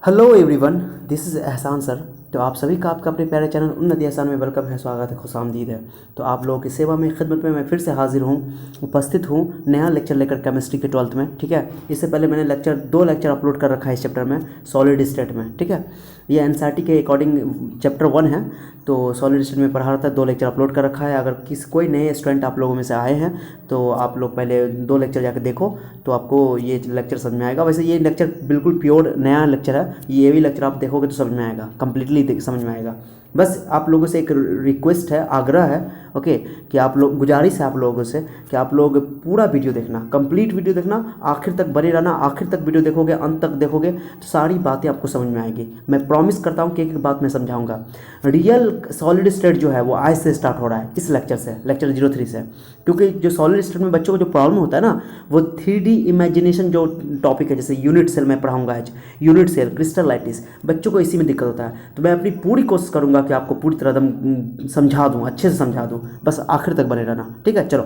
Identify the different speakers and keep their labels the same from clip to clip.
Speaker 1: Hello everyone, this is एहसान sir. तो आप सभी का आपका अपने प्यारे चैनल उन्नति एहसान में वेलकम है, स्वागत है, खुशामदीद है। तो आप लोगों की सेवा में खिदमत में मैं फिर से हाजिर हूँ, उपस्थित हूँ नया लेक्चर लेकर केमिस्ट्री के 12th में। ठीक है, इससे पहले मैंने दो लेक्चर अपलोड कर रखा है इस चैप्टर में, सॉलिड स्टेट में। ठीक है, ये एनसीईआरटी के अकॉर्डिंग चैप्टर 1 है, तो सॉलिड स्टेट में पढ़ा रहा था। 2 लेक्चर अपलोड कर रखा है। अगर कोई नए स्टूडेंट आप लोगों में से आए हैं तो आप लोग पहले 2 लेक्चर जाकर देखो, तो आपको ये लेक्चर समझ में आएगा। वैसे ये लेक्चर बिल्कुल प्योर नया लेक्चर है, ये भी लेक्चर आप देखोगे तो समझ में आएगा, कंप्लीटली समझ में आएगा। बस आप लोगों से एक रिक्वेस्ट है, आग्रह है, ओके, कि आप लोग, गुजारिश है आप लोगों से कि आप लोग पूरा वीडियो देखना, कंप्लीट वीडियो देखना, आखिर तक बने रहना। आखिर तक वीडियो देखोगे, अंत तक देखोगे तो सारी बातें आपको समझ में आएगी। मैं प्रॉमिस करता हूँ कि एक एक बात मैं समझाऊंगा। रियल सॉलिड स्टेट जो है वो आज से स्टार्ट हो रहा है, इस लेक्चर से, लेक्चर 03 से। क्योंकि जो सॉलिड स्टेट में बच्चों को जो प्रॉब्लम होता है ना, वो 3D इमेजिनेशन जो टॉपिक है, जैसे यूनिट सेल में पढ़ाऊंगा आज, यूनिट सेल, क्रिस्टलाइटिस, बच्चों को इसी में दिक्कत होता है। तो मैं अपनी पूरी कोशिश करूंगा कि आपको पूरी तरह एकदम समझा दूं, अच्छे से समझा दूं, बस आखिर तक बने रहना। ठीक है, चलो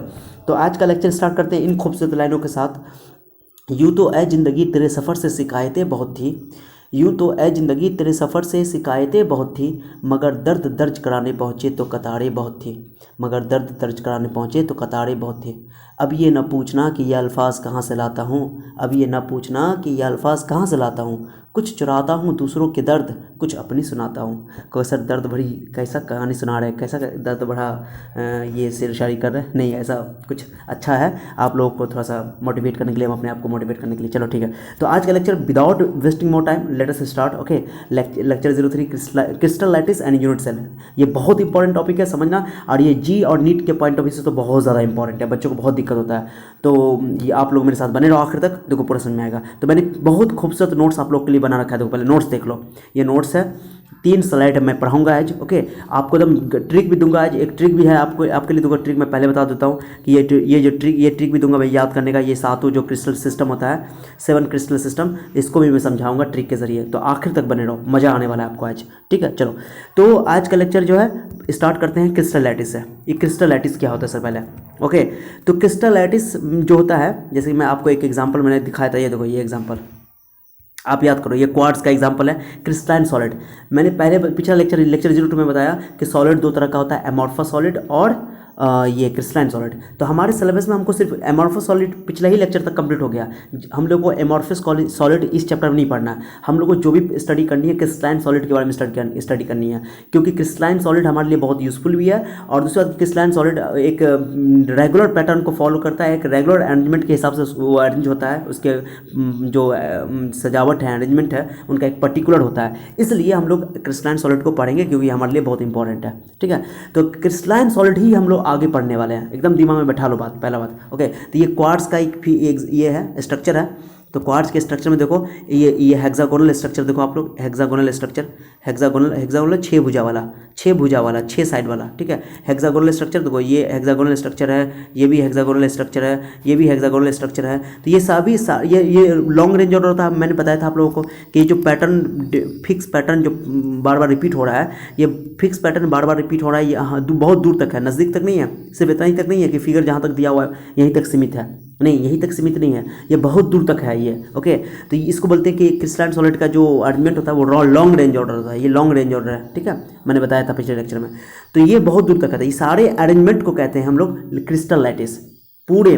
Speaker 1: तो आज का लेक्चर स्टार्ट करते हैं इन खूबसूरत लाइनों के साथ। यूँ तो ऐ जिंदगी तेरे सफ़र से शिकायतें बहुत थी, यूँ तो ऐ जिंदगी तेरे सफ़र से शिकायतें बहुत थी, मगर दर्द दर्ज कराने पहुँचे तो कतारें बहुत थी, मगर दर्द दर्ज कराने पहुँचे तो कतारें बहुत थी। अब ये न पूछना कि ये अल्फाज कहाँ से लाता हूँ, अब ये न पूछना कि ये अल्फाज कहाँ से लाता हूँ, कुछ चुराता हूँ दूसरों के दर्द, कुछ अपनी सुनाता हूँ। कोई सर दर्द भरी कैसा कहानी सुना रहे, कैसा दर्द भरा ये शेर शायरी कर रहे हैं? नहीं, ऐसा कुछ अच्छा है आप लोगों को थोड़ा सा मोटिवेट करने के लिए, हम अपने आप को मोटिवेट करने के लिए। चलो ठीक है, तो आज का lecture without wasting more time let us start. Okay, lecture 03 crystal lattice and unit cell. ये बहुत इंपॉर्टेंट टॉपिक है, समझना। और ये जी और नीट के पॉइंट ऑफ व्यू से तो बहुत ज़्यादा इंपॉर्टेंट है, बच्चों को बहुत दिक्कत होता है। तो ये आप लोग मेरे साथ बने रहो आखिर तक, देखो पूरा समझ में आएगा। तो मैंने बहुत खूबसूरत नोट्स आप लोग के लिए बना रखा है, देखो पहले नोट्स देख लो। ये नोट्स है, 3 स्लाइड मैं पढ़ाऊंगा आज। ओके, आपको एकदम ट्रिक भी दूंगा आज, एक ट्रिक भी है आपको, आपके लिए दूंगा ट्रिक। मैं पहले बता देता हूँ कि ये ट्रिक भी दूंगा मैं याद करने का। ये 7 जो क्रिस्टल सिस्टम होता है, 7 क्रिस्टल सिस्टम, इसको भी मैं समझाऊंगा ट्रिक के जरिए। तो आखिर तक बने रहो, मज़ा आने वाला है आपको आज। ठीक है, चलो तो आज का लेक्चर जो है स्टार्ट करते हैं क्रिस्टलाइटिस से। ये क्रिस्टलाइटिस क्या होता है सर पहले? ओके, तो क्रिस्टलाइटिस जो होता है, जैसे कि मैं आपको एक एग्जांपल मैंने दिखाया था, ये देखो ये एग्जांपल आप याद करो, ये क्वार्ट्ज का एग्जांपल है, क्रिस्टलाइन सॉलिड। मैंने पहले पिछला लेक्चर 02 में बताया कि सॉलिड 2 तरह का होता है, एमॉर्फस सॉलिड और ये क्रिस्टलाइन सॉलिड। तो हमारे सिलेबस में हमको सिर्फ एमॉर्फस सॉलिड पिछला ही लेक्चर तक कंप्लीट हो गया। हम लोग को एमॉर्फस सॉलिड इस चैप्टर में नहीं पढ़ना है। हम लोग को जो भी स्टडी करनी है क्रिस्टलाइन सॉलिड के बारे में स्टडी करनी है, क्योंकि क्रिस्टलाइन सॉलिड हमारे लिए बहुत यूजफुल भी है। और दूसरी बात, क्रिस्टलाइन सॉलिड एक रेगुलर पैटर्न को फॉलो करता है, एक रेगुलर अरेंजमेंट के हिसाब से वो अरेंज होता है। उसके जो सजावट है, अरेंजमेंट है, उनका एक पर्टिकुलर होता है। इसलिए हम लोग क्रिस्टलाइन सॉलिड को पढ़ेंगे, क्योंकि हमारे लिए बहुत इंपॉर्टेंट है। ठीक है, तो क्रिस्टलाइन सॉलिड ही हम लोग आगे पढ़ने वाले हैं, एकदम दिमाग में बैठा लो बात, पहला बात। ओके, तो ये क्वार्ट्ज का एक ये है स्ट्रक्चर है। तो क्वार्ट्ज के स्ट्रक्चर में देखो, ये हेक्सागोनल स्ट्रक्चर देखो आप लोग, हेक्सागोनल स्ट्रक्चर, हेक्सागोनल 6 भुजा वाला, 6 साइड वाला। ठीक है, हेक्सागोनल स्ट्रक्चर देखो, ये हेक्सागोनल स्ट्रक्चर है, ये भी हेक्सागोनल स्ट्रक्चर है, ये भी हेक्सागोनल स्ट्रक्चर है। तो ये सभी ये लॉन्ग रेंज ऑर्डर था। मैंने बताया था आप लोगों को कि जो पैटर्न, फिक्स पैटर्न जो बार बार रिपीट हो रहा है, ये फिक्स पैटर्न बार बार रिपीट हो रहा है, ये बहुत दूर तक है, नज़दीक तक नहीं है। सिर्फ इतना ही तक नहीं है कि फिगर जहाँ तक दिया हुआ है यहीं तक सीमित है, नहीं, यहीं तक सीमित नहीं है, ये बहुत दूर तक है ये। ओके, तो इसको बोलते हैं कि क्रिस्टलाइन सॉलिड का जो अरेंजमेंट होता है वो लॉन्ग रेंज ऑर्डर होता है, ये लॉन्ग रेंज ऑर्डर है। ठीक है, मैंने बताया था पिछले लेक्चर में। तो ये बहुत दूर तक है, ये सारे अरेंजमेंट को कहते हैं हम लोग क्रिस्टलाइटिस। पूरे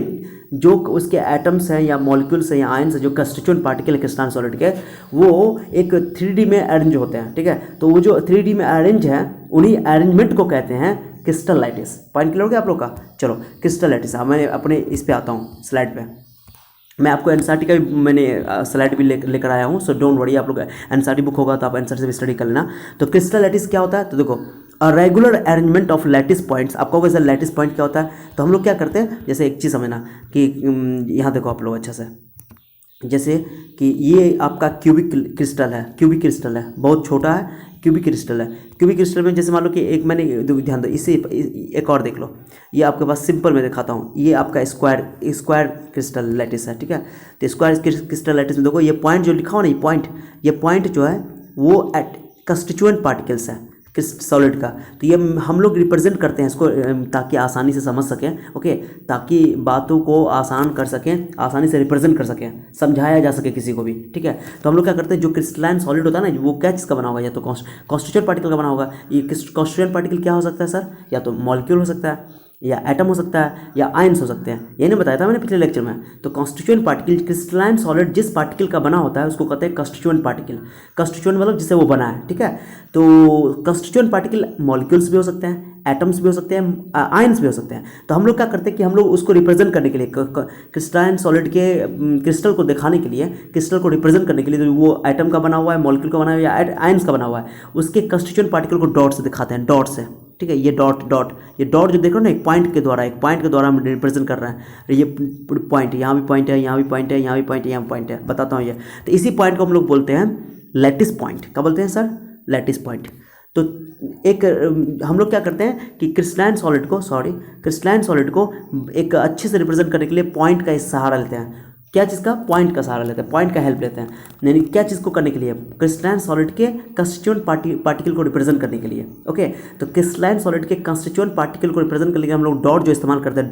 Speaker 1: जो उसके एटम्स हैं या मॉलिक्यूल्स हैं या आयंस हैं, जो कंस्टिट्यूएंट पार्टिकल है क्रिस्टलाइन सॉलिड के, वो एक 3D में अरेंज होते हैं। ठीक है, तो वो जो 3D में अरेंज हैं, उन्हीं अरेंजमेंट को कहते हैं क्रिस्टलाइटिस। पॉइंट क्लियर हो गया आप लोग का? चलो, क्रिस्टलाइटिस। अब मैं अपने इस पे आता हूँ, स्लाइड पे। मैं आपको एनसीईआरटी का भी मैंने स्लाइड भी लेकर आया हूँ, सो डोंट वरी। आप लोग एनसीईआरटी बुक होगा तो आप एनसीईआरटी से भी स्टडी कर लेना। तो क्रिस्टलाइटिस क्या होता है? तो देखो, a regular arrangement of lattice points. आपको वैसे लैटिस पॉइंट क्या होता है? तो हम लोग क्या करते हैं, जैसे एक चीज़ समझना कि यहाँ देखो आप लोग अच्छा से, जैसे कि ये आपका क्यूबिक क्रिस्टल है, क्यूबिक क्रिस्टल है, बहुत छोटा है, क्यूबिक क्रिस्टल है। क्यूबिक क्रिस्टल में जैसे मान लो कि एक, मैंने ध्यान दो, इसे एक और देख लो, ये आपके पास सिंपल में दिखाता हूँ, ये आपका स्क्वायर क्रिस्टल लैटिस है। ठीक है, तो स्क्वायर क्रिस्टल लैटिस में देखो, ये पॉइंट जो लिखा हो ना, ये पॉइंट जो है वो कंस्टिट्यूएंट पार्टिकल्स है। सॉलिड का। तो ये हम लोग रिप्रेजेंट करते हैं इसको ताकि आसानी से समझ सकें, ओके, ताकि बातों को आसान कर सकें, आसानी से रिप्रेजेंट कर सकें, समझाया जा सके किसी को भी, ठीक है। तो हम लोग क्या करते हैं, जो क्रिस्टलाइन सॉलिड होता है ना, वो क्या चीज़ का बना होगा, या तो कॉन्स्टिट्यूएंट पार्टिकल का बना होगा। ये कॉन्स्टिट्यूएंट पार्टिकल क्या हो सकता है सर, या तो मॉलिक्यूल हो सकता है, या एटम हो सकता है, या आयंस हो सकते हैं। ये नहीं बताया था मैंने पिछले लेक्चर में। तो कॉन्स्टिट्यूएंट पार्टिकल, क्रिस्टलाइन सॉलिड जिस पार्टिकल का बना होता है उसको कहते हैं कॉन्स्टिट्यूएंट पार्टिकल। कॉन्स्टिट्यूएंट मतलब जिससे वो बना है, ठीक है। तो कॉन्स्टिट्यूएंट पार्टिकल मॉलिक्यूल्स भी हो सकते हैं, एटम्स भी हो सकते हैं, आयंस भी हो सकते हैं। तो हम लोग क्या करते हैं कि हम लोग उसको रिप्रेजेंट करने के लिए, क्रिस्टलाइन सॉलिड के क्रिस्टल को दिखाने के लिए, क्रिस्टल को रिप्रेजेंट करने के लिए, तो वो एटम का बना हुआ है, मॉलिक्यूल का बना हुआ है, या आयंस का बना हुआ है, उसके कॉन्स्टिट्यूएंट पार्टिकल को डॉट से दिखाते हैं, डॉट से, ठीक है। ये ये डॉट जो देख रहे हो ना, एक पॉइंट के द्वारा हम रिप्रेजेंट कर रहे हैं। ये पॉइंट, यहाँ भी पॉइंट है, यहाँ भी पॉइंट है, यहाँ भी पॉइंट है, यहाँ पॉइंट है, बताता हूँ ये। तो इसी पॉइंट को हम लोग बोलते हैं लैटिस पॉइंट। क्या बोलते हैं सर, लैटिस पॉइंट। तो एक हम लोग क्या करते हैं कि क्रिस्टलाइन सॉलिड को एक अच्छे से रिप्रेजेंट करने के लिए पॉइंट का सहारा लेते हैं। क्या चीज़ का, पॉइंट का सहारा लेते हैं, पॉइंट का हेल्प लेते हैं। यानी क्या चीज़ को करने के लिए, क्रिस्टलाइन सॉलिड के कंस्टिट्यूएंट पार्टिकल को रिप्रेजेंट करने के लिए, ओके। तो क्रिस्टलाइन सॉलिड के कंस्टिट्यूएंट पार्टिकल को रिप्रेजेंट करने के लिए हम लोग डॉट जो इस्तेमाल करते हैं,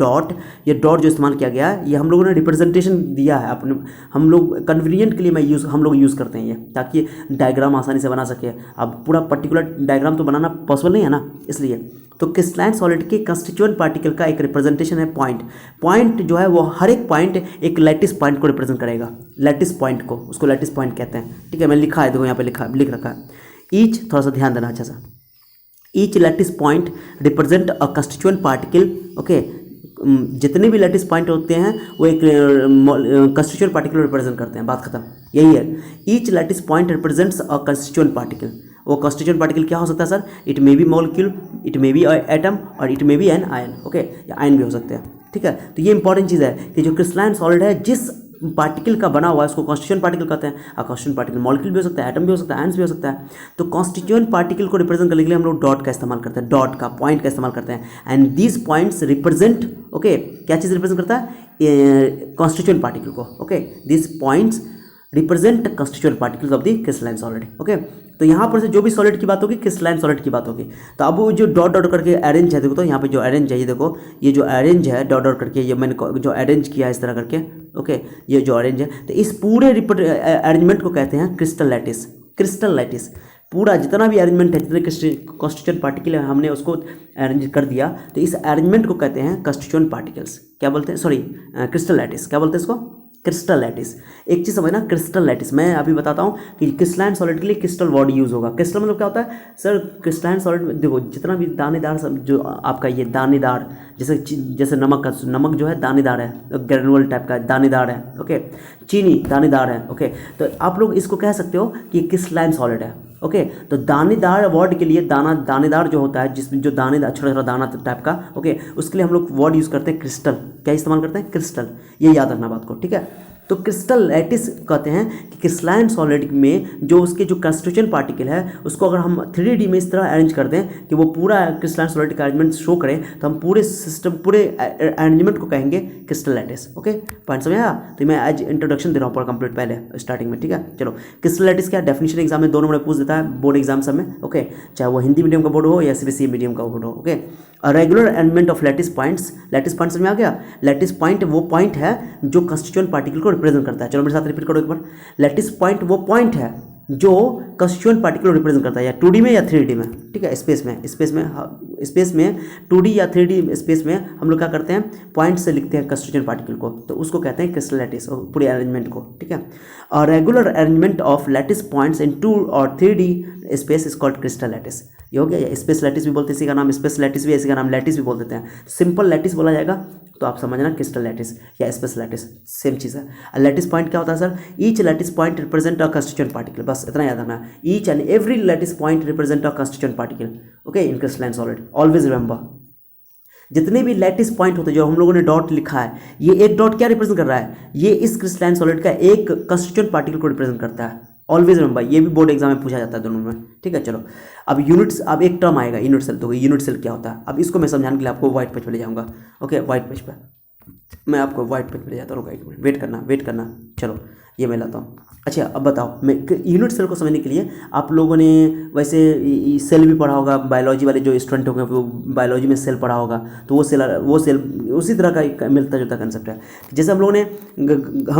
Speaker 1: ये डॉट जो इस्तेमाल किया गया है, ये हम लोगों ने रिप्रेजेंटेशन दिया है अपने, हम लोग कन्वीनियंट के लिए हम लोग यूज़ करते हैं ये, ताकि डायग्राम आसानी से बना सके। अब पूरा पर्टिकुलर डायग्राम तो बनाना पॉसिबल नहीं है ना, इसलिए। तो क्रिस्टलाइन सॉलिड के कंस्टिट्यूएंट पार्टिकल का एक रिप्रेजेंटेशन है पॉइंट जो है वो हर एक पॉइंट एक लैटिस पॉइंट को रिप्रेजेंट करेगा, लैटिस पॉइंट को, उसको लैटिस पॉइंट कहते हैं, ठीक है। मैंने लिखा है, देखो यहाँ पे लिख रखा है ईच, थोड़ा सा ध्यान देना अच्छा सा। Each lattice point represent a constituent particle, okay. जितने भी लैटिस पॉइंट होते हैं वो एक कंस्टिट्यूएंट पार्टिकल रिप्रेजेंट करते हैं, बात खत्म, यही है। Each lattice point represents a constituent particle. वो कॉन्स्टिट्यूएंट पार्टिकल क्या हो सकता है sir, it may be molecule, it may be atom, और it may be an ion, okay, या आयन भी हो सकते हैं, ठीक है। तो ये इंपॉर्टेंट चीज़ है कि जो क्रिस्टलाइन सॉलिड है जिस पार्टिकल का बना हुआ है उसको कॉन्स्टिट्यूएंट पार्टिकल कहते हैं। और कॉन्स्टिट्यूएंट पार्टिकल मॉलिक्यूल भी हो सकता है, एटम भी हो सकता है, आयंस भी हो सकता है। तो कॉन्स्टिट्यूएंट पार्टिकल को रिप्रेजेंट करने के लिए हम लोग डॉट का इस्तेमाल करते हैं, डॉट का, पॉइंट का इस्तेमाल करते हैं। And these points represent, okay, क्या चीज़ रिप्रेजेंट करता है, कॉन्स्टिट्यूएंट पार्टिकल को, okay. These points represent constituent particles of the crystalline solid, okay. तो यहाँ पर से जो भी सॉलिड की बात होगी क्रिस्टलाइन सॉलिड की बात होगी। तो अब वो जो डॉट डॉट करके अरेंज है, देखो तो यहाँ पे जो अरेंज है, ये देखो, ये जो अरेंज है डॉट डॉट करके, ये मैंने जो अरेंज किया है इस तरह करके, ओके, ये जो अरेंज है, तो इस पूरे अरेंजमेंट को कहते हैं क्रिस्टल लैटिस। पूरा जितना भी अरेंजमेंट है, जितने कॉन्स्टिट्यूएंट पार्टिकल है, हमने उसको अरेंज कर दिया, तो इस अरेंजमेंट को कहते हैं कॉन्स्टिट्यूएंट पार्टिकल्स। क्या बोलते हैं, सॉरी, क्रिस्टल लैटिस। क्या बोलते हैं इसको, क्रिस्टल लैटिस। एक चीज़ समझना, क्रिस्टल लैटिस मैं अभी बताता हूँ कि क्रिस्टलाइन सॉलिड के लिए क्रिस्टल वर्ड यूज़ होगा। क्रिस्टल मतलब क्या होता है सर, क्रिस्टलाइन सॉलिड में देखो जितना भी दानेदार जो आपका ये दानेदार, जैसे नमक जो है दानेदार है, ग्रेनुअल टाइप का दानेदार है, ओके। चीनी दानेदार है, ओके। तो आप लोग इसको कह सकते हो कि ये क्रिस्टलाइन सॉलिड है, ओके। तो दानेदार वर्ड के लिए दानेदार जो होता है, जिसमें जो दानेदार छोटा छोटा दाना टाइप का, ओके, उसके लिए हम लोग वर्ड यूज़ करते हैं क्रिस्टल। क्या इस्तेमाल करते हैं, क्रिस्टल। ये याद रखना बात को, ठीक है। तो क्रिस्टल लैटिस कहते हैं कि क्रिस्टलाइन सॉलिड में जो उसके जो कंस्टिट्यूएंट पार्टिकल है उसको अगर हम 3D में इस तरह अरेंज कर दें कि वो पूरा क्रिस्टलाइन सॉलिड का अरेंजमेंट शो करें, तो हम पूरे सिस्टम, पूरे अरेंजमेंट को कहेंगे क्रिस्टल लैटिस, ओके। पॉइंट समझ आया। तो मैं आज इंट्रोडक्शन दे रहा हूँ पूरा कंप्लीट पहले स्टार्टिंग में, ठीक है। चलो, क्रिस्टल लैटिस क्या, डेफिनेशन एग्जाम में 2 नंबर पूछ देता है, बोर्ड एग्जाम सब में, ओके, चाहे वो हिंदी मीडियम का बोर्ड हो या CBSE मीडियम का बोर्ड हो, okay. Regular arrangement of lattice points समझ में आ गया। लैटिस पॉइंट वो पॉइंट है जो कंस्टिट्यूएंट पार्टिकल को रिप्रेजेंट करता है। चलो मेरे साथ रिपीट करो एक बार, लैटिस पॉइंट वो पॉइंट है जो कंस्टिट्यूएंट पार्टिकल को रिप्रेजेंट करता है, या 2D में या 3D में, ठीक है। स्पेस में 2D या 3D स्पेस में हम लोग क्या करते हैं, पॉइंट से लिखते हैं कंस्टिट्यूएंट पार्टिकल को, तो उसको कहते हैं क्रिस्टल लैटिस, पूरे अरेंजमेंट को, ठीक है। और regular arrangement of lattice points in 2 और 3D space is called crystal lattice. ये हो गया, या स्पेस लैटिस भी बोलते हैं, इसी का नाम स्पेस लैटिस भी, इसी का नाम लैटिस भी बोल देते हैं। सिंपल लैटिस बोला जाएगा तो आप समझना क्रिस्टल लैटिस या स्पेस लैटिस सेम चीज़ है। लैटिस पॉइंट क्या होता है sir, each lattice point represent a constituent particle, बस इतना याद रखना, each and every lattice point represent a constituent particle, okay, in crystalline solid. Always remember, जितने भी लैटिस पॉइंट होते हैं जो हम लोगों ने डॉट लिखा है, ये एक डॉट क्या रिप्रेजेंट कर रहा है, ये इस क्रिस्टलाइन सॉलिड का एक कंस्टिट्यूएंट पार्टिकल को रिप्रेजेंट करता है। ऑलवेज रिमेंबर, ये भी बोर्ड एग्जाम में पूछा जाता है दोनों में, ठीक है। चलो, अब यूनिट्स, अब एक टर्म आएगा यूनिट सेल, तो यूनिट सेल क्या होता है, अब इसको मैं समझाने के लिए आपको व्हाइट पेज पर ले जाऊँगा, ओके। व्हाइट पेज पर मैं आपको व्हाइट पेज पर ले जाता हूँ, वेट करना। चलो, ये मैं लाता हूँ। अच्छा अब बताओ, मैं यूनिट सेल को समझने के लिए आप लोगों ने वैसे सेल भी पढ़ा होगा, बायोलॉजी वाले जो स्टूडेंट होंगे वो बायोलॉजी में सेल पढ़ा होगा, तो वो सेल उसी तरह का एक मिलता जुलता कंसेप्ट है। जैसे हम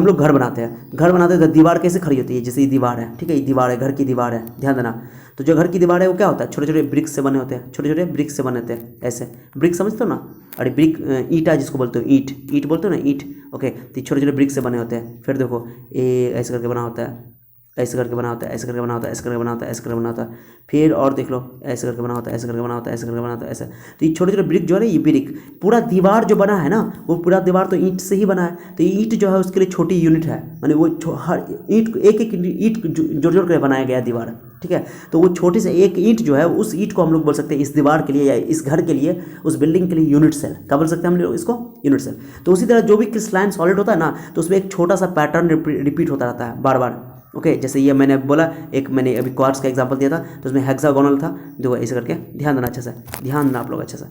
Speaker 1: लोग घर बनाते हैं, तो दीवार कैसे खड़ी होती है, जैसे ये दीवार है, ठीक है, ये दीवार है, घर की दीवार है, ध्यान देना। तो जो घर की दीवार है वो क्या होता है, छोटे छोटे ब्रिक्स से बने होते हैं, छोटे छोटे ब्रिक्स से बने होते हैं, ऐसे ब्रिक समझते हो ना। अरे ब्रिक ईंटा जिसको बोलते हो, ईंट बोलते हो ना, ईंट। ओके, तो छोटे छोटे ब्रिक से बने होते हैं। फिर देखो ये ऐसे करके बना होता है, ऐसे करके बना होता है, ऐसे करके बना होता है, ऐसे करके बना होता है, ऐसे करके बना होता है। फिर और देख लो, ऐसे करके बना होता है, ऐसे करके बना होता है, ऐसे करके बना होता है, ऐसे। तो ये छोटे छोटे ब्रिक जो है ना, ये ब्रिक पूरा दीवार जो बना है ना, वो पूरा दीवार तो ईंट से ही बना है। तो ईंट जो है उसके लिए छोटी यूनिट है, माने वो हर ईंट एक एक ईंट जोड़ जोड़ कर बनाया गया दीवार, ठीक है। तो वो छोटे से एक ईंट जो है, उस ईंट को हम लोग बोल सकते हैं इस दीवार के लिए या इस घर के लिए, उस बिल्डिंग के लिए यूनिट सेल। क्या बोल सकते हैं हम लोग इसको, यूनिट सेल। तो उसी तरह जो भी क्रिस्टलाइन सॉलिड होता है ना, तो उसमें एक छोटा सा पैटर्न रिपीट होता रहता है बार बार। ओके, जैसे ये मैंने बोला, एक मैंने अभी क्वार्ट्ज का एग्जांपल दिया था, तो उसमें हेक्सागोनल था, देखो ऐसे करके, ध्यान देना अच्छे से, ध्यान देना आप लोग अच्छे से।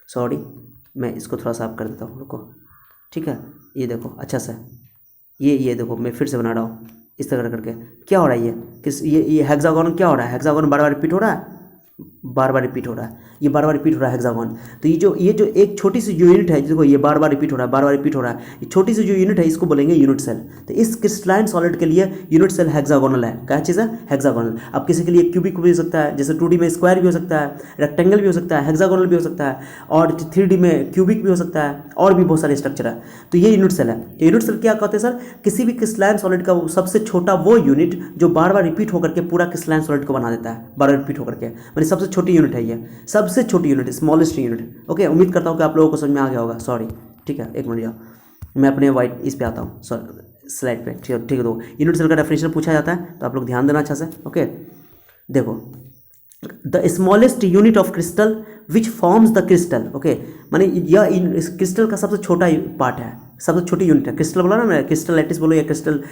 Speaker 1: सॉरी, मैं इसको थोड़ा साफ कर देता हूँ, रुको, ठीक है। ये देखो अच्छा से, ये देखो मैं फिर से बना रहा हूँ इस तरह करके। क्या हो रहा है, ये हेक्सागोन क्या हो रहा है, हेक्सागोन बार बार रिपीट हो रहा है, बार बार रिपीट हो रहा है, ये बार बार रिपीट हो रहा है हेक्सागोन। तो ये जो एक छोटी सी जो यूनिट है, देखो ये बार बार रिपीट हो रहा है, बार बार रिपीट हो रहा है, ये छोटी सी जो यूनिट है इसको बोलेंगे यूनिट सेल। तो इस क्रिस्टलाइन सॉलिड के लिए यूनिट सेल हेक्सागोनल है। क्या चीज़ है, हेक्सागोनल। अब किसी के लिए क्यूबिक भी हो सकता है, जैसे 2D में स्क्वायर भी हो सकता है, रेक्टेंगल भी हो सकता है, हेक्सागोनल भी हो सकता है, और 3D में क्यूबिक भी हो सकता है, और भी बहुत सारे स्ट्रक्चर है। तो ये यूनिट सेल है। तो यूनिट सेल क्या कहते हैं सर, किसी भी क्रिस्टलाइन सॉलिड का सबसे छोटा वो यूनिट जो बार बार रिपीट होकर के पूरा क्रिस्टलाइन सॉलिड को बना देता है, बार बार रिपीट होकर के, मतलब सबसे छोटी यूनिट है ये, सबसे छोटी यूनिट, स्मॉलेस्ट यूनिट। ओके, उम्मीद करता हूँ कि आप लोगों को समझ में आ गया होगा। सॉरी, ठीक है, एक मिनट जाओ, मैं अपने वाइट इस पे आता हूँ, सॉरी स्लाइड पे, ठीक है। तो यूनिट सेल का डेफिनेशन पूछा जाता है, तो आप लोग ध्यान देना अच्छा से। ओके, देखो, the smallest unit of crystal which forms the crystal. Okay, माने यह क्रिस्टल का सबसे छोटा पार्ट है, सबसे छोटी यूनिट है। क्रिस्टल बोला ना मैं, क्रिस्टल लैटिस बोलो या क्रिस्टल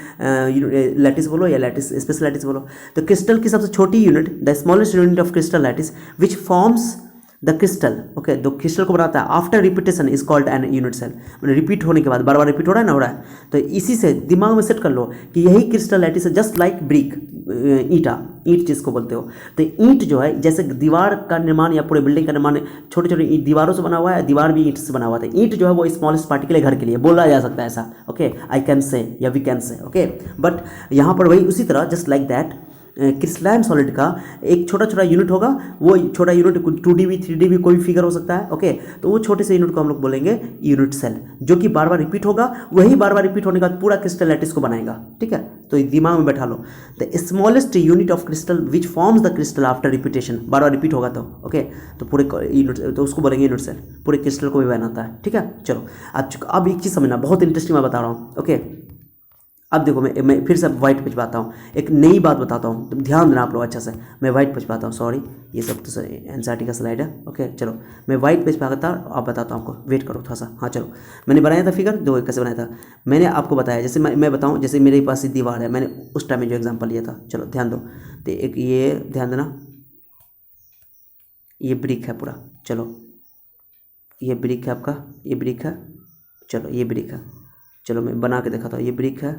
Speaker 1: लैटिस बोलो या लैटिस स्पेशल लैटिस बोलो, तो क्रिस्टल की सबसे छोटी unit, the smallest unit of crystal lattice which forms the crystal. Okay, जो क्रिस्टल को बनाता है after repetition is called an unit cell. मतलब रिपीट होने के बाद, बार बार रिपीट हो रहा है ना, हो रहा है, तो इसी से दिमाग में सेट कर लो कि यही क्रिस्टल लैटिस है, जस्ट लाइक ब्रिक, ईंट जिसको बोलते हो। तो ईंट जो है, जैसे दीवार का निर्माण या पूरे बिल्डिंग का निर्माण छोटे छोटे दीवारों से बना हुआ है, दीवार भी ईंट से बना हुआ था। ईंट जो है वो स्मॉलेस्ट पार्ट के लिए, घर के लिए बोला जा सकता है ऐसा। ओके, आई कैन से या we can say. Okay, but यहाँ पर वही उसी तरह, just like that, crystalline solid का एक छोटा छोटा यूनिट होगा, वो छोटा यूनिट 2D भी 3D भी कोई फिगर हो सकता है। ओके, तो वो छोटे से यूनिट को हम लोग बोलेंगे यूनिट सेल, जो कि बार बार रिपीट होगा, वही बार बार रिपीट होने के बाद पूरा क्रिस्टल लैटिस को बनाएगा, ठीक है। तो दिमाग में बैठा लो, the smallest unit of crystal which forms the crystal after repetition, बार बार रिपीट होगा तो ओके, तो पूरे यूनिट, तो उसको बोलेंगे यूनिट सेल, पूरे क्रिस्टल को भी बनाता है, ठीक है। चलो अब एक चीज़ समझना, बहुत इंटरेस्टिंग मैं बता रहा हूँ। ओके, अब देखो, मैं फिर से वाइट पे पाता हूँ, एक नई बात बताता हूँ, तो ध्यान देना आप लोग अच्छा से। मैं वाइट पे पाता हूँ, सॉरी ये सब तो एनसीईआरटी का स्लाइड है। ओके, चलो मैं वाइट पेज पे आता आप बताता हूँ आपको, वेट करो थोड़ा सा। हाँ चलो, मैंने बनाया था फिगर, देखो कैसे बनाया था, मैंने आपको बताया, जैसे मैं बताऊँ, जैसे मेरे पास दीवार है, मैंने उस टाइम में जो एग्जाम्पल लिया था, चलो ध्यान दो। तो एक ये ध्यान देना, ये ब्रिक है पूरा, चलो ये ब्रिक है आपका, ये ब्रिक है, चलो ये ब्रिक है, चलो मैं बना के दिखाता हूँ। ये ब्रिक है,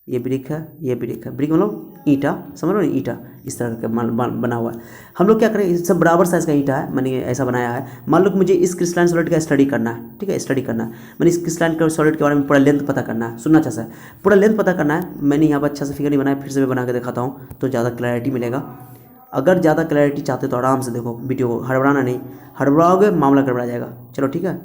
Speaker 1: ये ब्रिक है, ये ब्रिक है, ब्रिक मतलब ईंटा, समझ लो ना, ईंटा इस तरह का बना हुआ है। हम लोग क्या करें, सब बराबर साइज़ का ईंटा है, मैंने ऐसा बनाया है। मान लो कि मुझे इस क्रिस्टलाइन सॉलिड का स्टडी करना है, ठीक है, स्टडी करना है, मैंने इस क्रिस्टलाइन सॉलिड के बारे में पूरा लेंथ पता करना है, सुनना अच्छा सा, पूरा लेंथ पता करना है। मैंने यहाँ पर अच्छा से फिगर नहीं बनाया, फिर से मैं बना के दिखाता हूँ तो ज़्यादा क्लैरिटी मिलेगा। अगर ज़्यादा क्लैरिटी चाहते तो आराम से देखो वीडियो को, हड़बड़ाना नहीं, हड़बड़ाओगे मामला गड़बड़ा जाएगा। चलो ठीक है,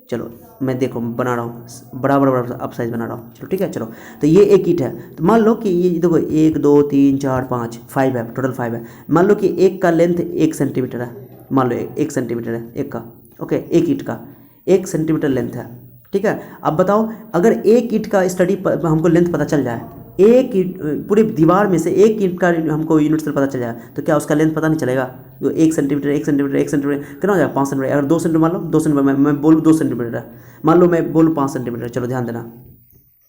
Speaker 1: चलो मैं देखो बना रहा हूँ, बराबर बराबर अब साइज बना रहा हूँ, चलो ठीक है। चलो तो ये एक ईंट है, तो मान लो कि ये देखो 1 2 3 4 5 5 है, टोटल 5 है। मान लो कि एक का लेंथ 1 सेंटीमीटर है, मान लो 1 सेंटीमीटर है एक का, ओके, एक ईंट का 1 सेंटीमीटर लेंथ है, ठीक है। अब बताओ, अगर एक ईंट का स्टडी हमको लेंथ पता चल जाए, एक ईंट पूरे दीवार में से एक ईंट का हमको यूनिट सेल पता चल जाए, तो क्या उसका लेंथ पता नहीं चलेगा? जो 1 सेंटीमीटर 1 सेंटीमीटर 1 सेंटीमीटर कितना हो जाएगा? 5 सेंटीमीटर। अगर 2 सेंटीमीटर मान लो, 2 सेंटीमीटर, मैं बोलूँ 2 सेंटीमीटर है, मान लो मैं बोलूँ 5 सेंटीमीटर, चलो ध्यान देना,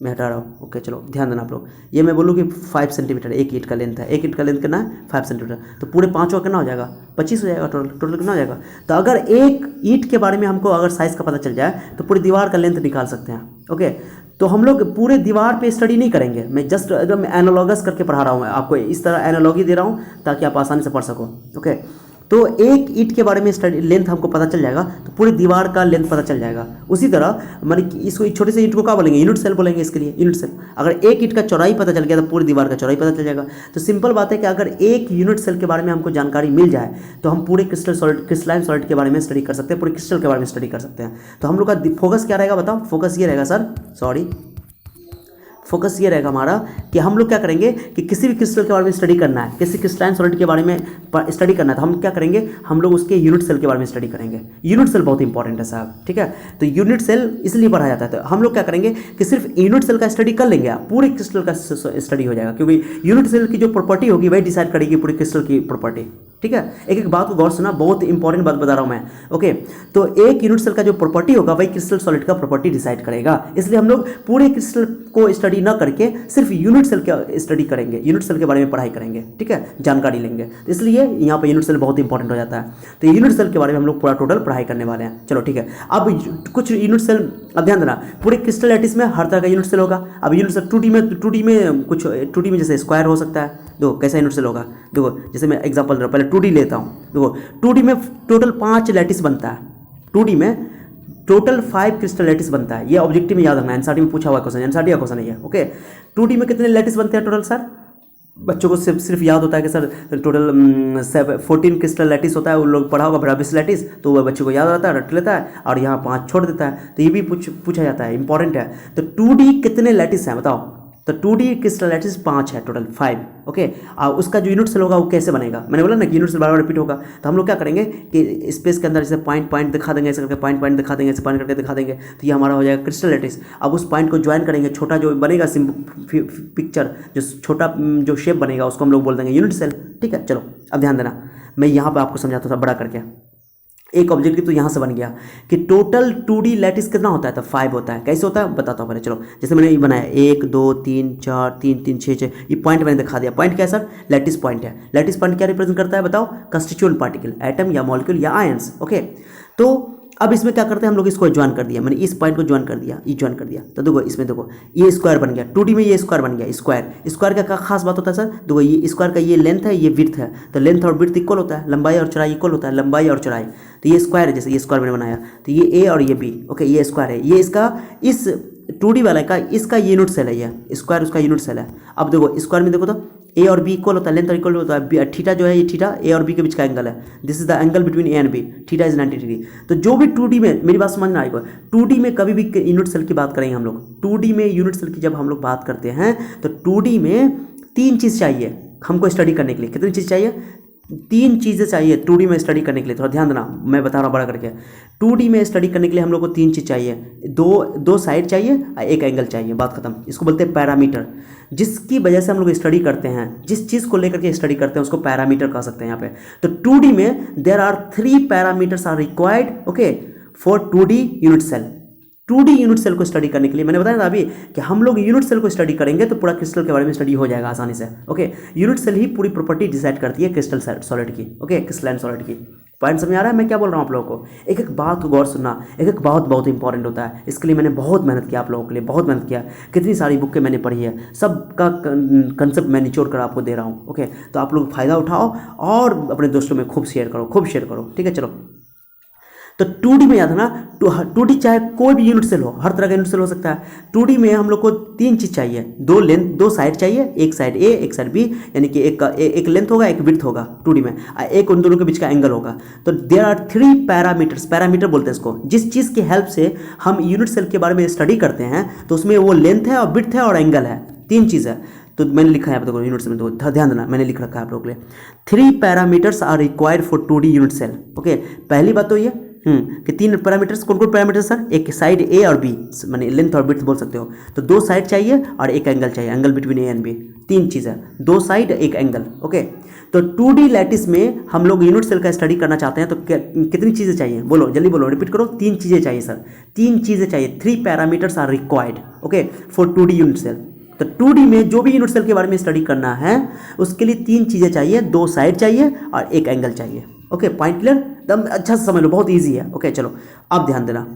Speaker 1: मैं हटा रहा हूँ, ओके चलो ध्यान देना आप लोग। ये मैं बोलूँ कि 5 सेंटीमीटर एक ईंट का लेंथ है, एक ईंट का लेंथ कितना है? 5 सेंटीमीटर, तो पूरे पाँचों कितना हो जाएगा? 25 हो जाएगा, टोटल कितना हो जाएगा? तो अगर एक ईंट के बारे में हमको अगर साइज़ का पता चल जाए तो पूरी दीवार का लेंथ निकाल सकते हैं, ओके। तो हम लोग पूरे दीवार पे स्टडी नहीं करेंगे, मैं जस्ट एकदम एनालॉगस करके पढ़ा रहा हूँ आपको, इस तरह एनालॉगी दे रहा हूँ ताकि आप आसानी से पढ़ सको। ओके, तो एक ईंट के बारे में स्टडी लेंथ हमको पता चल जाएगा तो पूरी दीवार का लेंथ पता चल जाएगा। उसी तरह माने इसको छोटे से ईंट को क्या बोलेंगे, यूनिट सेल बोलेंगे, इसके लिए यूनिट सेल। अगर एक ईंट का चौड़ाई पता चल गया तो पूरी दीवार का चौड़ाई पता चल जाएगा। तो सिंपल बात है कि अगर एक यूनिट सेल के बारे में हमको जानकारी मिल जाए तो हम पूरे क्रिस्टलाइन सॉलिड के बारे में स्टडी कर सकते हैं, पूरे क्रिस्टल के बारे में स्टडी कर सकते हैं। तो हम लोग का फोकस क्या रहेगा बताओ, फोकस ये रहेगा सर, सॉरी, फोकस ये रहेगा हमारा कि हम लोग क्या करेंगे कि किसी भी क्रिस्टल के बारे में स्टडी करना है, किसी क्रिस्टलाइन सॉलिड के बारे में स्टडी करना है तो हम क्या करेंगे, हम लोग उसके यूनिट सेल के बारे में स्टडी करेंगे। यूनिट सेल बहुत इंपॉर्टेंट है साहब, ठीक है। तो यूनिट सेल इसलिए पढ़ा जाता है। तो हम लोग क्या करेंगे कि सिर्फ यूनिट सेल का स्टडी कर लेंगे, पूरे क्रिस्टल का स्टडी हो जाएगा, क्योंकि यूनिट सेल की जो प्रॉपर्टी होगी वही डिसाइड करेगी पूरे क्रिस्टल की प्रॉपर्टी, ठीक है। एक एक बात को गौर सुना, बहुत इंपॉर्टेंट बात बता रहा हूं मैं। ओके, तो एक यूनिट सेल का जो प्रॉपर्टी होगा वही क्रिस्टल सॉलिड का प्रॉपर्टी डिसाइड करेगा। इसलिए हम लोग पूरे क्रिस्टल को स्टडी ना करके सिर्फ यूनिट सेल का स्टडी करेंगे, यूनिट सेल के बारे में पढ़ाई करेंगे, ठीक है, जानकारी लेंगे। तो इसलिए यहाँ पे यूनिट सेल बहुत इंपॉर्टेंट हो जाता है। तो यूनिट सेल के बारे में हम लोग पूरा टोटल पढ़ाई करने वाले हैं। चलो ठीक है, अब कुछ यूनिट सेल, अब ध्यान देना, पूरे क्रिस्टल लैटिस में हर तरह का यूनिट सेल होगा। अब यूनिट सेल 2D में कुछ 2D में जैसे स्क्वायर हो सकता है, देखो कैसा यूनिट सेल होगा। देखो जैसे मैं एग्जांपल दे रहा हूँ, पहले 2D लेता हूँ। देखो 2D में टोटल 5 लैटिस बनता है, 2D में टोटल 5 क्रिस्टल लैटिस बनता है। ये ऑब्जेक्टिव में याद रखना है, एनसीईआरटी में पूछा हुआ क्वेश्चन, एनसीईआरटी का क्वेश्चन है ये। ओके, 2D में कितने लैटिस बनते हैं टोटल सर? बच्चों को सिर्फ याद होता है कि सर टोटल 14 क्रिस्टल लैटिस होता है, उन लोग पढ़ा होगा ब्राबिस लैटिस, तो वह बच्चे को याद रहता है, रट लेता है, और यहाँ 5 छोड़ देता है। तो ये भी पूछा जाता है, इंपॉर्टेंट है। तो 2D कितने लैटिस हैं बताओ? तो 2D क्रिस्टल लैटिस 5 है, टोटल 5। ओके, और उसका जो यूनिट सेल होगा वो कैसे बनेगा, मैंने बोला ना कि यूनिट सेल बार बार रिपीट होगा। तो हम लोग क्या करेंगे कि स्पेस के अंदर जैसे पॉइंट दिखा देंगे, ऐसे करके पॉइंट दिखा देंगे, ऐसे पॉइंट करके दिखा देंगे, तो ये हमारा हो जाएगा क्रिस्टल लैटिस। अब उस पॉइंट को ज्वाइन करेंगे, छोटा जो बनेगा पिक्चर, जो छोटा जो शेप बनेगा उसको हम लोग बोल देंगे यूनिट सेल, ठीक है। चलो अब ध्यान देना, मैं यहाँ पर आपको समझाता था बड़ा करके। एक ऑब्जेक्टिव तो यहाँ से बन गया कि टोटल 2D लैटिस कितना होता है, तो 5 होता है। कैसे होता है बताता हूँ पहले। चलो जैसे मैंने ये बनाया 1 2 3 4 3 3 6 6, ये पॉइंट मैंने दिखा दिया। पॉइंट क्या है सर? लैटिस पॉइंट है। लैटिस पॉइंट क्या रिप्रेजेंट करता है बताओ? कंस्टिट्यूएंट पार्टिकल, एटम या मॉलिक्यूल या आयंस। ओके, तो अब इसमें क्या करते हैं हम लोग, इसको ज्वाइन कर दिया, मैंने इस पॉइंट को ज्वाइन कर दिया, ये ज्वाइन कर दिया। तो देखो इसमें देखो ये स्क्वायर बन गया, 2D में ये स्क्वायर बन गया। स्क्वायर का क्या खास बात होता है सर? देखो ये स्क्वायर का ये लेंथ है, ये विड्थ है, तो लेंथ और विड्थ इक्वल होता है, लंबाई और चौड़ाई इक्वल होता है, लंबाई और चौड़ाई। तो ये स्क्वायर है, जैसे ये स्क्वायर मैंने बनाया, तो ये ए और ये बी। ओके, ये स्क्वायर है, ये इसका इस 2D वाला का इसका यूनिट सेल है, ये स्क्वायर उसका यूनिट सेल है। अब देखो स्क्वायर में देखो तो ए और बी इक्वल होता है, लेंथ और इक्वल होता है। थीटा जो है ये थीटा ए और बी के बीच का एंगल है, this is the angle between A and B, theta is 90 degree. तो जो भी 2D में, मेरी बात समझना आएगा, 2D में कभी भी यूनिट सेल की बात करेंगे हम लोग, 2D में यूनिट सेल की जब हम लोग बात करते हैं तो 2D में 3 चीज़ चाहिए हमको स्टडी करने के लिए। कितनी चीज़ चाहिए? 3 चीज़ें चाहिए 2D में स्टडी करने के लिए। थोड़ा ध्यान देना, मैं बता रहा हूँ बड़ा करके। 2D में स्टडी करने के लिए हम लोग को 3 चीज़ चाहिए, दो साइड चाहिए, एक एंगल चाहिए, बात खत्म। इसको बोलते हैं पैरामीटर। जिसकी वजह से हम लोग स्टडी करते हैं, जिस चीज़ को लेकर के स्टडी करते हैं उसको पैरामीटर कह सकते हैं यहाँ पे। तो 2D में there are 3 parameters are required, okay, for 2D unit cell. 2D unit cell को स्टडी करने के लिए मैंने बताया था अभी कि हम लोग यूनिट सेल को स्टडी करेंगे तो पूरा क्रिस्टल के बारे में स्टडी हो जाएगा आसानी से। ओके, यूनिट सेल ही पूरी प्रॉपर्टी डिसाइड करती है क्रिस्टल सॉलिड की। ओके, क्रिस्टलाइन सॉलिड की। पॉइंट समझ आ रहा है मैं क्या बोल रहा हूँ आप लोगों को? एक एक बात को गौर सुनना, एक एक बात बहुत इंपॉर्टेंट होता है। इसके लिए मैंने बहुत मेहनत किया, आप लोगों के लिए बहुत मेहनत किया। कितनी सारी बुकें मैंने पढ़ी है, सबका कंसेप्ट मैं निचोड़ कर आपको दे रहा हूँ। ओके, तो आप लोग फ़ायदा उठाओ और अपने दोस्तों में खूब शेयर करो, ठीक है। चलो, तो 2D में याद है ना, 2D चाहे कोई भी यूनिट सेल हो, हर तरह का यूनिट सेल हो सकता है। 2D में हम लोग को 3 चीज़ चाहिए, 2 साइड चाहिए, एक साइड ए एक साइड बी, यानी कि एक लेंथ होगा एक विड्थ होगा 2D में, एक उन दोनों के बीच का एंगल होगा। तो देयर आर 3 पैरामीटर्स, पैरामीटर बोलते हैं इसको, जिस चीज़ की हेल्प से हम यूनिट सेल के बारे में स्टडी करते हैं तो उसमें वो लेंथ है और विड्थ है और एंगल है, 3 चीज़ है। तो मैंने लिखा है यहाँ पे देखो यूनिट सेल में, तो ध्यान देना मैंने लिख रखा है आप लोगों के लिए, 3 parameters are required for 2D unit cell. Okay, पहली बात तो ये कि 3 पैरामीटर्स, कौन कौन पैरामीटर्स सर? एक साइड ए और बी, माने लेंथ और विड्थ बोल सकते हो। तो 2 साइड चाहिए और एक एंगल चाहिए, angle between A and B. 3 चीज़ है, 2 साइड एक एंगल। ओके, तो 2D लैटिस में हम लोग यूनिट सेल का स्टडी करना चाहते हैं तो कितनी चीज़ें चाहिए? बोलो जल्दी बोलो, रिपीट करो। 3 चीज़ें चाहिए सर, 3 चीज़ें चाहिए। 3 parameters are required, okay, for 2D unit cell. तो 2D में जो भी यूनिट सेल के बारे में स्टडी करना है उसके लिए 3 चीज़ें चाहिए, 2 साइड चाहिए और एक एंगल चाहिए। Okay, point clear? एकदम अच्छा से समझ लो, बहुत इजी है। ओके, चलो अब ध्यान देना,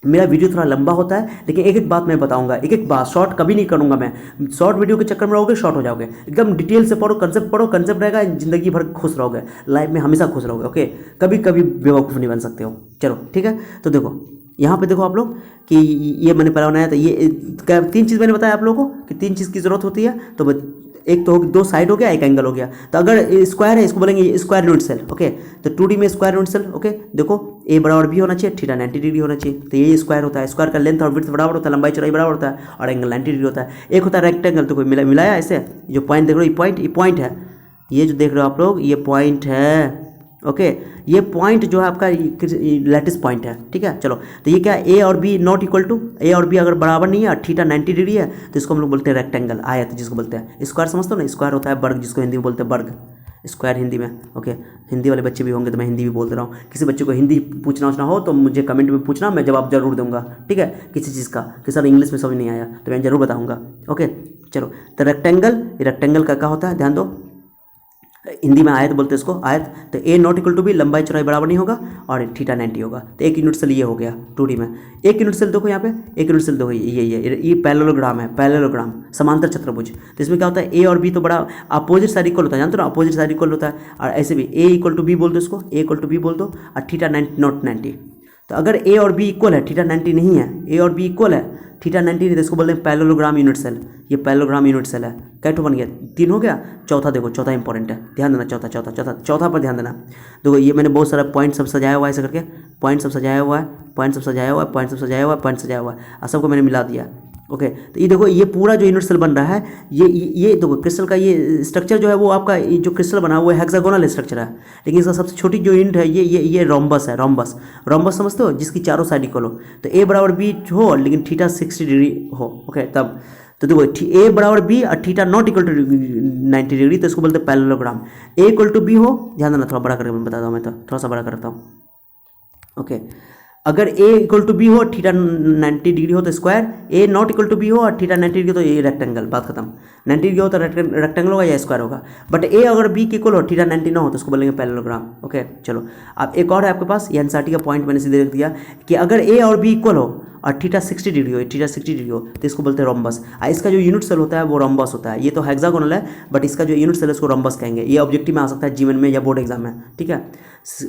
Speaker 1: मेरा वीडियो थोड़ा लंबा होता है, लेकिन एक एक बात मैं बताऊंगा, एक एक बात, शॉर्ट कभी नहीं करूंगा मैं। शॉर्ट वीडियो के चक्कर में रहोगे शॉर्ट हो जाओगे। एकदम डिटेल से पढ़ो, कंसेप्ट रहेगा, जिंदगी भर खुश रहोगे, लाइफ में हमेशा खुश रहोगे। ओके, कभी कभी बेवकूफ़ नहीं बन सकते हो। चलो ठीक है, तो देखो यहाँ पे देखो आप लोग कि ये मैंने पहला बनाया था। ये 3 चीज़ मैंने बताया आप लोगों को कि 3 चीज़ की ज़रूरत होती है। तो एक तो 2 साइड हो गया, एक एंगल हो गया। तो अगर स्क्वायर है इसको बोलेंगे स्क्वायर यूनिट सेल। ओके, तो 2D में स्क्वायर यूनिट सेल। ओके, देखो ए बराबर बी होना चाहिए, थीटा 90 डिग्री होना चाहिए। तो ये स्क्वायर होता है, स्क्वायर का लेंथ और विड्थ बराबर होता है, लंबाई चौड़ाई बराबर होता है, और एंगल 90 डिग्री होता है। एक होता है रेक्टेंगल, तो कोई मिलाया ऐसे, जो पॉइंट देख रहे हो ये पॉइंट है, ये जो देख रहे हो आप लोग ये पॉइंट है। ओके, ये पॉइंट जो है आपका लैटिस पॉइंट है। ठीक है, चलो तो ये क्या है, ए और बी नॉट इक्वल टू, ए और बी अगर बराबर नहीं है, थीटा 90 डिग्री है, तो इसको हम लोग बोलते हैं रेक्टेंगल, आयत जिसको बोलते हैं। स्क्वायर समझते हो ना, स्क्वायर होता है वर्ग, जिसको हिंदी में बोलते हैं वर्ग, स्क्वायर हिंदी में। ओके, हिंदी वाले बच्चे भी होंगे तो मैं हिंदी भी बोल दे रहा हूँ। किसी बच्चे को हिंदी पूछना हो तो मुझे कमेंट में पूछना, मैं जवाब जरूर दूंगा। ठीक है, किसी चीज़ का कि सर इंग्लिश में समझ नहीं आया तो मैं जरूर बताऊँगा। ओके, चलो तो रेक्टेंगल का क्या होता है, ध्यान दो, हिंदी में आयत बोलते हैं इसको, आयत। तो ए नॉट इक्वल टू बी, लंबाई चौड़ाई बराबर नहीं होगा, और थीटा 90 होगा। तो 1 यूनिट सेल ये हो गया 2D में। 1 यूनिट सेल देखो यहाँ पे, 1 यूनिट सेल देखो ये पैरेललोग्राम है, पैरेललोग्राम समांतर चतुर्भुज। तो इसमें क्या होता है, ए और बी तो बड़ा अपोजिट साइड इक्वल होता है, जानते हो ना, अपोजिट साइड इक्वल होता है। और ऐसे भी ए इक्वल टू बी बोल दो इसको, ए इक्वल टू बी बोल दो, और थीटा 90। तो अगर ए और बी इक्वल है, थीटा 90 नहीं है, ए और बी इक्वल है, थीटा 90 नहीं, तो इसको बोलते हैं पैरेललोग्राम यूनिट सेल। ये पैरेललोग्राम यूनिट सेल है। कैटो बन गया, 3 हो गया। चौथा देखो, चौथा इंपॉर्टेंट है, ध्यान देना, चौथा पर ध्यान देना। देखो ये मैंने बहुत सारा पॉइंट सब सजाया हुआ है ऐसे करके, पॉइंट सब सजाया हुआ है, और सबको मैंने मिला दिया। ओके, तो ये देखो ये पूरा जो यूनिट सेल बन रहा है, ये देखो क्रिस्टल का ये स्ट्रक्चर जो है वो आपका जो क्रिस्टल बना हुआ है हेक्सागोनल स्ट्रक्चर है, लेकिन इसका सबसे छोटी जो यूनिट है ये रोम्बस है। रोम्बस समझते हो, जिसकी चारों साइड इक्वल हो। तो ए बराबर बी हो, लेकिन थीटा 60 डिग्री हो। ओके, तब तो देखो ए बराबर बी और theta not equal to 90 degree, तो इसको बोलते हैं parallelogram. A equal to B हो, ध्यान देना, थोड़ा बड़ा करके मैं बताता हूँ, मैं तो थोड़ा सा बड़ा करता हूँ। ओके, अगर ए इक्वल टू बी हो, थीटा 90 डिग्री हो तो square, A not equal to B हो और थीटा 90 डिग्री तो ये रेक्टेंगल, बात खत्म। 90 डिग्री हो तो रेक्टेंगल होगा या स्क्वायर होगा। बट ए अगर बी के इक्वल हो, थीटा 90 ना हो, तो उसको बोलेंगे पैरेललोग्राम। ओके, चलो अब एक और है आपके पास, ये एनसीईआरटी का पॉइंट मैंने सीधे रख दिया कि अगर ए और बी इक्वल हो और थीटा 60 डिग्री हो, तो इसको बोलते हैं रोम्बस। इसका जो यूनिट सेल होता है वो रोम्बस होता है। ये तो हेक्सागोनल है, बट इसका जो यूनिट सेल है उसको रोम्बस कहेंगे। ये ऑब्जेक्टिव में आ सकता है, जीवन में या बोर्ड एग्जाम में। ठीक है,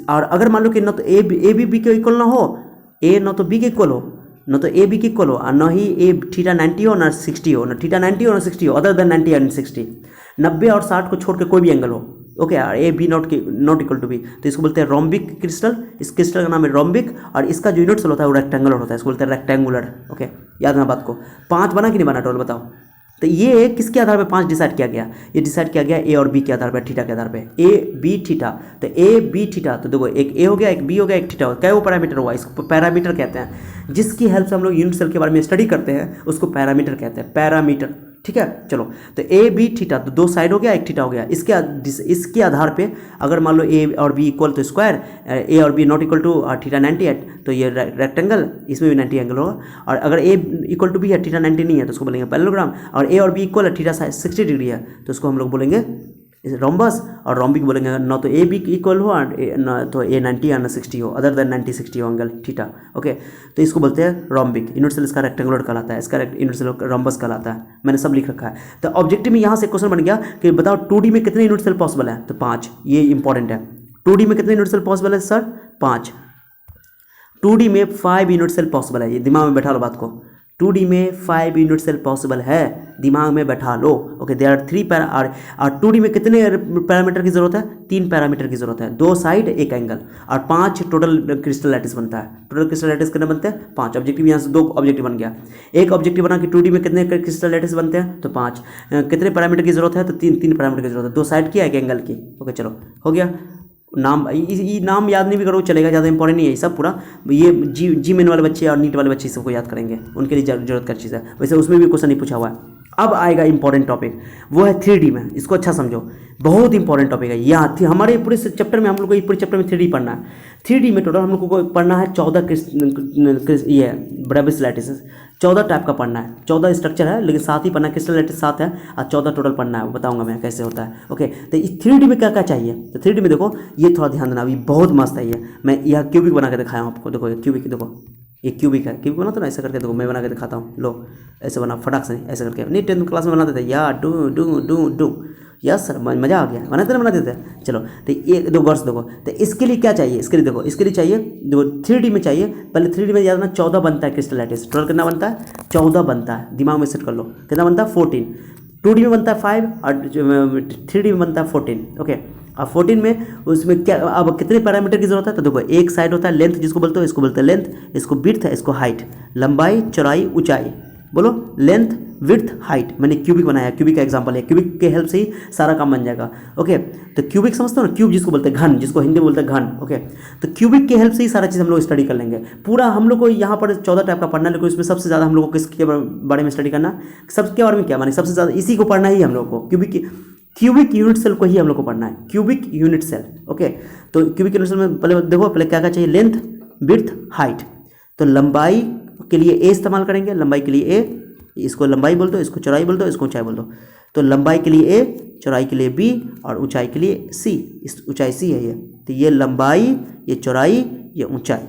Speaker 1: और अगर मान लो कि न तो ए बी के इक्वल ना हो, ए न तो बी के इक्वल हो, न तो ए बी के इक्वल हो, और न ही ए थीटा 90 हो, ना 60 हो, ना थीटा 90 हो ना 60 हो, अदर देन 90 एंड 60, 90 और 60 को छोड़ के कोई भी एंगल हो। ओके, और A B not equal to B, तो इसको बोलते हैं रोम्बिक क्रिस्टल। इस क्रिस्टल का नाम है रोम्बिक, और इसका जो यूनिट सेल होता है वो रेक्टेंगुलर होता है, इसको बोलते हैं रेक्टेंगुलर। ओके, याद रखना बात को। 5 बना कि नहीं बना टोटल, बताओ। तो ये किसके आधार पे 5 डिसाइड किया गया, ये डिसाइड किया गया ए और बी के आधार पर, थीटा के आधार पे, ए बी थीटा। तो ए बी थीटा, तो देखो एक ए हो गया, एक बी हो गया, एक थीटा हो गया। क्या वो पैरामीटर हुआ, इसको पैरामीटर कहते हैं। जिसकी हेल्प से हम लोग यूनिट सेल के बारे में स्टडी करते हैं उसको पैरामीटर कहते हैं, पैरामीटर। ठीक है, चलो तो ए बी थीटा, तो 2 साइड हो गया, एक थीटा हो गया। इसके आधार पे अगर मान लो ए और बी इक्वल तो स्क्वायर, ए और बी नॉट इक्वल टू और थीटा 90 है तो ये रेक्टेंगल, इसमें भी 90 एंगल होगा। और अगर ए इक्वल टू बी है, थीटा 90 नहीं है, तो उसको बोलेंगे पैरेललोग्राम। और ए और बी इक्वल है, थीटा 60 डिग्री है, तो उसको हम लोग बोलेंगे रोम्बस। और रोम्बिक बोलेंगे न तो ए बी इक्वल हो और न तो ए 90 या न 60 हो, अदर देन 90 60 हो एंगल थीटा। ओके, तो इसको बोलते हैं रोम्बिक। यूनिट सेल इसका रेक्टेंगुलर कहलाता है, इसका यूनिट सेल रोम्बस कहलाता है। मैंने सब लिख रखा है। तो ऑब्जेक्टिव में यहाँ से क्वेश्चन बन गया कि बताओ 2D में कितने यूनिट सेल पॉसिबल है, तो 5। ये इंपॉर्टेंट है। 2D में कितने यूनिट सेल पॉसिबल है सर, 5। 2D में 5 यूनिट सेल पॉसिबल है, ये दिमाग में बैठा लो बात को। 2D में 5 यूनिट सेल पॉसिबल है, दिमाग में बैठा लो। ओके, देयर आर 3 पैरा, और 2D में कितने पैरामीटर की जरूरत है, 3 पैरामीटर की जरूरत है, 2 साइड एक एंगल, और 5 टोटल क्रिस्टल लैटिस बनता है। टोटल क्रिस्टल लैटिस कितने बनते हैं, 5। ऑब्जेक्टिव यहाँ से 2 ऑब्जेक्टिव बन गया। एक ऑब्जेक्टिव बना कि 2D में कितने क्रिस्टल लैटिस बनते हैं, तो 5। कितने पैरामीटर की जरूरत है, तो 3 पैरामीटर की जरूरत है, 2 साइड की एक एंगल की। ओके, चलो हो गया। नाम नाम याद नहीं भी करो चलेगा, ज़्यादा इंपॉर्टेंट नहीं है ये सब पूरा। ये जी मेन वाले बच्चे और नीट वाले बच्चे सबको याद करेंगे, उनके लिए जरूरत का चीज़ है। वैसे उसमें भी क्वेश्चन नहीं पूछा हुआ है। अब आएगा इंपॉर्टेंट टॉपिक, वो है 3D में। इसको अच्छा समझो, बहुत इंपॉर्टेंट टॉपिक है। यहाँ हमारे पूरे चैप्टर में हम लोग को पूरे चैप्टर में 3D पढ़ना है। 3D में टोटल हम लोग को पढ़ना है 14 ये ब्रेविस लैटिस, 14 टाइप का पढ़ना है। 14 स्ट्रक्चर है, लेकिन 7 ही पढ़ना है, क्रिस्टल लैटिस 7 है और 14 टोटल पढ़ना है। बताऊंगा मैं कैसे होता है। ओके, तो इस 3D में क्या क्या चाहिए, तो 3D में देखो ये थोड़ा ध्यान देना, अभी बहुत मस्त है ये। मैं यह क्यूबिक बना के दिखाया हूँ आपको। देखो ये क्यूबिक, देखो ये क्यूबिक है, क्यूबिक बना तो ना ऐसा करके, देखो मैं बना के दिखाता हूँ, लो ऐसे बना फटाक से, ऐसे करके नहीं 10th क्लास में बनाते थे या do do do do, yes sir मज़ा आ गया, बनाते थे। चलो तो ये दो वर्ष देखो, तो इसके लिए क्या चाहिए, इसके लिए देखो, इसके लिए चाहिए देखो 3D में चाहिए, पहले 3D में याद रखना 14 बनता है क्रिस्टल लैटिस, टोटल कितना बनता है 14 बनता है, दिमाग में सेट कर लो कितना बनता है 14, 2D में बनता है 5 और 3D में बनता है 14। ओके, अब 14 में उसमें क्या, अब कितने पैरामीटर की जरूरत है, तो देखो एक साइड होता है लेंथ जिसको बोलते हो, इसको बोलते हैं लेंथ, इसको विड्थ है, इसको हाइट, लंबाई चौड़ाई ऊंचाई, बोलो लेंथ विड्थ हाइट। मैंने क्यूबिक बनाया, क्यूबिक का एग्जांपल है, क्यूबिक के हेल्प से ही सारा काम बन जाएगा। ओके, तो क्यूबिक समझते हो ना, क्यूब जिसको बोलते हैं घन, जिसको हिंदी में बोलते हैं घन। ओके, तो क्यूबिक के हेल्प से ही सारा चीज़ हम लोग स्टडी कर लेंगे। पूरा हम लोग को यहाँ पर 14 टाइप का पढ़ना है, लेकिन इसमें सबसे ज़्यादा हम लोग को किसके बारे में स्टडी करना, सबके बारे में क्या माने, सबसे ज़्यादा इसी को पढ़ना ही हम लोग को, क्यूबिक यूनिट सेल को ही हम लोग को पढ़ना है, क्यूबिक यूनिट सेल। ओके, तो क्यूबिक यूनिट सेल में पहले देखो, पहले क्या क्या चाहिए, लेंथ विड्थ हाइट। तो लंबाई के लिए ए इस्तेमाल करेंगे, लंबाई के लिए ए, इसको लंबाई बोल दो, इसको चौड़ाई बोल दो, इसको ऊंचाई बोल दो। तो लंबाई के लिए ए, चौड़ाई के लिए बी और ऊंचाई के लिए सी, इस ऊंचाई सी है ये, तो ये लंबाई, ये चौड़ाई, ये ऊंचाई,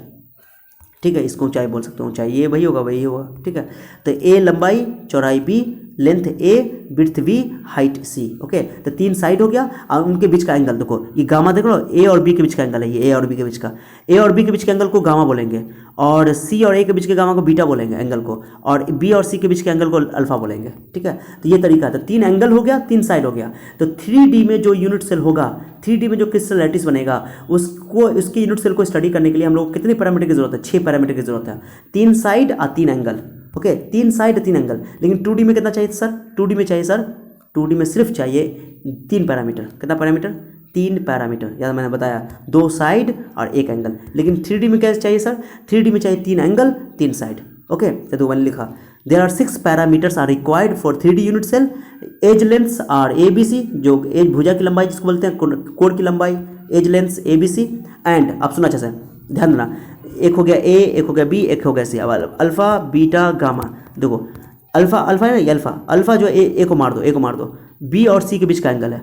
Speaker 1: ठीक है, इसको ऊंचाई बोल सकते हो, ऊंचाई ये वही होगा, ठीक है। तो ए लंबाई, चौड़ाई बी, लेंथ ए, विड्थ बी, हाइट सी। ओके, तो 3 साइड हो गया, और उनके बीच का एंगल देखो, ये गामा देख लो, ए और बी के बीच का एंगल है, ये ए और बी के बीच का, ए और बी के बीच के एंगल को गामा बोलेंगे, और सी और ए के बीच के गामा को बीटा बोलेंगे एंगल को, और बी और सी के बीच के एंगल को अल्फा बोलेंगे, ठीक है। तो ये तरीका है, तो 3 एंगल हो गया, 3 साइड हो गया। तो 3D में जो यूनिट सेल होगा, 3D में जो क्रिस्टल लैटिस बनेगा, उसको, उसके यूनिट सेल को स्टडी करने के लिए हम लोग को कितने पैरामीटर की जरूरत है, 6 पैरामीटर की जरूरत है, 3 साइड और 3 एंगल। Okay, 3 side 3 angle. लेकिन 2D में कितना चाहिए सर, 2D में चाहिए सर, 2D में सिर्फ चाहिए 3 पैरामीटर। कितना पैरामीटर, 3 पैरामीटर, याद मैंने बताया, 2 साइड और 1 एंगल। लेकिन 3D में क्या चाहिए सर, 3D में चाहिए 3 एंगल 3 साइड। ओके, तो मैंने लिखा there are 6 parameters are required for 3D unit cell. Edge lengths are ABC, जो एज भुजा की लंबाई जिसको बोलते हैं, कोण की लंबाई, एज लेंथ्स ABC। एंड अब सुना अच्छे से, ध्यान देना, एक हो गया ए, एक हो गया बी, एक हो गया सी। अब अल्फा बीटा गामा, देखो अल्फा है ना, ये अल्फा जो ए को मार दो, ए को मार दो, बी और सी के बीच का एंगल है।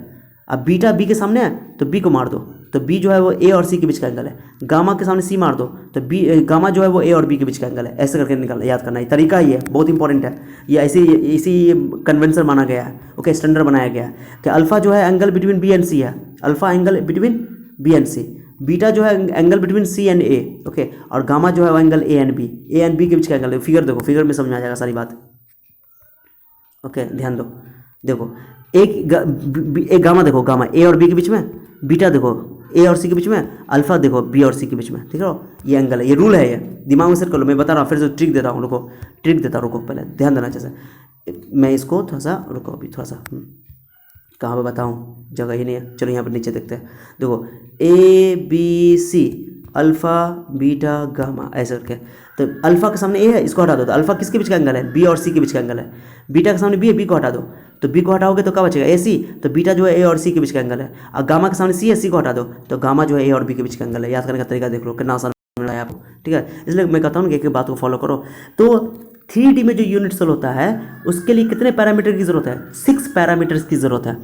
Speaker 1: अब बीटा बी के सामने है तो बी को मार दो, तो बी जो है वो ए और सी के बीच का एंगल है। गामा के सामने सी मार दो तो बी, गामा जो है वो ए और बी के बीच का एंगल है। ऐसे करके निकालना, याद करना, ये तरीका ही है, बहुत इंपॉर्टेंट है ये। इसी कन्वेंशन माना गया है। ओके, स्टैंडर्ड बनाया गया है कि अल्फा जो है angle between B and C है, alpha angle between B and C, beta जो है angle between C and A. Okay, और गामा जो है वो एंगल ए एंड बी के बीच का एंगल है। फिगर देखो, फिगर में समझ में आ जाएगा सारी बात। ओके, ध्यान दो, देखो एक गामा देखो, गामा ए और बी के बीच में, बीटा देखो ए और सी के बीच में, अल्फा देखो बी और सी के बीच में, ठीक है। ये एंगल है, ये रूल है, ये दिमाग में सेट कर लो। मैं बता रहा हूँ, फिर से ट्रिक देता हूँ, रुको, ट्रिक देता हूँ, रुको, पहले ध्यान देना। जैसे मैं इसको थोड़ा सा, रुको अभी थोड़ा सा, कहाँ पे बताऊँ, जगह ही नहीं है। चलो यहाँ पर नीचे देखते हैं, देखो ABC, अल्फ़ा बीटा गामा, ऐसे करके। तो अल्फ़ा के सामने ए है, इसको हटा दो, तो अल्फ़ा किसके बीच का एंगल है, बी और सी के बीच का एंगल है। बीटा के सामने बी है, बी को हटा दो, तो बी को हटाओगे तो क्या बचेगा, AC। तो बीटा जो है ए और सी के बीच का एंगल है। और गामा के सामने सी है, सी को हटा दो, तो गामा जो है ए और बी के बीच का एंगल है। याद करने का तरीका देख लो, कितना आसान मिल रहा है आपको, ठीक है। इसलिए मैं कहता हूँ कि एक बात को फॉलो करो। तो 3D में जो यूनिट सेल होता है उसके लिए कितने पैरामीटर की ज़रूरत है, 6 पैरामीटर्स की ज़रूरत है।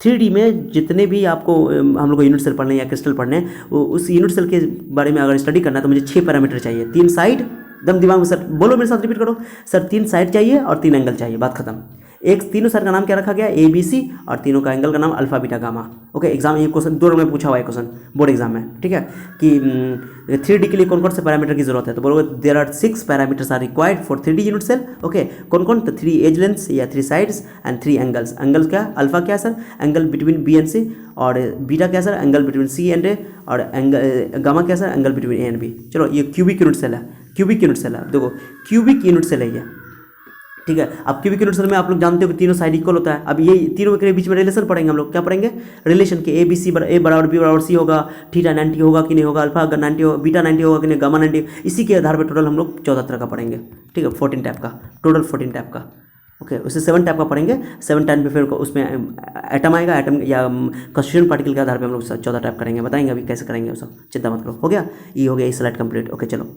Speaker 1: 3D में जितने भी आपको हम लोग को यूनिट सेल पढ़ने या क्रिस्टल पढ़ने, उस यूनिट सेल के बारे में अगर स्टडी करना है तो मुझे 6 पैरामीटर चाहिए। 3 साइड, एकदम दिमाग में सर बोलो, मेरे साथ रिपीट करो सर, 3 साइड चाहिए और 3 एंगल चाहिए, बात खत्म। एक तीनों साइड का नाम क्या रखा गया, ABC, और तीनों का एंगल का नाम alpha beta gamma. Okay, exam ये क्वेश्चन 2 में पूछा हुआ है, क्वेश्चन बोर्ड एग्जाम में, ठीक है, कि 3D के लिए कौन कौन से पैरामीटर की जरूरत है, तो बोलोगे there are 6 parameters are required for 3D unit cell. Okay, कौन कौन, तो 3 एज लेंथ्स या 3 साइड्स एंड 3 एंगल्स। एंगल क्या, अल्फा क्या sir, angle between B and C, और बीटा क्या sir, angle between C and A, और एंगल गामा क्या sir, angle between A and B. चलो, ये क्यूबिक यूनिट सेल है, क्यूबिक यूनिट सेल है, देखो क्यूबिक यूनिट सेल है ये, ठीक है। अब क्यूबिक यूनिट सेल में आप लोग जानते हो कि तीनों साइड इक्वल होता है। अब ये तीनों के बीच में रिलेशन पढ़ेंगे हम लोग, क्या पढ़ेंगे, रिलेशन के ABC ए बराबर बी बराबर सी होगा, थीटा 90 होगा कि नहीं होगा, अल्फा अगर 90 होगा, बीटा 90 होगा कि नहीं, गामा 90। इसी के आधार पर टोटल हम लोग 14 तरह का पढ़ेंगे, ठीक है, 14 टाइप का, टोटल 14 टाइप का। ओके, उससे 7 टाइप का पढ़ेंगे, 7 टाइप पे फिर उसमें एटम आएगा, एटम या कंस्टिट्यूएंट पार्टिकल के आधार पर हम लोग 14 टाइप करेंगे, बताएंगे अभी कैसे करेंगे वो सब, चिंता मत करो। हो गया, ये हो गया, ये स्लाइड कंप्लीट। ओके, चलो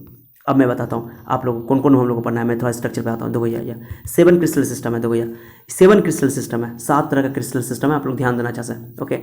Speaker 1: अब मैं बताता हूँ आप लोगों को कौन कौन हम लोग को पढ़ना है। मैं थोड़ा स्ट्रक्चर पे आता हूँ। देखो भैया 7 क्रिस्टल सिस्टम है, देखो भैया 7 क्रिस्टल सिस्टम है, 7 तरह का क्रिस्टल सिस्टम है, आप लोग ध्यान देना चाहिए। ओके,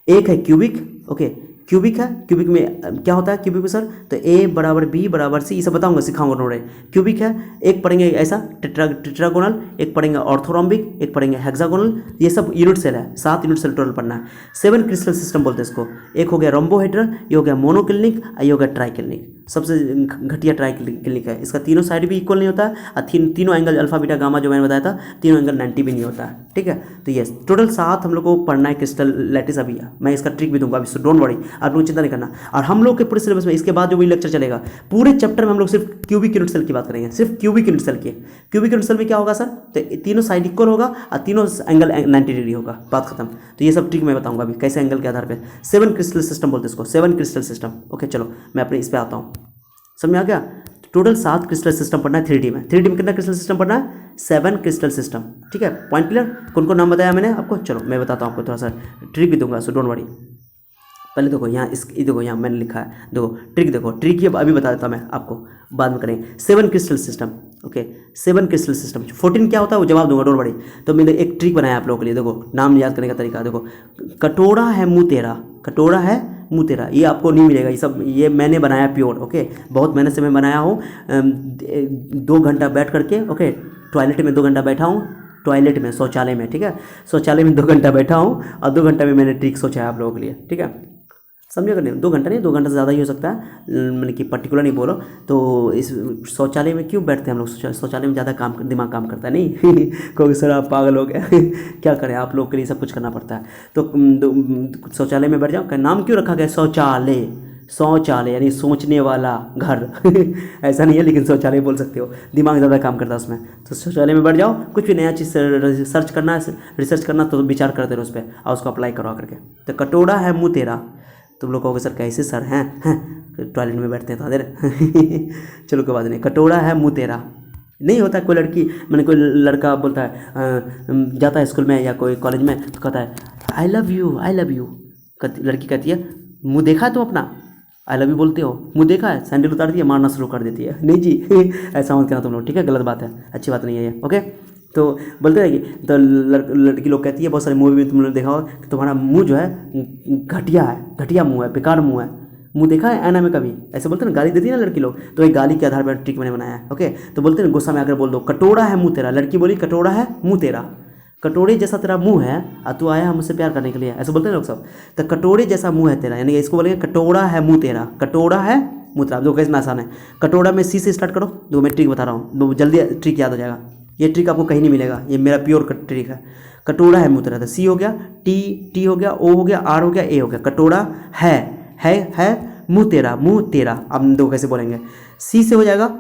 Speaker 1: एक है क्यूबिक, ओके, क्यूबिक है, क्यूबिक में क्या होता है क्यूबिक में सर, तो ए बराबर बी बराबर सी, ये सब बताऊंगा, सिखाऊंगा नोड़े। क्यूबिक है, एक पढ़ेंगे ऐसा टेट्रागोनल, एक पढ़ेंगे ऑर्थोरोम्बिक, एक पढ़ेंगे हेक्सागोनल, ये सब यूनिट सेल है, 7 यूनिट सेल टोटल पढ़ना है। 7 क्रिस्टल सिस्टम बोलते हैं इसको। एक हो गया रोम्बोहेड्रल, ये हो गया मोनोक्लिनिक, ये हो गया ट्राइक्लिनिक। सबसे घटिया ट्राइक्लिनिक है, इसका तीनों साइड भी इक्वल नहीं होता है, और तीनों एंगल अल्फा बीटा गामा जो मैंने बताया था, तीनों एंगल 90 भी नहीं होता है, ठीक है। तो ये टोटल 7 हम लोग को पढ़ना है क्रिस्टल लैटिस अभी है। मैं इसका ट्रिक भी दूंगा अभी, डोंट वरी, आप लोग चिंता नहीं करना। और हम लोग के पूरे सिलेबस में इसके बाद जो भी लेक्चर चलेगा, पूरे चैप्टर में हम लोग सिर्फ क्यूबिक यूनिट सेल की बात करेंगे, सिर्फ क्यूबिक यूनिट सेल की। क्यूबिक यूनिट सेल में क्या होगा सर, तो तीनों साइड इक्वल होगा और तीनों एंगल 90 डिग्री होगा, बात खत्म। तो ये सब ट्रिक मैं बताऊंगा अभी, कैसे एंगल के आधार पर। 7 क्रिस्टल सिस्टम बोलते हैं इसको, 7 क्रिस्टल सिस्टम। ओके चलो मैं अपने इस पर आता हूँ, समझ में आ गया। टोटल 7 क्रिस्टल सिस्टम पढ़ना है 3D में। 3D में कितना क्रिस्टल सिस्टम पढ़ना है, 7 क्रिस्टल सिस्टम, ठीक है। पॉइंट क्लियर, कौन कौन नाम बताया मैंने आपको, चलो मैं बताता हूँ आपको, थोड़ा सा ट्रिक भी दूंगा, सो डोंट वरी। पहले देखो यहाँ देखो यहाँ मैंने लिखा है, देखो ट्रिक, देखो ट्रिक ये अभी बता देता मैं आपको, बाद में करेंगे। 7 crystal system, okay 7 crystal system. 14 क्या होता है वो जवाब दूंगा, डोंट वरी। तो मैंने एक ट्रिक बनाया आप लोगों के लिए, देखो नाम याद करने का तरीका, देखो कटोरा है मुँह तेरा, कटोरा है मुँह तेरा, ये आपको नहीं मिलेगा, ये सब ये मैंने बनाया प्योर, ओके। बहुत मेहनत से मैं बनाया हूँ, 2 घंटा बैठ करके, ओके। टॉयलेट में 2 घंटा बैठा हूँ, टॉयलेट में, शौचालय में, ठीक है। शौचालय में 2 घंटा बैठा हूँ और 2 घंटा में मैंने ट्रिक सोचा है आप लोगों के लिए, ठीक है। समझे कि नहीं, 2 घंटा नहीं, 2 घंटा से ज़्यादा ही हो सकता है, मैंने कि पर्टिकुलर नहीं बोलो। तो इस शौचालय में क्यों बैठते हैं हम लोग, शौचालय में ज़्यादा दिमाग काम करता है, नहीं कोई सर आप पागल हो गए क्या करें, आप लोग के लिए सब कुछ करना पड़ता है। तो शौचालय में बैठ जाओ, नाम क्यों रखा गया शौचालय, शौचालय यानी सोचने वाला घर ऐसा नहीं है, लेकिन शौचालय बोल सकते हो, दिमाग ज़्यादा काम करता है उसमें। तो शौचालय में बैठ जाओ, कुछ भी नया चीज़ सर्च करना है, रिसर्च करना, तो विचार करते रहो उस पर और उसको अप्लाई करो करके। तो कटोरा है मुँह तेरा, तुम लोग कहोगे सर कैसे सर हैं, टॉयलेट में बैठते हैं तो देर चलो कोई बात नहीं, कटोरा है मुँह तेरा। नहीं होता कोई लड़की, मैंने कोई लड़का बोलता है, जाता है स्कूल में या कोई कॉलेज में, तो कहता है I love you, I love you. लड़की कहती है मुँह देखा है तुम अपना, आई लव यू बोलते हो, मुँह देखा है, सैंडल उतार दिया, मारना शुरू कर देती है। नहीं जी ऐसा मत करना तुम लोग, ठीक है, गलत बात है, अच्छी बात नहीं है ये, ओके। तो बोलते हैं कि तो लड़की लोग कहती है, बहुत सारे मूवी में तुम लोग देखा होगा कि तुम्हारा मुंह जो है घटिया है, घटिया मुंह है, बेकार मुंह है, मुंह देखा है आईना में कभी, ऐसे बोलते हैं ना, गाली देती है ना लड़की लोग। तो एक गाली के आधार पर ट्रिक मैंने बनाया है, ओके। तो बोलते हैं गुस्सा में आकर बोल दो कटोरा है मुँह तेरा, लड़की बोली कटोरा है मुँह तेरा, कटोरे जैसा तेरा मुंह है और तू आया मुझसे प्यार करने के लिए, ऐसे बोलते हैं लोग सब। तो कटोरे जैसा मुंह है तेरा, यानी इसको बोलेंगे कटोरा है मुंह तेरा, कटोरा है मुँह तेरा। दो कैसे आसान है, कटोरा में सी से स्टार्ट करो, दो मैं ट्रिक बता रहा हूँ, जल्दी ट्रिक याद हो जाएगा। ये ट्रिक आपको कहीं नहीं मिलेगा, ये मेरा प्योर ट्रिक है। कटोरा है मुँह तेरा, तो सी हो गया, टी हो गया, ओ हो गया, आर हो गया, ए हो गया। कटोरा है मुँह तेरा, मुँह तेरा। अब देखो कैसे बोलेंगे, सी से हो जाएगा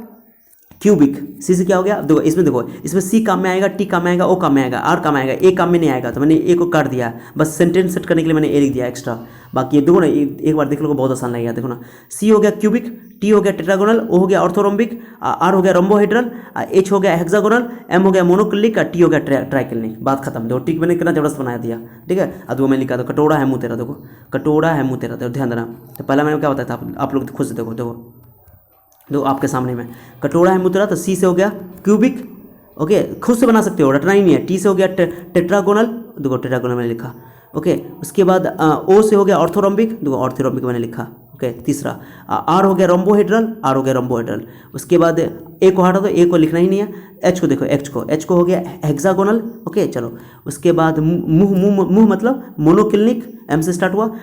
Speaker 1: क्यूबिक, सी से क्या हो गया, देखो इसमें, देखो इसमें सी काम में आएगा, टी काम में आएगा, ओ काम में आएगा, आर काम में आएगा, ए काम में नहीं आएगा, तो मैंने ए को काट दिया, बस सेंटेंस सेट करने के लिए मैंने ए लिख दिया एक्स्ट्रा। बाकी ये देखो ना, एक बार देख लो, बहुत आसान लगेगा, देखो ना, सी हो गया क्यूबिक, टी हो गया टेट्रागोनल, ओ हो गया ऑर्थोरोम्बिक, आर हो गया रोम्बोहेड्रल, एच हो गया हेक्सागोनल, एम हो गया मोनोक्लिनिक, टी हो गया ट्राइक्लिनिक। बात खत्म। देखो टिक मैंने कितना जबरदस्त बना दिया, ठीक है। अब वो मैं लिखा था कटोरा है मुँह तेरा, देखो कटोरा है मुँह तेरा, देखो ध्यान देना। तो पहला मैंने क्या बताया था, आप लोग खुद से देखो दो आपके सामने में, कटोरा है मुँह तेरा, तो सी से हो गया क्यूबिक, ओके, खुद से बना सकते हो, रटना ही नहीं है। टी से हो गया टेट्रागोनल, देखो टेट्रागोनल मैंने लिखा, ओके। उसके बाद ओ से हो गया ऑर्थोरोम्बिक, देखो ऑर्थोरोम्बिक मैंने लिखा, ओके। तीसरा आर हो गया रोम्बोहेड्रल, आर हो गया रोम्बोहेड्रल। उसके बाद ए को हटा दो, ए को लिखना ही नहीं है। एच को देखो, एच को हो गया हेक्सागोनल, ओके। चलो उसके बाद मुँह मतलब मोनोक्लिनिक, एम से स्टार्ट हुआ,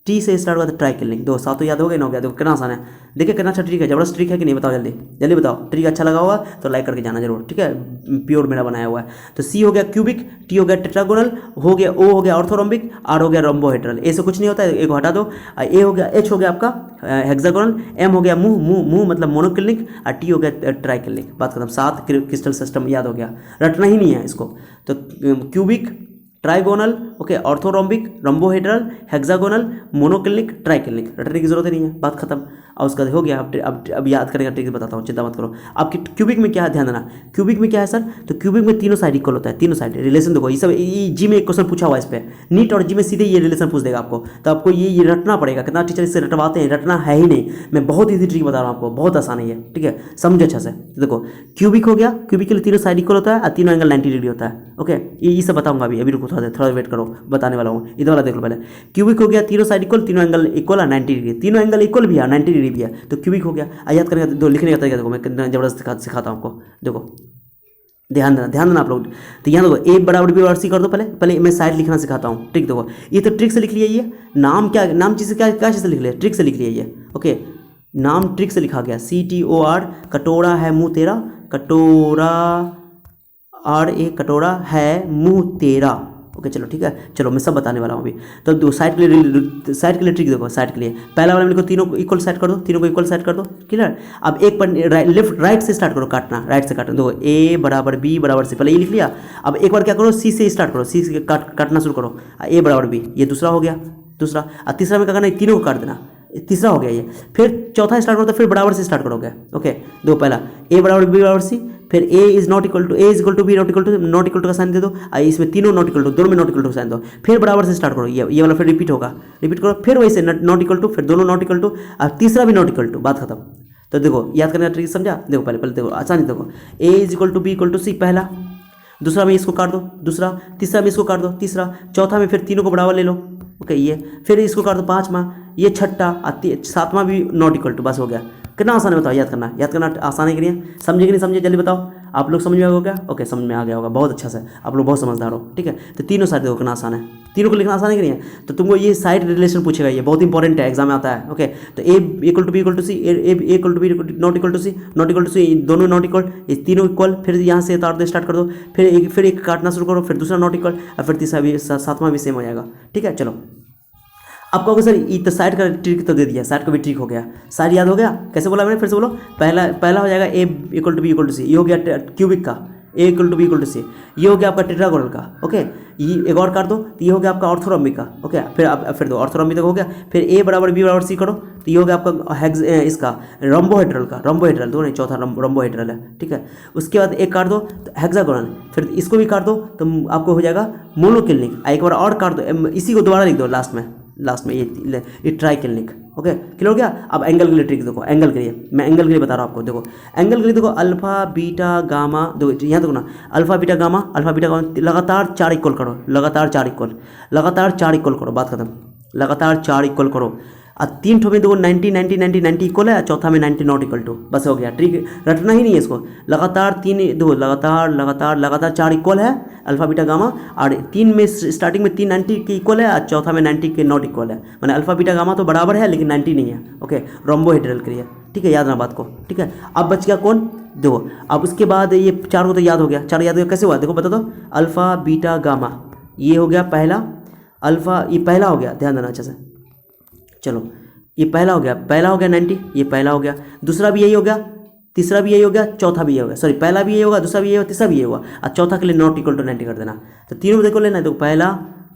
Speaker 1: टी से स्टार्ट हुआ तो ट्राइक्लिनिक। दो सातों याद हो गए ना, हो गया। देखो कितना आसान है, देखिए कितना अच्छा ट्रिक है, जबरदस्त ट्रिक है कि नहीं, बताओ जल्दी जल्दी बताओ। ट्रिक अच्छा लगा होगा तो लाइक करके जाना जरूर, ठीक है, प्योर मेरा बनाया हुआ है। तो सी हो गया क्यूबिक, टी हो गया टेट्रागोनल, हो गया ओ हो गया ऑर्थोरोम्बिक, आर हो गया रोम्बोहेड्रल। ए से कुछ नहीं होता है, ए को हटा दो। ए हो गया, एच हो गया आपका हेक्सागोनल, एम हो गया मुंह मतलब मोनोक्लिनिक, और टी हो गया ट्राइक्लिनिक। बात खत्म। 7 क्रिस्टल सिस्टम याद हो गया, रटना ही नहीं है इसको। तो cubic, trigonal, okay, orthorhombic, rhombohedral, hexagonal, monoclinic, triclinic, रटने की जरूरत नहीं है, बात खत्म। और उसका हो गया। अब याद करेगा ट्रिक बताता हूँ, चिंता मत करो। आपकी क्यूबिक में क्या है ध्यान देना, क्यूबिक में क्या है सर, तो क्यूबिक में तीनों साइड इक्वल होता है, तीनों साइड रिलेशन देखो, ये सब जी में एक क्वेश्चन पूछा हुआ है इस पर, नीट और जी में सीधे ये रिलेशन पूछ देगा आपको, तो आपको ये रटना पड़ेगा। कितना टीचर इससे रटवाते हैं, रटना है ही नहीं, मैं बहुत ईजी ट्रिक बता रहा हूँ आपको, बहुत आसान है ये, ठीक है, समझो अच्छा से। देखो क्यूबिक हो गया, क्यूबिक के लिए तीनों साइड इक्वल होता है और तीनों एंगल 90 डिग्री होता है। ओके, ये सब बताऊंगा अभी रुको, थोड़ा वेट करो, बताने वाला हूँ। इधर वाला देख लो पहले, क्यूबिक हो गया, तीनों साइड इक्वल, तीनों एंगल इक्वल है 90 डिग्री, तीनों एंगल इक्वल भी है 90 डिग्री भी है, तो क्यूबिक हो गया। याद करेंगे दो लिखने का तरीका देखो, मैं कितना जबरदस्त सिखाता हूँ आपको, देखो ध्यान देना आप लोग। तो यहाँ देखो ए बराबर बी और सी कर दो, पहले मैं साइड लिखना सिखाता हूँ। ट्रिक देखो, ये तो ट्रिक से लिख लिया, ये नाम क्या, नाम चीज़ से क्या क्या चीज़ से लिख लिया, ट्रिक से लिख लिया ये। ओके, नाम ट्रिक से लिखा गया, CTOR, कटोरा है मुँह तेरा, कटोरा RA, कटोरा है मुँह तेरा। ओके चलो ठीक है, चलो मैं सब बताने वाला हूँ अभी। तो दो साइड के लिए ट्रिक देखो, साइड के लिए पहला वाला में लिखो, तीनों को इक्वल साइड कर दो, तीनों को इक्वल साइड कर दो, क्लियर। अब एक पर लेफ्ट राइट से स्टार्ट करो काटना, राइट से काटना, देखो A बराबर B बराबर C, पहले ये लिख लिया। अब एक बार क्या करो, C से स्टार्ट करो, C से काटना शुरू करो, A बराबर B, ये दूसरा हो गया, दूसरा। और तीसरा में क्या करना है, तीनों को काट देना, तीसरा हो गया ये। फिर चौथा स्टार्ट करो, तो फिर बराबर से स्टार्ट करोगे। ओके, दो पहला A बराबर B बराबर C, फिर A is not equal to, A is equal to B not equal to का साइन दे दो, इसमें तीनों नॉट इक्वल टू, दोनों में नॉट इक्वल टू साइन दो, फिर बराबर से स्टार्ट करो, ये वाला फिर रिपीट होगा, रिपीट करो, फिर वैसे नॉट इक्वल टू, फिर दोनों नॉट इक्वल टू, और तीसरा भी नॉट इक्वल टू, बात खत्म। तो देखो याद करने का ट्रिक समझा, देखो पहले देखो आसानी, देखो A is equal to B equal to C पहला, दूसरा में इसको काट दो, दूसरा, तीसरा में इसको काट दो, तीसरा, चौथा में फिर तीनों को बराबर ले लो। ओके, ये फिर इसको काट दो, पाँचवा, ये छठा, सातवां भी नॉट इक्वल टू, बस हो गया। कितना आसान है बताओ, याद करना आसान है कि नहीं, समझे कि नहीं समझे, जल्दी बताओ। आप लोग समझ में आ गया, ओके समझ में आ गया होगा, बहुत अच्छा से, आप लोग बहुत समझदार हो, ठीक है। तो तीनों साइड देखो कितना आसान है, तीनों को लिखना आसान है कि नहीं है। तो तुमको ये साइड रिलेशन पूछेगा, ये बहुत इंपॉर्टेंट है, एग्जाम में आता है। ओके, तो A equal to B equal to C, A equal to B not equal to C, not equal to C, दोनों नॉट इक्वल, ये तीनों इक्वल, फिर यहाँ से तार दो, स्टार्ट कर दो, फिर एक काटना शुरू करो, फिर दूसरा नॉट इक्वल, और फिर तीसरा भी, सातवां भी सेम हो जाएगा, ठीक है। चलो अब कहोगे सर ये तो साइड का ट्रिक तो दे दिया, साइड का भी ट्रिक हो गया, साइड याद हो गया, कैसे बोला मैंने, फिर से बोलो। पहला हो जाएगा A equal to B equal to C, ये हो गया क्यूबिक का, A equal to B equal to C, ये हो गया आपका टेट्रागोनल का। ओके, ये एक और कर दो, तो ये हो गया आपका ऑर्थोरॉम्बिक का। ओके, फिर दो ऑर्थोरॉम्बिक तक हो गया, फिर A बराबर B बराबर C करो, तो ये हो गया आपका इसका रोम्बोहेड्रल का, रोम्बोहेड्रल दो नहीं, चौथा रोम्बोहेड्रल है, ठीक है। उसके बाद एक काट दो तो हेक्सागोनल, फिर इसको भी काट दो तो आपको हो जाएगा मोनोक्लिनिक। एक बार और काट दो, इसी को दोबारा लिख दो लास्ट में ये ट्राइक्लिनिक। ओके, क्लियर हो गया। अब एंगल के लिए ट्रिक देखो, एंगल के लिए मैं एंगल के लिए बता रहा हूँ आपको, देखो एंगल के लिए देखो, अल्फा बीटा गामा, देखो यहाँ देखो ना, अल्फा बीटा गामा लगातार 4 इक्वल करो, लगातार 4 इक्वल करो, बात खत्म, लगातार 4 इक्वल करो। और तीन ठो में देखो 90 इक्वल है, चौथा में 90 नॉट इक्वल टू, बस हो गया। ट्रिक रटना ही नहीं है इसको, लगातार देखो लगातार 4 इक्वल है अल्फा बीटा गामा, और तीन में स्टार्टिंग में 3 90 के इक्वल है, और चौथा में 90 के नॉट इक्वल है, मैंने अल्फा बीटा गामा तो बराबर है लेकिन 90 नहीं है। ओके, रोम्बोहेड्रल के लिए, ठीक है, याद रखना बात को, ठीक है। अब बच गया कौन, देखो अब उसके बाद ये 4 को तो याद हो गया, 4 याद हो गया, कैसे हुआ देखो बता दो, अल्फा बीटा गामा, ये हो गया पहला, अल्फा ये पहला हो गया, ध्यान देना अच्छे से। चलो ये पहला हो गया 90, ये पहला हो गया, दूसरा भी यही हो गया, तीसरा भी यही हो गया, चौथा भी यही होगा, सॉरी पहला भी यही होगा, दूसरा भी यही होगा, तीसरा भी यही होगा, और चौथा के लिए नॉट इक्वल टू 90 कर देना। तो तीनों में देखो लेना है, देखो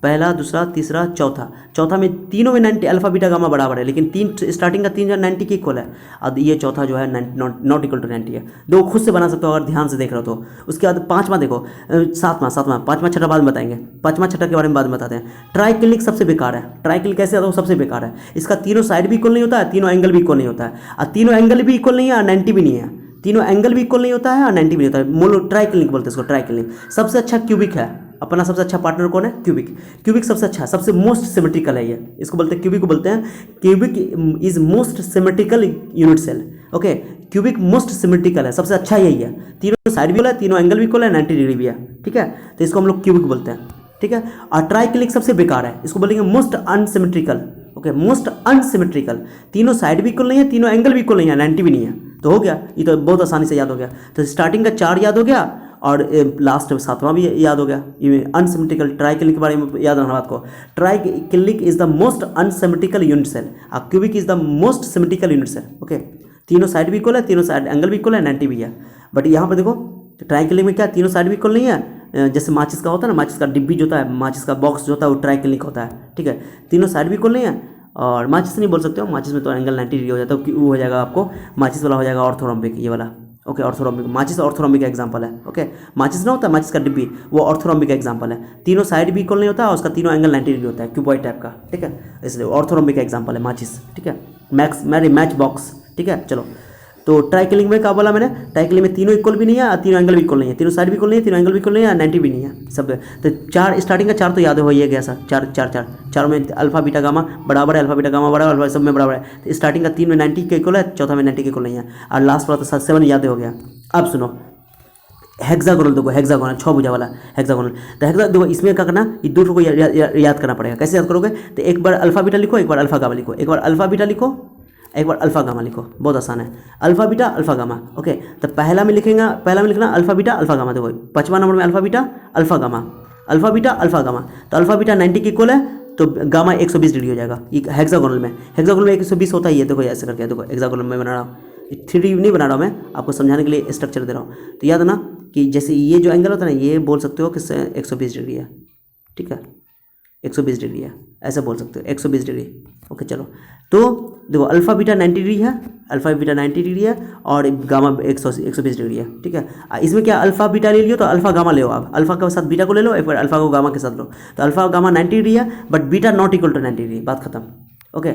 Speaker 1: पहला दूसरा तीसरा चौथा में तीनों में 90 अल्फा बीटा गामा बराबर है, लेकिन स्टार्टिंग का 3 90 के इक्वल है, अब ये चौथा जो है नॉट इक्वल टू 90 है। दो खुद से बना सकते हो अगर ध्यान से देख रहे हो तो। उसके बाद पाँचवा देखो, पाँचवा छठा बाद में बताएंगे, पाँचवा छठा के बारे में बाद में बताते हैं। ट्राइक्लिनिक सबसे बेकार है, ट्राइक्लिनिक कैसे आता है, सबसे बेकार है, इसका तीनों साइड भी इक्वल नहीं होता है, तीनों एंगल भी इक्वल नहीं होता है, और तीनों एंगल भी इक्वल नहीं है और 90 भी नहीं है, तीनों एंगल भी इक्वल नहीं होता है और 90 भी नहीं होता है। मोनो ट्राइक्लिनिक बोलते हैं इसको, ट्राइक्लिनिक। सबसे अच्छा क्यूबिक है, अपना सबसे अच्छा पार्टनर कौन है, क्यूबिक सबसे अच्छा है, सबसे मोस्ट सिमेट्रिकल है ये, इसको बोलते हैं क्यूबिक को बोलते हैं, cubic is most symmetrical unit cell. Okay, cubic most symmetrical है, सबसे अच्छा यही है, तीनों साइड भी इक्वल है, तीनों एंगल भी इक्वल है, 90 डिग्री भी है, ठीक है, तो इसको हम लोग क्यूबिक बोलते हैं, ठीक है। और ट्राइक्लिनिक सबसे बेकार है, इसको बोलेंगे most unsymmetrical. Okay, most unsymmetrical, तीनों साइड भी इक्वल नहीं है, तीनों एंगल भी इक्वल नहीं है, 90 भी नहीं है, तो हो गया, ये तो बहुत आसानी से याद हो गया। तो स्टार्टिंग का 4 याद हो गया और लास्ट में 7वां भी याद हो गया। ये अनसिमेट्रिकल ट्राइक्लिनिक के बारे में याद रखना बात को, triclinic is the most unsymmetrical unit cell, और cubic is the most symmetrical unit cell. Okay, तीनों साइड भी इक्वल है, तीनों साइड एंगल भी इक्वल है, 90 भी है, बट यहाँ पर देखो ट्राइक्लिनिक में क्या, तीनों साइड भी इक्वल नहीं है, जैसे माचिस का होता है ना, माचिस का डिब्बी जो होता है, माचिस का बॉक्स जो होता है वो ट्राइक्लिनिक होता है, ठीक है, तीनों साइड भी इक्वल नहीं है और माचिस नहीं बोल सकते हो, माचिस में तो एंगल 90 डिग्री हो जाता है, तो वो हो जाएगा आपको माचिस वाला हो जाएगा ऑर्थोरॉम्बिक, ये वाला। ओके, ऑर्थोरॉम्बिक, माचिस ऑर्थोरॉम्बिक का एग्जांपल है। ओके, माचिस ना होता है माचिस का डिब्बी, वो ऑर्थोरॉम्बिक का एग्जांपल है। तीनों साइड भी इक्वल नहीं होता और उसका तीनों एंगल 90 डिग्री होता है, क्यूबॉइड टाइप का, ठीक है, इसलिए ऑर्थोरॉम्बिक का एग्जांपल है माचिस, ठीक है। मैच बॉक्स, ठीक है। चलो, तो ट्राइकिलिंग में क्या बोला मैंने, ट्राइकिलिंग में तीनों इक्वल भी नहीं है, तीनों एंगल भी इक्वल नहीं है, तीनों साइड भी इक्वल नहीं है, तीनों एंगल भी इक्वल नहीं है, 90 भी नहीं है सब। तो चार स्टार्टिंग का चार तो याद हो ही गया सर, चार में अल्फा बीटा गामा बराबर है, अल्फा बीटा गामा बराबर, अल्फा सब में बराबर है। तो स्टार्टिंग का 3 में 90 के इक्वल है, चौथा में 90 के इक्वल नहीं है, और लास्ट वाला तो 7 याद हो गया। अब सुनो, हेक्सागोनल देखो, हेक्सागोनल 6 भुजा वाला हेक्सागोनल। तो हेक्सा देखो, इसमें क्या करना, ये दो को याद करना पड़ेगा। कैसे याद करोगे, तो एक बार अल्फा बीटा लिखो, एक बार अल्फा गामा लिखो, एक बार अल्फा बीटा लिखो, एक बार अल्फा गामा लिखो, बहुत आसान है। Alpha beta alpha gamma, okay. तो पहला में लिखना अल्फा बीटा अल्फा गामा, देखो 5वां नंबर में alpha beta alpha gamma, alpha beta alpha gamma. तो अल्फा बीटा 90 के इक्वल है, तो गामा 120 डिग्री हो जाएगा हेक्सागोनल में। हेक्सागोनल में 120 होता ही है, देखो ऐसे करके, देखो हेक्सागोनल में बना रहा हूँ, 3D नहीं बना रहा हूँ मैं, आपको समझाने के लिए स्ट्रक्चर दे रहा हूँ। तो याद है ना कि जैसे ये जो एंगल होता है ना, ये बोल सकते हो कि 120 डिग्री है, ठीक है, 120 डिग्री है, ऐसा बोल सकते हो 120 डिग्री। ओके, चलो, तो देखो अल्फा बीटा 90 डिग्री है, अल्फा बीटा 90 डिग्री है, और गामा 120 डिग्री है, ठीक है। इसमें क्या अल्फा बीटा ले लियो, तो अल्फा गामा ले आप, अल्फा के साथ बीटा को ले लो, एक बार अल्फा को गामा के साथ लो, तो अल्फा गामा 90 डिग्री है, but beta not equal to 90 degree, बात खत्म। ओके,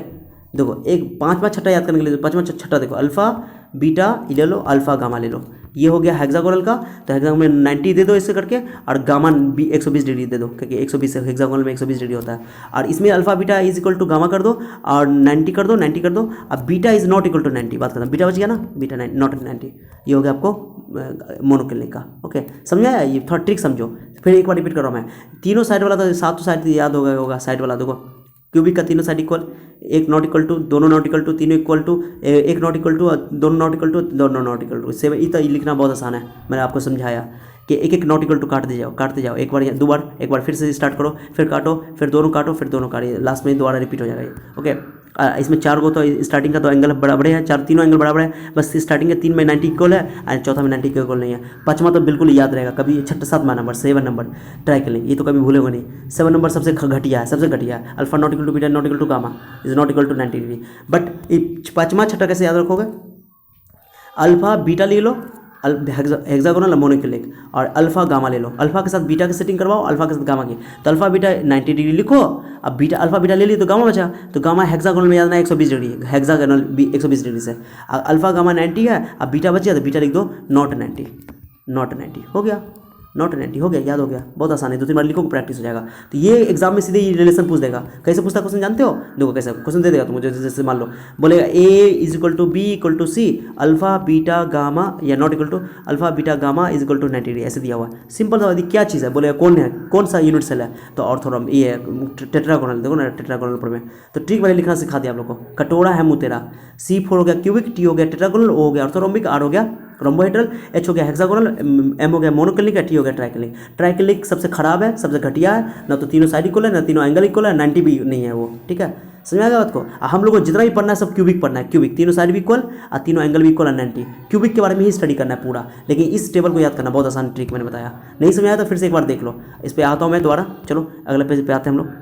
Speaker 1: देखो एक 5वां छठा याद करने के लिए, 5वां छठा देखो, अल्फा बीटा ले लो, अल्फा गामा ले लो, ये हो गया हेक्सागोनल का। तो हेक्सागोनल में 90 दे दो इससे करके, और गामा 120 डिग्री दे दो, क्योंकि 120 हेक्सागोनल में 120 डिग्री होता है। और इसमें alpha beta is equal to gamma कर दो, और 90 कर दो, 90 कर दो। अब beta is not equal to 90, बात खत्म, बीटा बच गया ना, बीटा नॉट 90, ये हो गया आपको मोनोक्लिनिक का। ओके, समझाया, ये थोड़ा ट्रिक समझो। फिर एक बार रिपीट कर रहा हूँ मैं, तीनों साइड वाला तो सात साइड याद होगा साइड वाला, देखो क्यूबिक का तीनों साइड इक्वल, एक नॉट इक्वल टू, दोनों नॉट इक्वल टू, तीनों इक्वल टू, एक नॉट इक्वल टू, दोनों नॉट इक्वल टू, दोनों नॉट इक्वल टू। सेवन ये लिखना बहुत आसान है, मैंने आपको समझाया कि एक एक नॉट इक्वल टू काटते जाओ, एक बार दो बार, एक बार फिर से स्टार्ट करो, फिर काटो, फिर दोनों काटो, फिर दोनों काटिए, लास्ट में दोबारा रिपीट हो जाएगा ये। ओके, इसमें 4 को तो स्टार्टिंग का तो एंगल बराबर है, तीनों एंगल बराबर है, बस स्टार्टिंग के 3 में 90 इक्वल है, और चौथा में 90 इक्वल नहीं है। 5वां तो बिल्कुल याद रहेगा, कभी 7वां नंबर 7 नंबर ट्राइकिलिंग, ये तो कभी भूलेगा नहीं। 7 नंबर सबसे घटिया है, सबसे घटिया है। Alpha not equal to beta not equal to gamma is not equal to 90 degree. But 5वां छठा कैसे याद रखोगे, अल्फा बीटा ले लो, हेक्सागोनल मोनोक्लिनिक, और अल्फा गामा ले लो, अल्फा के साथ बीटा की सेटिंग करवाओ, अल्फा के साथ गामा की, तो अल्फा बीटा 90 डिग्री लिखो। अब बीटा अल्फा बीटा ले ली तो गामा बचा, तो गामा हेक्सागोनल में याद ना 120 डिग्री, हेक्सागोनल 120 डिग्री से, अल्फा गामा 90 है, अब बीटा बच गया तो बीटा लिख दो नॉट 90 हो गया, नॉट 90 हो गया, याद हो गया, बहुत आसान है, 2-3 बार लिखो, प्रैक्टिस हो जाएगा। तो ये एग्जाम में सीधे ये रिलेशन पूछ देगा। कैसे पूछता क्वेश्चन जानते हो, देखो कैसे क्वेश्चन दे देगा तुम मुझे, जैसे मान लो बोलेगा A is equal to B equal to C, alpha beta gamma, या not equal to alpha beta gamma is equal to 90 degree, ऐसे दिया हुआ है। सिंपल सा क्या चीज़ है, बोलेगा कौन सा यूनिट सेल है, तो ऑर्थोरॉम ये टेट्रागोनल, देखो ना टेट्रागोनल पर में। तो ट्रिक वाले लिखना सिखा दिया आप लोग को। कटोरा है मुँह तेरा, C4 हो गया क्यूबिक, T हो गया टेट्रागोनल, O हो गया ऑर्थोरॉम्बिक, R हो गया रोम्बोहेड्रल, H हो गया हेक्सागोनल, M हो गया मोनोक्लिनिक, T हो गया ट्राइक्लिनिक। ट्राइक्लिनिक सबसे खराब है, सबसे घटिया है, ना तो तीनों साइड इक्वल है, ना तीनों एंगल इक्वल है, 90 भी नहीं है वो, ठीक है। समझ आ गया बात को। हम लोग को जितना भी पढ़ना है सब क्यूबिक पढ़ना है, क्यूबिक तीनों साइड भी इक्वल और तीनों एंगल भी इक्वल है 90, क्यूबिक के बारे में ही स्टडी करना है पूरा। लेकिन इस टेबल को याद करना बहुत आसान ट्रिक मैंने बताया, नहीं समझ आया तो फिर से एक बार देख लो। इस पर आता हूँ मैं दोबारा, चलो अगले पेज पे आते हैं हम लोग,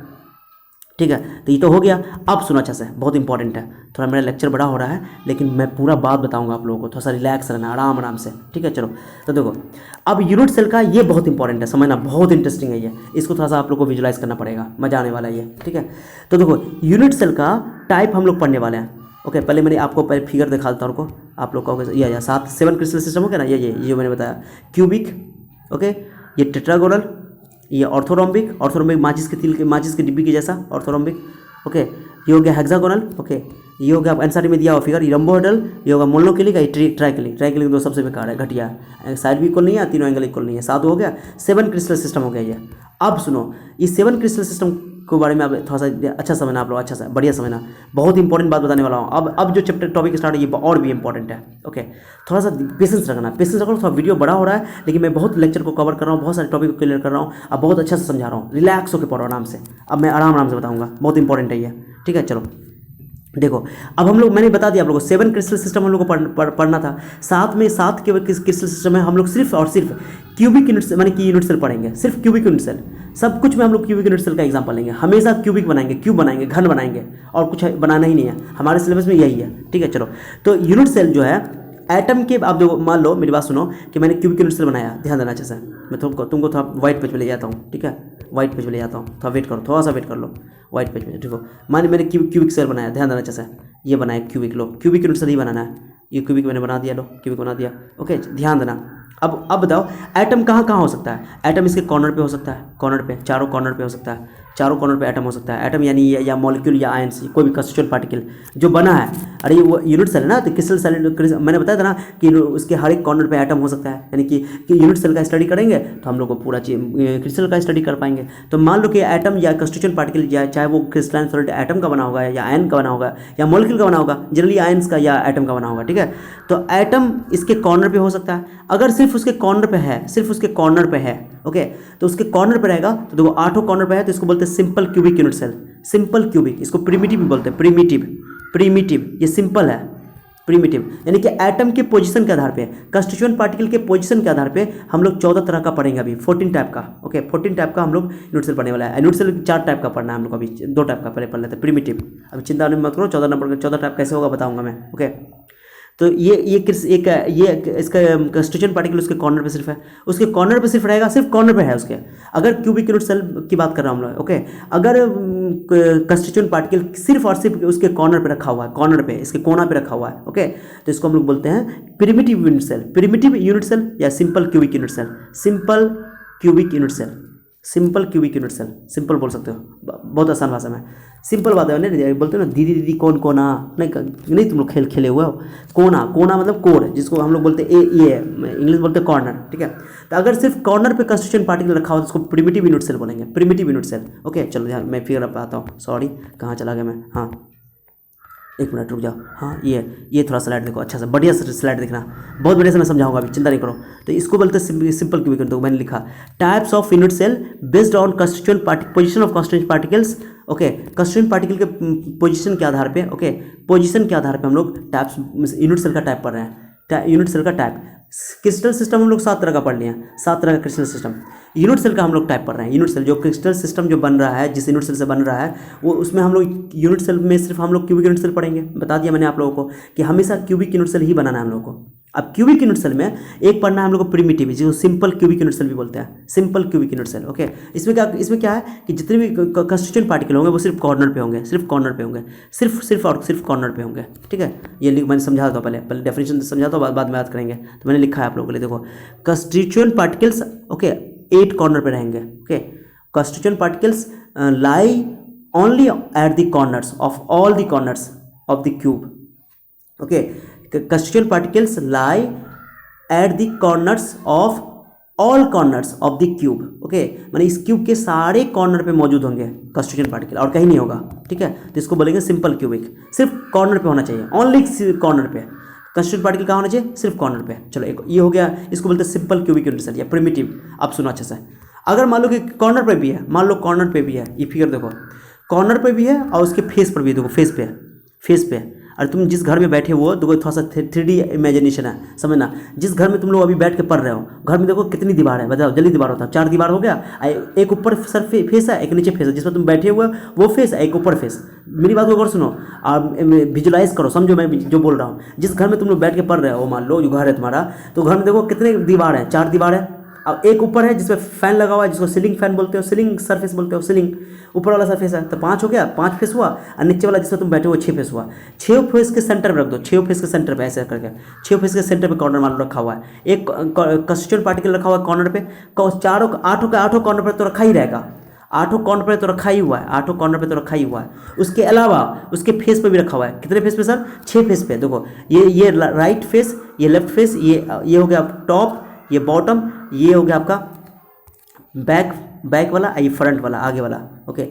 Speaker 1: ठीक है। तो ये तो हो गया। अब सुनो अच्छा से, बहुत इंपॉर्टेंट है, थोड़ा मेरा लेक्चर बड़ा हो रहा है लेकिन मैं पूरा बात बताऊंगा आप लोगों को, थोड़ा सा रिलैक्स रहना, आराम से, ठीक है। चलो तो देखो, अब यूनिट सेल का ये बहुत इंपॉर्टेंट है, समझना, बहुत इंटरेस्टिंग है ये, इसको थोड़ा सा आप लोग को विजुलाइज करना पड़ेगा, मजा आने वाला है ये, ठीक है। तो देखो यूनिट सेल का टाइप हम लोग पढ़ने वाले हैं। ओके, पहले मैंने आपको पहले फिगर दिखा देता हूँ उनको, आप लोग का ये 7 क्रिस्टल सिस्टम हो गया ना, ये जो मैंने बताया, क्यूबिक, ओके, ये टेट्रागोनल, ये ऑर्थोरोम्बिक माचिस की डिब्बी के जैसा ऑर्थोरोम्बिक, ओके, ये हो गया हेक्सागोनल, ओके, ये हो गया एनसीईआरटी में दिया हुआ फिगर, ये रोम्बोहेड्रल, ये होगा मोनोक्लिनिक, ये ट्राइक्लिनिक तो सबसे बेकार है, घटिया है, साइड भी इक्वल नहीं है, तीनों एंगल इक्वल नहीं है, 7 हो गया। 7 क्रिस्टल सिस्टम हो गया ये। अब सुनो, इस 7 क्रिस्टल सिस्टम के बारे में आप थोड़ा सा अच्छा समझना, आप लोग अच्छा सा बढ़िया समझना, बहुत इंपॉर्टेंट बात बताने वाला हूँ। अब जो चैप्टर टॉपिक स्टार्ट है ये और भी इंपॉर्टेंट है, ओके। थोड़ा सा पेशेंस रखो, थोड़ा वीडियो बड़ा हो रहा है लेकिन मैं बहुत लेक्चर को कवर कर रहा हूँ, बहुत सारे टॉपिक को क्लियर कर रहा हूँ, अब बहुत अच्छा से समझा रहा हूँ, रिलैक्स होकर पढ़ो आराम से। अब मैं आराम से बताऊँगा, बहुत इंपॉर्टेंट है ये, ठीक है। चलो देखो अब हम लोग, मैंने बता दिया आप लोगों को 7 क्रिस्टल सिस्टम हम लोग को पढ़ना था। साथ में 7 के क्रिस्टल सिस्टम में हम लोग सिर्फ और सिर्फ क्यूबिक यूनिट सेल माने कि यूनिट सेल पढ़ेंगे, सिर्फ क्यूबिक यूनिट सेल। सब कुछ में हम लोग क्यूबिक यूनिट सेल का एग्जाम्पल लेंगे, हमेशा क्यूबिक बनाएंगे, क्यूब बनाएंगे, घन बनाएंगे, और कुछ बनाना ही नहीं है, हमारे सिलेबस में यही है। ठीक है, चलो। तो यूनिट सेल जो है एटम के, आप देखो मान लो मेरी बात सुनो कि मैंने क्यूबिक यूनिट सेल बनाया, ध्यान देना अच्छे से। मैं तुमको थोड़ा व्हाइट पेज पे ले जाता हूँ, ठीक है, व्हाइट पेज पे ले जाता हूँ, थोड़ा वेट करो, थोड़ा सा वेट कर लो, व्हाइट पेज पे। देखो मैंने क्यूबिक सेल बनाया, ध्यान देना अच्छे से। ये बनाया क्यूबिक, लो क्यूबिक यूनिट सेल ही बनाना है, ये क्यूबिक मैंने बना दिया, लो क्यूबिक बना दिया। ओके, ध्यान देना। अब बताओ एटम कहाँ कहाँ हो सकता है? एटम इसके कॉर्नर पे हो सकता है, कॉर्नर पे, चारों कॉर्नर पे हो सकता है, चारों कॉर्नर पे एटम हो सकता है। एटम यानी या मॉलिक्यूल या आयंस, कोई भी कंस्टिट्यूएंट पार्टिकल जो बना है। अरे ये वो यूनिट सेल है ना, तो क्रिस्टल सेल मैंने बताया था ना कि उसके हर एक कॉर्नर पे एटम हो सकता है, यानी कि यूनिट सेल का स्टडी करेंगे तो हम लोग को पूरा क्रिस्टल का स्टडी कर पाएंगे। तो मान लो कि एटम या कंस्टिट्यूएंट पार्टिकल, या चाहे वो क्रिस्टलाइन सॉलिड एटम का बना होगा, या आयन का बना होगा, या मॉलिक्यूल का बना होगा, जनरली आयंस का या एटम का बना होगा। ठीक है, तो एटम इसके कॉर्नर पे हो सकता है। अगर सिर्फ उसके कॉर्नर पे है, सिर्फ उसके कॉर्नर पे है, ओके, तो उसके कॉर्नर पे रहेगा, तो देखो 8 कॉर्नर पे है, तो इसको बोलते हैं simple cubic unit cell. Simple cubic, इसको प्रिमिटिव भी बोलते हैं, प्रिमिटिव, ये सिंपल है, प्रिमिटिव यानी कि एटम के पोजीशन के आधार पे, कंस्टिट्यूएंट पार्टिकल के पोजीशन के आधार पे हम लोग 14 तरह का पढ़ेंगे अभी, 14 टाइप का। ओके, 14 टाइप का हम लोग यूनिट सेल पढ़ने वाला है। यूनिट सेल 4 टाइप का पढ़ना है हम लोग, अभी 2 टाइप का पहले पढ़ लेते हैं। प्रिमिटिव, अभी चिंता मत करो, 14 नंबर का 14 टाइप कैसे होगा बताऊंगा मैं। ओके, तो ये इसका कंस्टिट्यूएंट पार्टिकल उसके कॉर्नर पे सिर्फ है, उसके कॉर्नर पे सिर्फ रहेगा, सिर्फ कॉर्नर पे है उसके। अगर क्यूबिक यूनिट सेल की बात कर रहा हूँ हम लोग, ओके, अगर कंस्टिट्यूएंट पार्टिकल सिर्फ और सिर्फ उसके कॉर्नर पे रखा हुआ है, कॉर्नर पे, इसके कोना पे रखा हुआ है, ओके, तो इसको हम लोग बोलते हैं primitive unit cell, primitive unit cell या simple cubic unit cell, simple cubic unit cell, simple cubic unit cell, simple बोल सकते हो, बहुत आसान भाषा में सिंपल बात है। नहीं बोलते हो ना दीदी दीदी कौन कोना, नहीं तुम लोग खेले हुए हो। कोना मतलब कोर, जिसको हम लोग बोलते हैं ये इंग्लिश बोलते हैं कॉर्नर। ठीक है, तो अगर सिर्फ कॉर्नर पे कंस्टिट्यूएंट पार्टिकल रखा हो तो उसको प्रिमिटिव यूनिट सेल बोलेंगे, प्रिमिटिव यूनिट सेल। ओके, चलो यार मैं फिगर अप आता हूँ, सॉरी कहाँ चला गया मैं। हाँ, एक मिनट रुक जाओ। हाँ, ये थोड़ा स्लाइड देखो, अच्छा सा बढ़िया सा स्लाइड देखना, बहुत बढ़िया से मैं समझाऊंगा, अभी चिंता नहीं करो। तो इसको बोलते हैं सिंपल क्यूबिक, तो मैंने लिखा types of unit cell based on constituent position of constituent particles. Okay, constituent particle के पोजीशन के आधार पे, ओके, पोजीशन के आधार पे हम लोग टाइप्स यूनिट सेल का टाइप पढ़ रहे हैं। यूनिट सेल का टाइप, क्रिस्टल सिस्टम हम लोग 7 तरह का पढ़ लिया, 7 तरह का क्रिस्टल सिस्टम। यूनिट सेल का हम लोग टाइप पढ़ रहे हैं। यूनिट सेल जो क्रिस्टल सिस्टम जो बन रहा है, जिस यूनिट सेल से बन रहा है, वो उसमें हम लोग यूनिट सेल में सिर्फ हम लोग क्यूबिक यूनिट सेल पढ़ेंगे। बता दिया मैंने आप लोगों को कि हमेशा क्यूबिक यूनिट सेल ही बनाना है हम लोगों को। अब क्यूबिक यूनिट सेल में एक पढ़ना है हम लोग को प्रिमिटिव, जिसको सिंपल क्यूबिक यूनिट सेल भी बोलते हैं, simple cubic unit cell. Okay, इसमें क्या है कि जितने भी कंस्टिट्यूएंट पार्टिकल होंगे वो सिर्फ कॉर्नर पे होंगे, सिर्फ कॉर्नर पे होंगे, सिर्फ कॉर्नर पे होंगे। ठीक है, ये मैंने समझा था, पहले डेफिनेशन समझा था, बाद में बात करेंगे। तो मैंने लिखा है आप लोगों के लिए, देखो कंस्टिट्यूएंट पार्टिकल्स, ओके, 8 कॉर्नर पे रहेंगे। Okay, constituent particles lie only at the corners of all the corners of the cube. Okay, constituent particles lie at the corners of all corners of the cube। Okay, माने इस cube के सारे corner पे मौजूद होंगे constituent particle, और कहीं नहीं होगा। ठीक है, तो इसको बोलेंगे सिंपल क्यूबिक, सिर्फ कॉर्नर पे होना चाहिए, ओनली कॉर्नर पे। कंस्टिट्यूएंट पार्टिकल कहाँ होना चाहिए? सिर्फ कॉर्नर पे। चलो एक ये हो गया, इसको बोलते हैं सिंपल क्यूबिक यूनिट सेल या प्रिमिटिव। आप सुनो अच्छे से, अगर मान लो कि कॉर्नर पे भी है, मान लो कॉर्नर पे भी है, ये फिगर देखो, कॉर्नर पे भी है और उसके फेस पर भी देखो, फेस पे है। और तुम जिस घर में बैठे हो, देखो थोड़ा सा 3D इमेजिनेशन है, समझना। जिस घर में तुम लोग अभी बैठ के पढ़ रहे हो, घर में देखो कितनी दीवार है, बताओ जल्दी दीवार होता है, 4 दीवार हो गया, एक ऊपर सर फेस है, एक नीचे फेस है, जिसमें तुम बैठे हुए वो फेस है, एक ऊपर फेस। मेरी बात को गौर सुनो और विजुलाइज करो, समझो मैं जो बोल रहा हूँ। जिस घर में तुम लोग बैठ के पढ़ रहे हो, मान लो जो घर है तुम्हारा, तो घर में देखो कितने दीवार है, 4 दीवार है। अब एक ऊपर है जिसमें फैन लगा हुआ है, जिसको सीलिंग फैन बोलते हो, सीलिंग सरफेस बोलते हो, सीलिंग ऊपर वाला सरफेस है, तो 5 हो गया, 5 फेस हुआ। और नीचे वाला जिसमें तुम बैठे हो 6 फेस हुआ। 6 फेस के सेंटर में रख दो, 6 फेस के सेंटर पे ऐसे करके, 6 फेस के सेंटर पे कॉर्नर मान लो रखा हुआ है, एक कंस्टिट्यूएंट पार्टिकल रखा हुआ है कॉर्नर पे, 8 कॉर्नर पर तो रखा ही रहेगा, 8 कॉर्नर पे तो रखा ही हुआ है, 8 कॉर्नर पे तो रखा ही हुआ है। उसके अलावा उसके फेस पे भी रखा हुआ है, कितने फेस पे सर? 6 फेस पे। देखो ये राइट फेस, ये लेफ्ट फेस, ये हो गया टॉप, ये बॉटम, ये हो गया आपका बैक वाला, ये फ्रंट वाला, आगे वाला। ओके,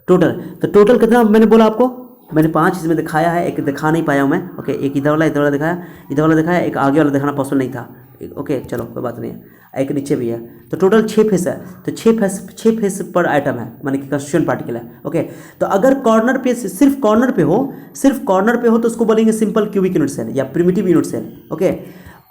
Speaker 1: टोटल कितना मैंने बोला आपको? मैंने 5 इसमें दिखाया है, एक दिखा नहीं पाया हूँ मैं। ओके, एक इधर वाला दिखाया, एक आगे वाला दिखाना पॉसिबल नहीं था। ओके, चलो कोई बात नहीं है। एक नीचे भी है, तो टोटल 6 फेस है। तो 6 फेस पर आइटम है, माने कि कंस्टिट्यूएंट पार्टिकल है। ओके, तो अगर कॉर्नर पे सिर्फ कॉर्नर पे हो तो उसको बोलेंगे सिंपल क्यूबिक यूनिट सेल या प्रिमिटिव यूनिट सेल। ओके,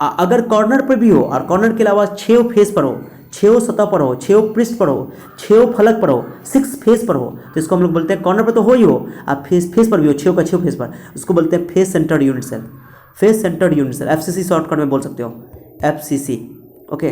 Speaker 1: अगर कॉर्नर पर भी हो और कॉर्नर के अलावा 6 फेस पर हो, 6 सतह पर हो, 6 पृष्ठ पर हो, 6 फलक पर हो, 6 फेस पर हो, तो इसको हम लोग बोलते हैं, कॉर्नर पर तो हो ही हो, आप फेस पर भी हो, 6 का 6 फेस पर, उसको बोलते हैं face centred unit cell. Face centred unit cell, FCC shortcut में बोल सकते हो, FCC. Okay,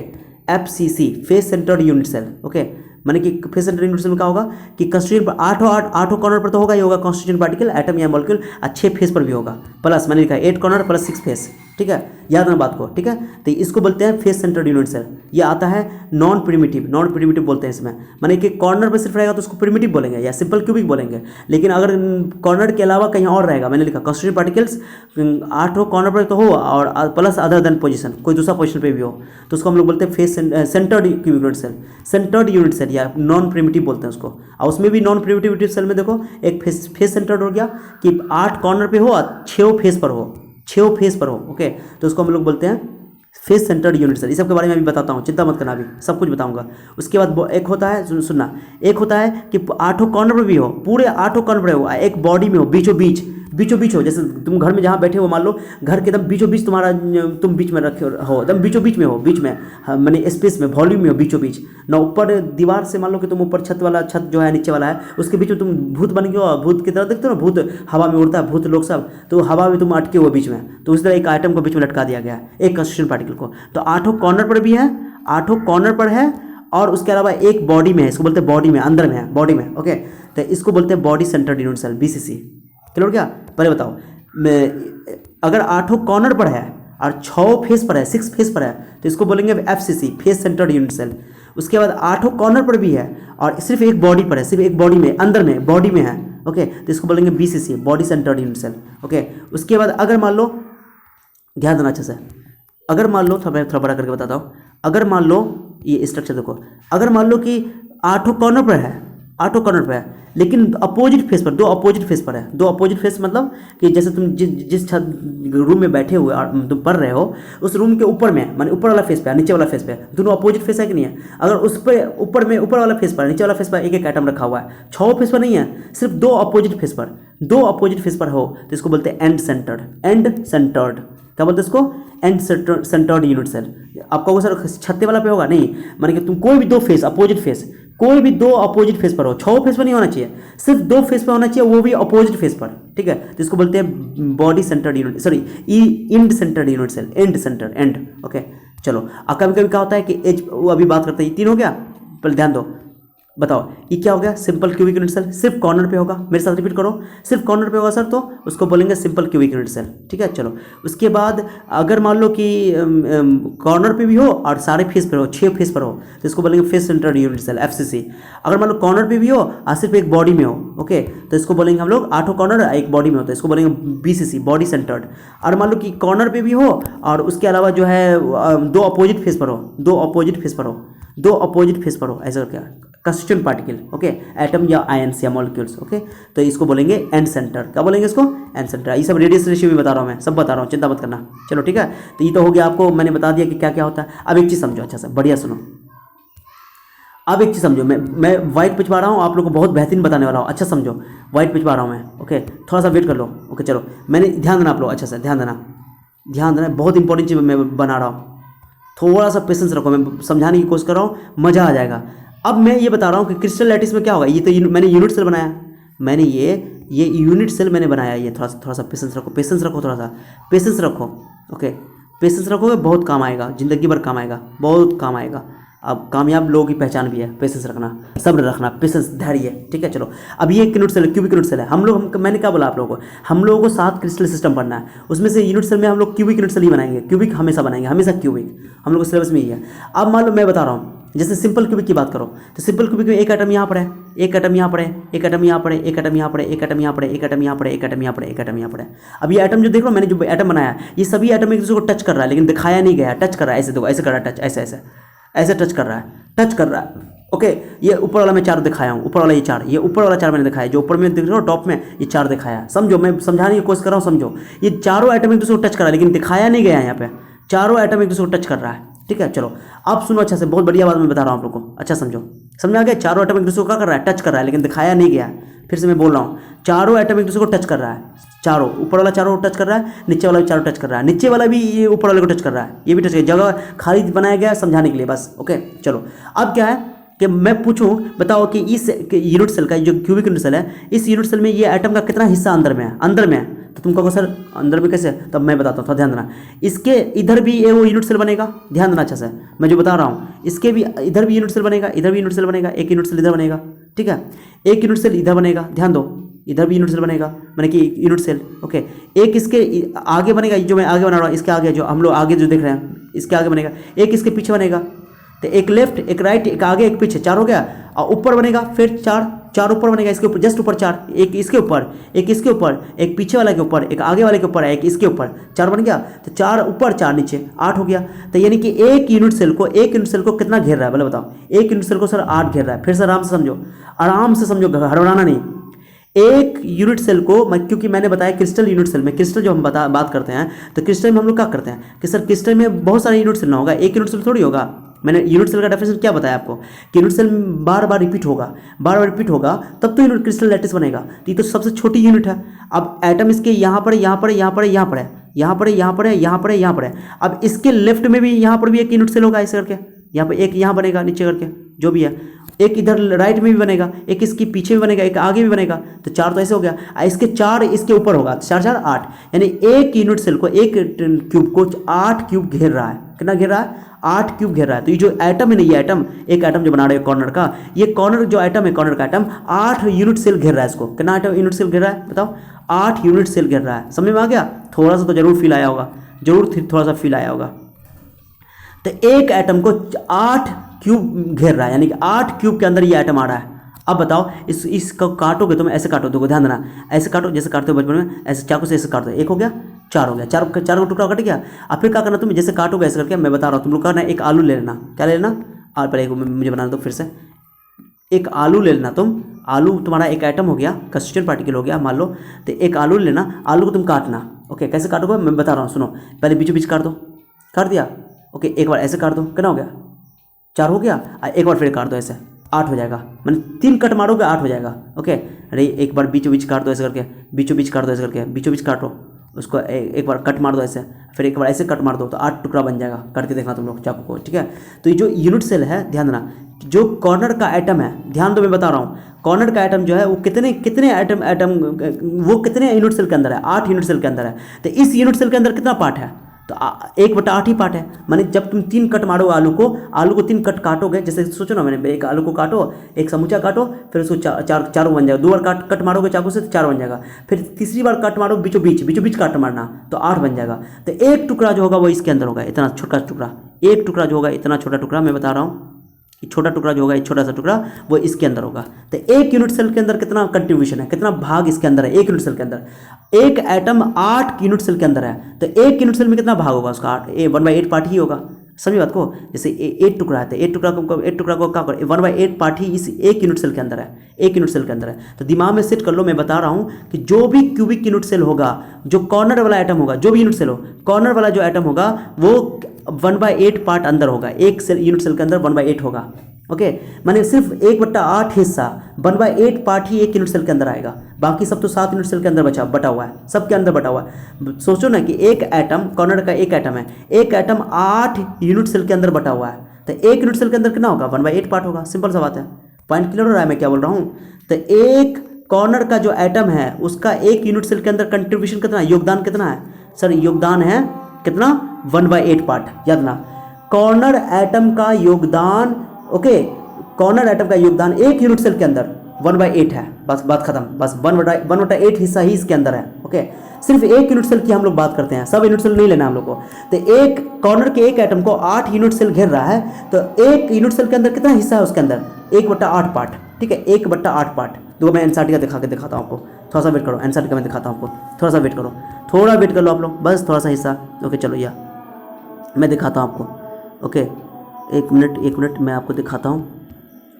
Speaker 1: FCC face centred unit cell. Okay, माने कि फेस सेंटर्ड यूनिट सेल में क्या होगा कि कंस्टिट्यूएंट आठों कॉर्नर पर तो होगा ही होगा कंस्टिट्यूएंट पार्टिकल, एटम या मॉलिक्यूल, 6 फेस पर भी होगा, प्लस मैंने लिखा है 8 कॉर्नर प्लस 6 फेस। ठीक है, याद रखना बात को। ठीक है, तो इसको बोलते हैं फेस सेंटर्ड यूनिट सेल। ये आता है नॉन प्रिमिटिव बोलते हैं इसमें, माने कि कॉर्नर पर सिर्फ रहेगा तो उसको प्रिमिटिव बोलेंगे या सिंपल क्यूबिक बोलेंगे, लेकिन अगर कॉर्नर के अलावा कहीं और रहेगा, मैंने लिखा कंस्टिट्यूएंट पार्टिकल्स 8 कॉर्नर पर तो हो और प्लस अदर देन पोजीशन, कोई दूसरा पोजीशन पे भी हो, तो उसको हम लोग बोलते हैं face centred cubic unit cell, centred unit cell या नॉन प्रिमिटिव बोलते हैं उसको। और उसमें भी नॉन प्रिमिटिव सेल में देखो एक फेस सेंटर्ड हो गया कि 8 कॉर्नर पे हो और 6 फेस पर हो, 6 फेस पर हो। ओके, तो उसको हम लोग बोलते हैं फेस सेंटर्ड यूनिट सेल। इस सब के बारे में अभी बताता हूँ, चिंता मत करना, अभी सब कुछ बताऊंगा। उसके बाद एक होता है, सुनना, एक होता है कि 8 कॉर्नर पर भी हो, पूरे 8 कॉर्नर पर हो, एक बॉडी में हो, बीचों बीच हो, जैसे तुम घर में जहाँ बैठे हो, मान लो घर के एकदम बीचों बीच तुम्हारा, तुम बीच में रखे हो, एकदम बीचों बीच में हो, बीच में माने स्पेस में, वॉल्यूम में हो, बीचों बीच ना, ऊपर दीवार से मान लो कि तुम ऊपर छत जो है नीचे वाला है, उसके बीच में तुम भूत बन गए हो, भूत की तरह देखते हो ना, भूत हवा में उड़ता है, भूत लोग सब, तो हवा में तुम अटके हुए बीच में, तो उस तरह एक आइटम को बीच में लटका दिया गया है, एक कंस्टिट्यूएंट पार्टिकल को। तो 8 कॉर्नर पर भी है, 8 कॉर्नर पर है, और उसके अलावा एक बॉडी में है, इसको बोलते हैं बॉडी में, अंदर में है, बॉडी में। ओके, तो इसको बोलते हैं body centred unit cell, BCC. Clear क्या? पहले बताओ, अगर 8 कॉर्नर पर है और 6 फेस पर है, 6 फेस पर है, तो इसको बोलेंगे FCC, face centred unit cell. उसके बाद 8 कॉर्नर पर भी है और सिर्फ एक बॉडी पर है, सिर्फ एक बॉडी में, अंदर में, बॉडी में है। ओके, तो इसको बोलेंगे BCC, body centred unit cell. Okay, उसके बाद अगर मान लो, ध्यान देना अच्छे से, अगर मान लो, थोड़ा बड़ा करके बताता हूँ, अगर मान लो ये स्ट्रक्चर देखो, अगर मान लो कि 8 कॉर्नर पर है, 8 कॉर्नर पर है, लेकिन अपोजिट फेस पर, 2 अपोजिट फेस पर है, 2 अपोजिट फेस मतलब कि जैसे तुम जिस छत रूम में बैठे हुए और तुम पढ़ रहे हो, उस रूम के ऊपर में, माने ऊपर वाला फेस पे, नीचे वाला फेस पे, दोनों अपोजिट फेस है कि नहीं है? अगर उस पर ऊपर में, ऊपर वाला फेस पर, नीचे वाला फेस पर एक एक आइटम रखा हुआ है, 6 फेस पर नहीं है, सिर्फ 2 अपोजिट फेस पर, 2 अपोजिट फेस पर हो, तो इसको बोलते हैं एंड सेंटर्ड। क्या बोलते हैं इसको? End centred unit cell. आपका सर छत्ते वाला पे होगा नहीं, माने कि तुम कोई भी 2 फेस, अपोजिट फेस, कोई भी 2 अपोजिट फेस पर हो, 6 फेस पर नहीं होना चाहिए, सिर्फ 2 फेस पर होना चाहिए, वो भी अपोजिट फेस पर। ठीक है, तो इसको बोलते हैं body centred unit, sorry end centred unit cell, end centre, end. Okay, चलो, कभी कभी क्या होता है कि एज, वो अभी बात करते हैं, 3 हो गया, पहले ध्यान दो, बताओ ये क्या हो गया? सिंपल क्यूबिक यूनिट सेल, सिर्फ कॉर्नर पे होगा, मेरे साथ रिपीट करो, सिर्फ कॉर्नर पे होगा सर, तो उसको बोलेंगे सिंपल क्यूबिक यूनिट सेल। ठीक है, चलो, उसके बाद अगर मान लो कि कॉर्नर पे भी हो और सारे फेस पर हो, 6 फेस पर हो, तो इसको बोलेंगे face centred unit cell, FCC. अगर मान लो कॉर्नर पे भी हो और सिर्फ एक बॉडी में हो, ओके, तो इसको बोलेंगे हम लोग 8 कॉर्नर एक बॉडी में होता है, इसको बोलेंगे बीसीसी, बॉडी सेंटर्ड। और मान लो कि कॉर्नर पे भी हो और उसके अलावा जो है 2 अपोजिट फेस पर हो, 2 अपोजिट फेस पर हो, 2 अपोजिट फेस पर हो, ऐसा क्या कंस्टिट्यूएंट पार्टिकल, ओके, एटम या आयंस या मॉलिक्यूल्स। ओके, तो इसको बोलेंगे एंड सेंटर। क्या बोलेंगे इसको? And centre. ये सब रेडियस रेशियो भी बता रहा हूँ मैं, सब बता रहा हूँ, चिंता मत करना। चलो ठीक है, तो ये तो हो गया, आपको मैंने बता दिया कि क्या क्या होता है। अब एक चीज़ समझो अच्छा से, बढ़िया सुनो, अब एक चीज़ समझो, मैं व्हाइट पिछवा रहा हूँ, आप लोगों को बहुत बेहतरीन बताने वाला हूँ, अच्छा समझो, व्हाइट पिछवा रहा हूँ मैं। ओके, थोड़ा सा वेट कर लो। ओके, चलो, मैंने ध्यान देना आप लोग, अच्छा से ध्यान देना, बहुत इंपॉर्टेंट चीज़ मैं बना रहा हूँ, थोड़ा सा पेशेंस रखो, मैं समझाने की कोशिश कर रहा हूँ, मज़ा आ जाएगा। अब मैं ये बता रहा हूँ कि क्रिस्टल लैटिस में क्या होगा, ये तो मैंने यूनिट सेल बनाया, मैंने ये यूनिट सेल मैंने बनाया, ये थोड़ा सा पेशेंस रखो, थोड़ा सा पेशेंस रखो। ओके, पेशेंस रखोगे बहुत काम आएगा, ज़िंदगी भर काम आएगा, बहुत काम आएगा। अब कामयाब लोगों की पहचान भी है पेशेंस रखना, सब्र रखना, पेशेंस, धैर्य। ठीक है, चलो, अब ये unit cell, cubic unit cell है। मैंने क्या बोला आप लोगों को, हम लोगों को 7 क्रिस्टल सिस्टम पढ़ना है, उसमें से यूनिट सेल में हम लोग क्यूबिक यूनिट सेल ही बनाएंगे, क्यूबिक हमेशा बनाएंगे, हमेशा क्यूबिक, हम लोग सिलेबस में ही है। अब मान लो मैं बता रहा हूँ, जैसे सिंपल क्यूबिक की बात करो, तो सिंपल क्यूबिक में एक एटम यहाँ पर है, एक एटम यहाँ पर है, एक एटम यहाँ पर है, एक एटम यहाँ पर है, एक एटम यहाँ पर है, एक एटम यहाँ पर है, एक एटम यहाँ पर है, एक एटम यहाँ पर है। अब ये एटम जो देख रहे हो, मैंने जो एटम बनाया, ये सभी एटम एक दूसरे को टच कर रहा है, लेकिन दिखाया नहीं गया, टच कर रहा है, ऐसे देखो, ऐसे कर रहा है, टच, ऐसे टच कर रहा है। ओके, ये ऊपर वाला मैं 4 दिखाया हूँ, ऊपर वाला ये 4, ये ऊपर वाला 4 मैंने दिखाया, जो ऊपर में दिख रहा हो टॉप में, ये 4 दिखाया। समझो, मैं समझाने की कोशिश कर रहा हूँ, समझो, ये चारों आइटम एक दूसरे को टच कर रहा है, लेकिन दिखाया नहीं गया है यहाँ पे, चारों आइटम एक दूसरे को टच कर रहा है। ठीक है। चलो अब सुनो अच्छा से, बहुत बढ़िया बात मैं बता रहा हूँ आप लोग को, अच्छा समझो, समझ में आ गया। चारों एटम एक दूसरे को क्या कर रहा है, टच कर रहा है, लेकिन दिखाया नहीं गया। फिर से मैं बोल रहा हूँ, चारों एटम एक दूसरे को टच कर रहा है, चारों, ऊपर वाला चारों टच कर रहा है, नीचे वाला भी चारों टच कर रहा है, नीचे वाला भी ये ऊपर वाले को टच कर रहा है, ये भी टच कर, जगह खाली बनाया गया है समझाने के लिए बस। ओके चलो, अब क्या है कि मैं पूछूं, बताओ कि इस यूनिट सेल का, जो क्यूबिक यूनिट सेल है, इस यूनिट सेल में ये एटम का कितना हिस्सा अंदर में है, अंदर में है। तो तुम कहोगे सर अंदर में कैसे, तब मैं बताता हूँ, थोड़ा ध्यान देना। इसके इधर भी वो यूनिट सेल बनेगा, ध्यान देना अच्छा से, मैं जो बता रहा हूँ, इसके भी इधर भी यूनिट सेल बनेगा, इधर भी यूनिट सेल बनेगा, एक यूनिट सेल इधर बनेगा, ठीक है, एक यूनिट सेल इधर बनेगा, ध्यान दो, इधर भी यूनिट सेल बनेगा, मैंने कि यूनिट सेल, ओके। एक इसके आगे बनेगा, जो मैं आगे बना रहा हूँ, इसके आगे जो हम लोग आगे जो देख रहे हैं, इसके आगे बनेगा, एक इसके पीछे बनेगा, तो एक लेफ्ट, एक राइट, एक आगे, एक पीछे, चार हो गया। और ऊपर बनेगा फिर चार ऊपर बनेगा, इसके ऊपर, जस्ट ऊपर चार, एक इसके ऊपर, एक इसके ऊपर, एक पीछे वाले के ऊपर, एक आगे वाले के ऊपर, एक इसके ऊपर, चार बन गया। तो चार ऊपर चार नीचे, 8 हो गया। तो यानी कि एक यूनिट सेल को कितना घेर रहा है, बोले बताओ, एक यूनिट सेल को सर 8 घेर रहा है। फिर से आराम से समझो, आराम से समझो, हड़बड़ाना नहीं। एक यूनिट सेल को, क्योंकि मैंने बताया क्रिस्टल यूनिट सेल में, क्रिस्टल जो हम बात करते हैं, तो क्रिस्टल में हम लोग क्या करते हैं कि सर क्रिस्टल में बहुत सारे यूनिट सेल ना होगा, एक यूनिट सेल थोड़ी होगा। मैंने यूनिट सेल का डेफिनेशन क्या बताया आपको कि यूनिट सेल बार बार रिपीट होगा, बार बार रिपीट होगा, तब तो यूनिट क्रिस्टल लैटिस बनेगा। तो ये तो सबसे छोटी यूनिट है। अब एटम इसके यहाँ पर है, यहाँ पर है, यहाँ पर है, यहाँ पर है, यहाँ पर है, यहाँ पर है, यहाँ पर है, यहाँ पर है। अब इसके लेफ्ट में भी यहाँ पर भी एक यूनिट सेल होगा, ऐसे करके यहाँ पर एक यहाँ बनेगा, नीचे करके जो भी है, एक इधर राइट में भी बनेगा, एक इसके पीछे भी बनेगा, एक आगे भी बनेगा। तो चार तो ऐसे हो गया, इसके चार इसके ऊपर होगा, चार चार 8, यानी एक यूनिट सेल को, एक क्यूब को 8 क्यूब घेर रहा है। कितना घेर रहा है, 8 क्यूब घेर रहा है। तो ये जो एटम है ना, ये एटम, एक एटम जो बना रहे हैं कॉर्नर का, ये कॉर्नर जो एटम है, कॉर्नर का एटम 8 यूनिट सेल घेर रहा है इसको। कितना एटम यूनिट सेल घेर रहा है बताओ, 8 यूनिट सेल घेर रहा है। समझ में आ गया, थोड़ा सा तो जरूर फील आया होगा, जरूर थोड़ा सा फील आया होगा। तो एक एटम को 8 क्यूब घेर रहा है, यानी कि 8 क्यूब के अंदर ये एटम आ रहा है। अब बताओ, इसको काटोगे तुम, ऐसे काटो, देखो ध्यान देना, ऐसे काटो जैसे काटते हो बचपन में, ऐसे चाकू से ऐसे काट दो, एक हो गया, 4 हो गया, चार का टुकड़ा कट गया। अब फिर क्या करना, तुम जैसे काटोगे ऐसे करके, मैं बता रहा हूँ तुम लोग करना, एक आलू ले लेना, क्या ले लेना, और पहले मुझे बनाना दो फिर से, एक आलू ले लेना तुम, आलू तुम्हारा एक आइटम हो गया, कंस्टिट्यूएंट पार्टिकल हो गया मान लो। तो एक आलू लेना, आलू को तुम काटना, ओके, कैसे काटोगे मैं बता रहा हूँ, सुनो, पहले बीचों बीच काट दो, काट दिया, ओके, एक बार ऐसे काट दो, कितना हो गया, 4 हो गया, एक बार फिर काट दो ऐसे, 8 हो जाएगा, मैंने 3 कट मारोगे 8 हो जाएगा, ओके। अरे एक बार बीचों बीच काट दो ऐसे करके, बीचों बीच काट दो ऐसे करके, बीचों बीच काटो उसको, एक बार कट मार दो ऐसे, फिर एक बार ऐसे कट मार दो, तो 8 टुकड़ा बन जाएगा। करके देखना तुम लोग चाकू को, ठीक है। तो ये जो यूनिट सेल है, ध्यान देना, जो कॉर्नर का एटम है, ध्यान दो मैं बता रहा हूँ, कॉर्नर का एटम जो है वो कितने एटम वो कितने यूनिट सेल के अंदर है, 8 यूनिट सेल के अंदर है। तो इस यूनिट सेल के अंदर कितना पार्ट है, तो 1/8 ही पार्ट है। माने जब तुम 3 कट मारो आलू को 3 कट काटोगे, जैसे सोचो ना, मैंने एक आलू को काटो, एक समूचा काटो, फिर उसको चारों बन जाएगा, 2 बार कट मारोगे चाकू से तो 4 बन जाएगा, फिर तीसरी बार कट मारो बीचों बीच काट मारना, तो 8 बन जाएगा। तो एक टुकड़ा जो होगा वो इसके अंदर होगा, इतना छोटा टुकड़ा, एक टुकड़ा जो होगा इतना छोटा टुकड़ा, मैं बता रहा हूँ, छोटा टुकड़ा जो होगा, एक छोटा सा टुकड़ा वो इसके अंदर होगा। तो एक यूनिट सेल के अंदर कितना कंट्रीब्यूशन है, कितना भाग इसके अंदर है, एक यूनिट सेल के अंदर एक एटम 8 यूनिट सेल के अंदर है, तो एक यूनिट सेल में कितना भाग होगा उसका, 1/8 पार्ट ही होगा। समझी बात को, जैसे 8 टुकड़ा है तो 8 टुकड़ा को क्या कर, 1/8 पार्ट ही इस एक यूनिट सेल के अंदर है, एक यूनिट सेल के अंदर है। तो दिमाग में सेट कर लो, मैं बता रहा हूँ कि जो भी क्यूबिक यूनिट सेल होगा, जो कॉर्नर वाला एटम होगा, जो भी यूनिट सेल हो, कॉर्नर वाला जो एटम होगा वो 1/8 पार्ट अंदर होगा, एक सेल यूनिट सेल के अंदर 1/8 होगा, ओके। माने सिर्फ 1/8 हिस्सा 1/8 पार्ट ही एक यूनिट सेल के अंदर आएगा, बाकी सब तो 7 यूनिट सेल के अंदर बटा हुआ है, सबके अंदर बटा हुआ है। सोचो ना कि एक एटम, कॉर्नर का एक एटम है, एक एटम 8 यूनिट सेल के अंदर बटा हुआ है, तो एक यूनिट सेल के अंदर कितना होगा, 1/8 पार्ट होगा। सिंपल सा बात है, पॉइंट क्लियर हो रहा है मैं क्या बोल रहा हूँ। तो एक कॉर्नर का जो एटम है उसका एक यूनिट सेल के अंदर कंट्रीब्यूशन कितना है, योगदान कितना है सर, योगदान है कितना, 1/8 पार्ट। याद ना, कॉर्नर एटम का योगदान, ओके, कॉर्नर एटम का योगदान एक यूनिट सेल के अंदर 1/8 है, बस बात खत्म, बस 1/8 हिस्सा ही इसके अंदर है, ओके। सिर्फ एक यूनिट सेल की हम लोग बात करते हैं, सब यूनिट सेल नहीं लेना हम लोग को। तो एक कॉर्नर के एक एटम को 8 यूनिट सेल घेर रहा है, तो एक यूनिट सेल के अंदर कितना हिस्सा है उसके अंदर, 1/8 पार्ट, ठीक है, 1/8 पार्ट। देखो मैं एनसीईआरटी का दिखा के दिखाता हूँ आपको, थोड़ा सा वेट करो, एनसीईआरटी का मैं दिखाता हूँ आपको, थोड़ा सा वेट करो, थोड़ा वेट कर लो आप लोग, बस थोड़ा सा हिस्सा, ओके। चलो या मैं दिखाता हूँ आपको, ओके, एक मिनट मैं आपको दिखाता हूँ,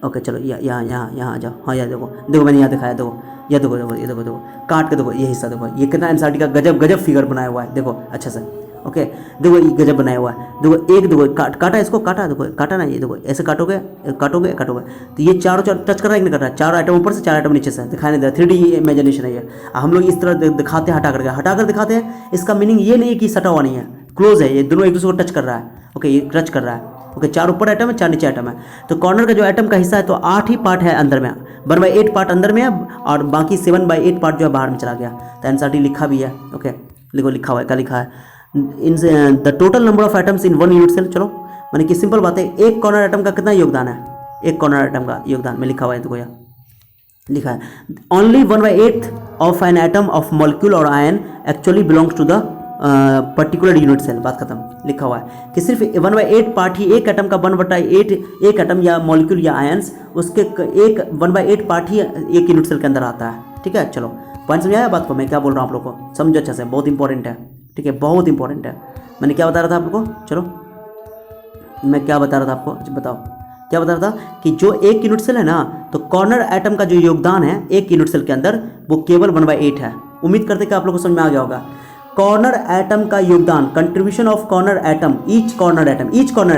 Speaker 1: ओके। चलो यहाँ आ जाओ, हाँ यार देखो मैंने यहाँ दिखाया, देखो ये देखो काट के देखो, ये हिस्सा देखो, ये कितना एनसीईआरटी का गजब फिगर बनाया हुआ है, देखो अच्छा से ओके देखो ये गजब बनाया हुआ है, देखो एक देखो काटा इसको, काटा देखो, काटा ना, ये देखो ऐसे काटोगे काटोगे काटोगे तो ये चारों टच कर रहा है कि नहीं कर रहा है, 4 आइटम ऊपर से 4 आइटम नीचे से दिखाई नहीं दे रहा। 3D इमेजिनेशन है ये। हम लोग इस तरह दिखाते हैं, हटा कर दिखाते हैं। इसका मीनिंग ये नहीं है कि सटा हुआ नहीं है, क्लोज है, ये दोनों एक दूसरे को टच कर रहा है। ओके ये टच कर रहा है। ओके 4 ऊपर आइटम है, 4 नीचे आइटम है। तो कॉर्नर का जो आइटम का हिस्सा है तो 8 ही पार्ट है अंदर में, 1/8 पार्ट अंदर में है और बाकी 7/8 पार्ट जो है बाहर में चला गया। तो एनसीईआरटी लिखा भी है। ओके लिखो, लिखा हुआ है, क्या लिखा है, in the total number of items in 1 unit cell. चलो माने कि सिंपल बात है, एक कॉर्नर आइटम का कितना योगदान है, एक कॉर्नर आइटम का योगदान में लिखा हुआ है, देखो यहाँ लिखा है only 1/8 of an atom of molecule और ion actually belongs to the particular unit cell. बात खत्म। लिखा हुआ है कि सिर्फ 1/8 पार्ट ही, एक एटम का 1/8, एक एटम या मॉलिक्यूल या आयंस उसके एक 1/8 पार्ट ही एक यूनिट सेल के अंदर आता है। ठीक है चलो पॉइंट समझ आया बात को, मैं क्या बोल रहा हूँ आप लोग को, समझो अच्छे से, बहुत इंपॉर्टेंट है। ठीक है बहुत इंपॉर्टेंट है। मैंने क्या बता रहा था आप लोग को, चलो मैं क्या बता रहा था आपको, बताओ क्या बता रहा था कि जो एक यूनिट सेल है ना, तो कॉर्नर एटम का जो योगदान है एक यूनिट सेल के अंदर वो केवल 1/8 है। उम्मीद करते कि आप लोगों को समझ में आ गया होगा। कॉर्नर एटम का योगदान, contribution of corner atom, each corner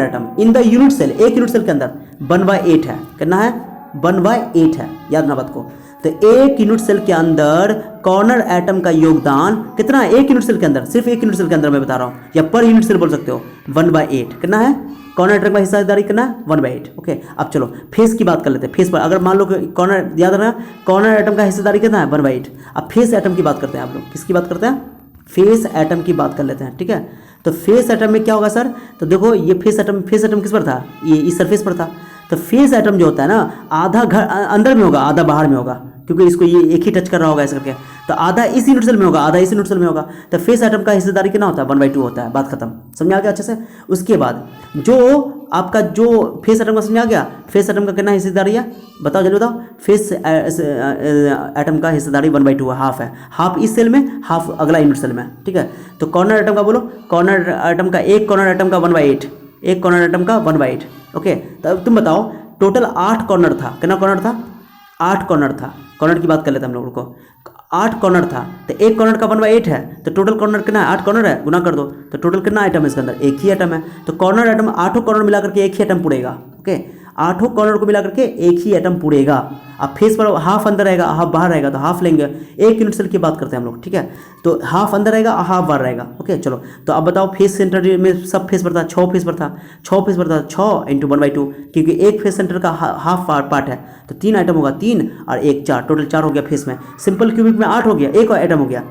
Speaker 1: atom in the unit cell, एक यूनिट सेल के अंदर 1/8 है। कितना है, 1/8 है, याद ना बात को। तो एक यूनिट सेल के अंदर कॉर्नर एटम का योगदान कितना है, एक यूनिट सेल के अंदर, सिर्फ एक यूनिट सेल के अंदर मैं बता रहा हूँ, या पर यूनिट सेल बोल सकते हो, 1/8 कितना है, कॉर्नर एटम का हिस्सेदारी कितना है, 1/8। ओके अब चलो फेस की बात कर लेते हैं। फेस पर अगर मान लो कॉर्नर, याद रखना कॉर्नर एटम का हिस्सेदारी कितना है, 1/8। अब फेस एटम की बात करते हैं, आप लोग किसकी बात करते हैं, फेस एटम की बात कर लेते हैं। ठीक है तो फेस एटम में क्या होगा सर, तो देखो ये फेस एटम किस पर था, ये इस सरफेस पर था। तो फेस एटम जो होता है ना, आधा घर अंदर में होगा, आधा बाहर में होगा, क्योंकि इसको ये एक ही टच कर रहा होगा ऐसे करके। तो आधा इस यूनिट सेल में होगा, आधा इस यूनिट सेल में होगा। तो फेस एटम का हिस्सेदारी कितना होता है, 1/2 होता है। बात खत्म, समझ आ गया अच्छे से। उसके बाद जो आपका जो फेस एटम का समझ आ गया, फेस एटम का कितना हिस्सेदारी है बताओ, जल्दी बताओ। फेस एटम का हिस्सेदारी 1/2 है, हाफ है, हाफ इस सेल में, हाफ अगला यूनिट सेल में। ठीक है तो कॉर्नर एटम का बोलो, कॉर्नर एटम का, एक कॉर्नर एटम का 1/8, एक कॉर्नर एटम का 1/8। ओके तो तुम बताओ टोटल 8 कॉर्नर था, कितना कॉर्नर था, 8 कॉर्नर था। कॉर्नर की बात कर लेते हैं हम लोगों को, 8 कॉर्नर था। तो एक कॉर्नर का 1/8 है, तो टोटल कॉर्नर कितना है, 8 कॉर्नर है, गुना कर दो। तो टोटल कितना आइटम है इसके अंदर, एक ही आइटम है। तो कॉर्नर आइटम 8 कॉर्नर मिला करके एक ही आइटम पूरेगा। ओके 8 कॉर्नर को मिला करके एक ही आइटम पूरेगा। अब फेस पर हाफ अंदर रहेगा, हाफ बाहर रहेगा, तो हाफ लेंगे। एक यूनिट सेल की बात करते हैं हम लोग। ठीक है तो हाफ अंदर रहेगा, हाफ बाहर रहेगा। ओके चलो तो अब बताओ फेस सेंटर में सब फेस पर था, 6 फेस पर था, 6 फेस पर था, 6 × 1/2, क्योंकि एक फेस सेंटर का हाफ पार्ट है, तो 3 आइटम होगा, 3 और 1 4, टोटल 4 हो गया फेस में। सिंपल क्यूबिक में 8 हो गया, एक आइटम हो गया।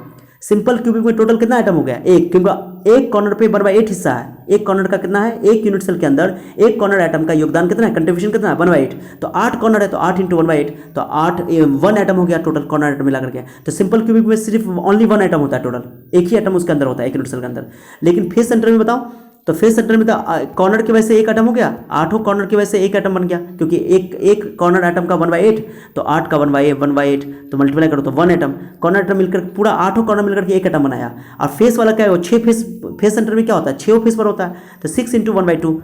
Speaker 1: सिंपल क्यूबिक में टोटल कितना आइटम हो गया, एक, क्योंकि एक कॉर्नर पे 1/8 हिस्सा है। एक कॉर्नर का कितना है, एक यूनिट सेल के अंदर एक कॉर्नर आइटम का योगदान कितना है, कंट्रीब्यूशन कितना है, 1/8। तो 8 कॉर्नर है तो 8 × 1/8, तो 8 1 आइटम हो गया टोटल कॉर्नर आइटम मिला करके। तो सिंपल क्यूबिक में सिर्फ ओनली 1 आइटम होता है, टोटल एक ही आइटम उसके अंदर होता है, एक यूनिट सेल के अंदर। लेकिन फेस सेंटर में बताओ, तो फेस सेंटर में तो कॉर्नर की वजह से एक आइटम हो गया, 8 कॉर्नर की वजह से एक आइटम बन गया, क्योंकि एक कॉर्नर आइटम का 1/8, तो 8 का 1/8 तो मल्टीप्लाई करो तो 1 आइटम, कॉर्नर आइटम मिलकर पूरा 8 कॉर्नर मिलकर के एक आइटम बनाया। और फेस वाला क्या है, वो 6 फेस सेंटर में क्या होता है, 6 फेस पर होता है, तो 6 × 1/2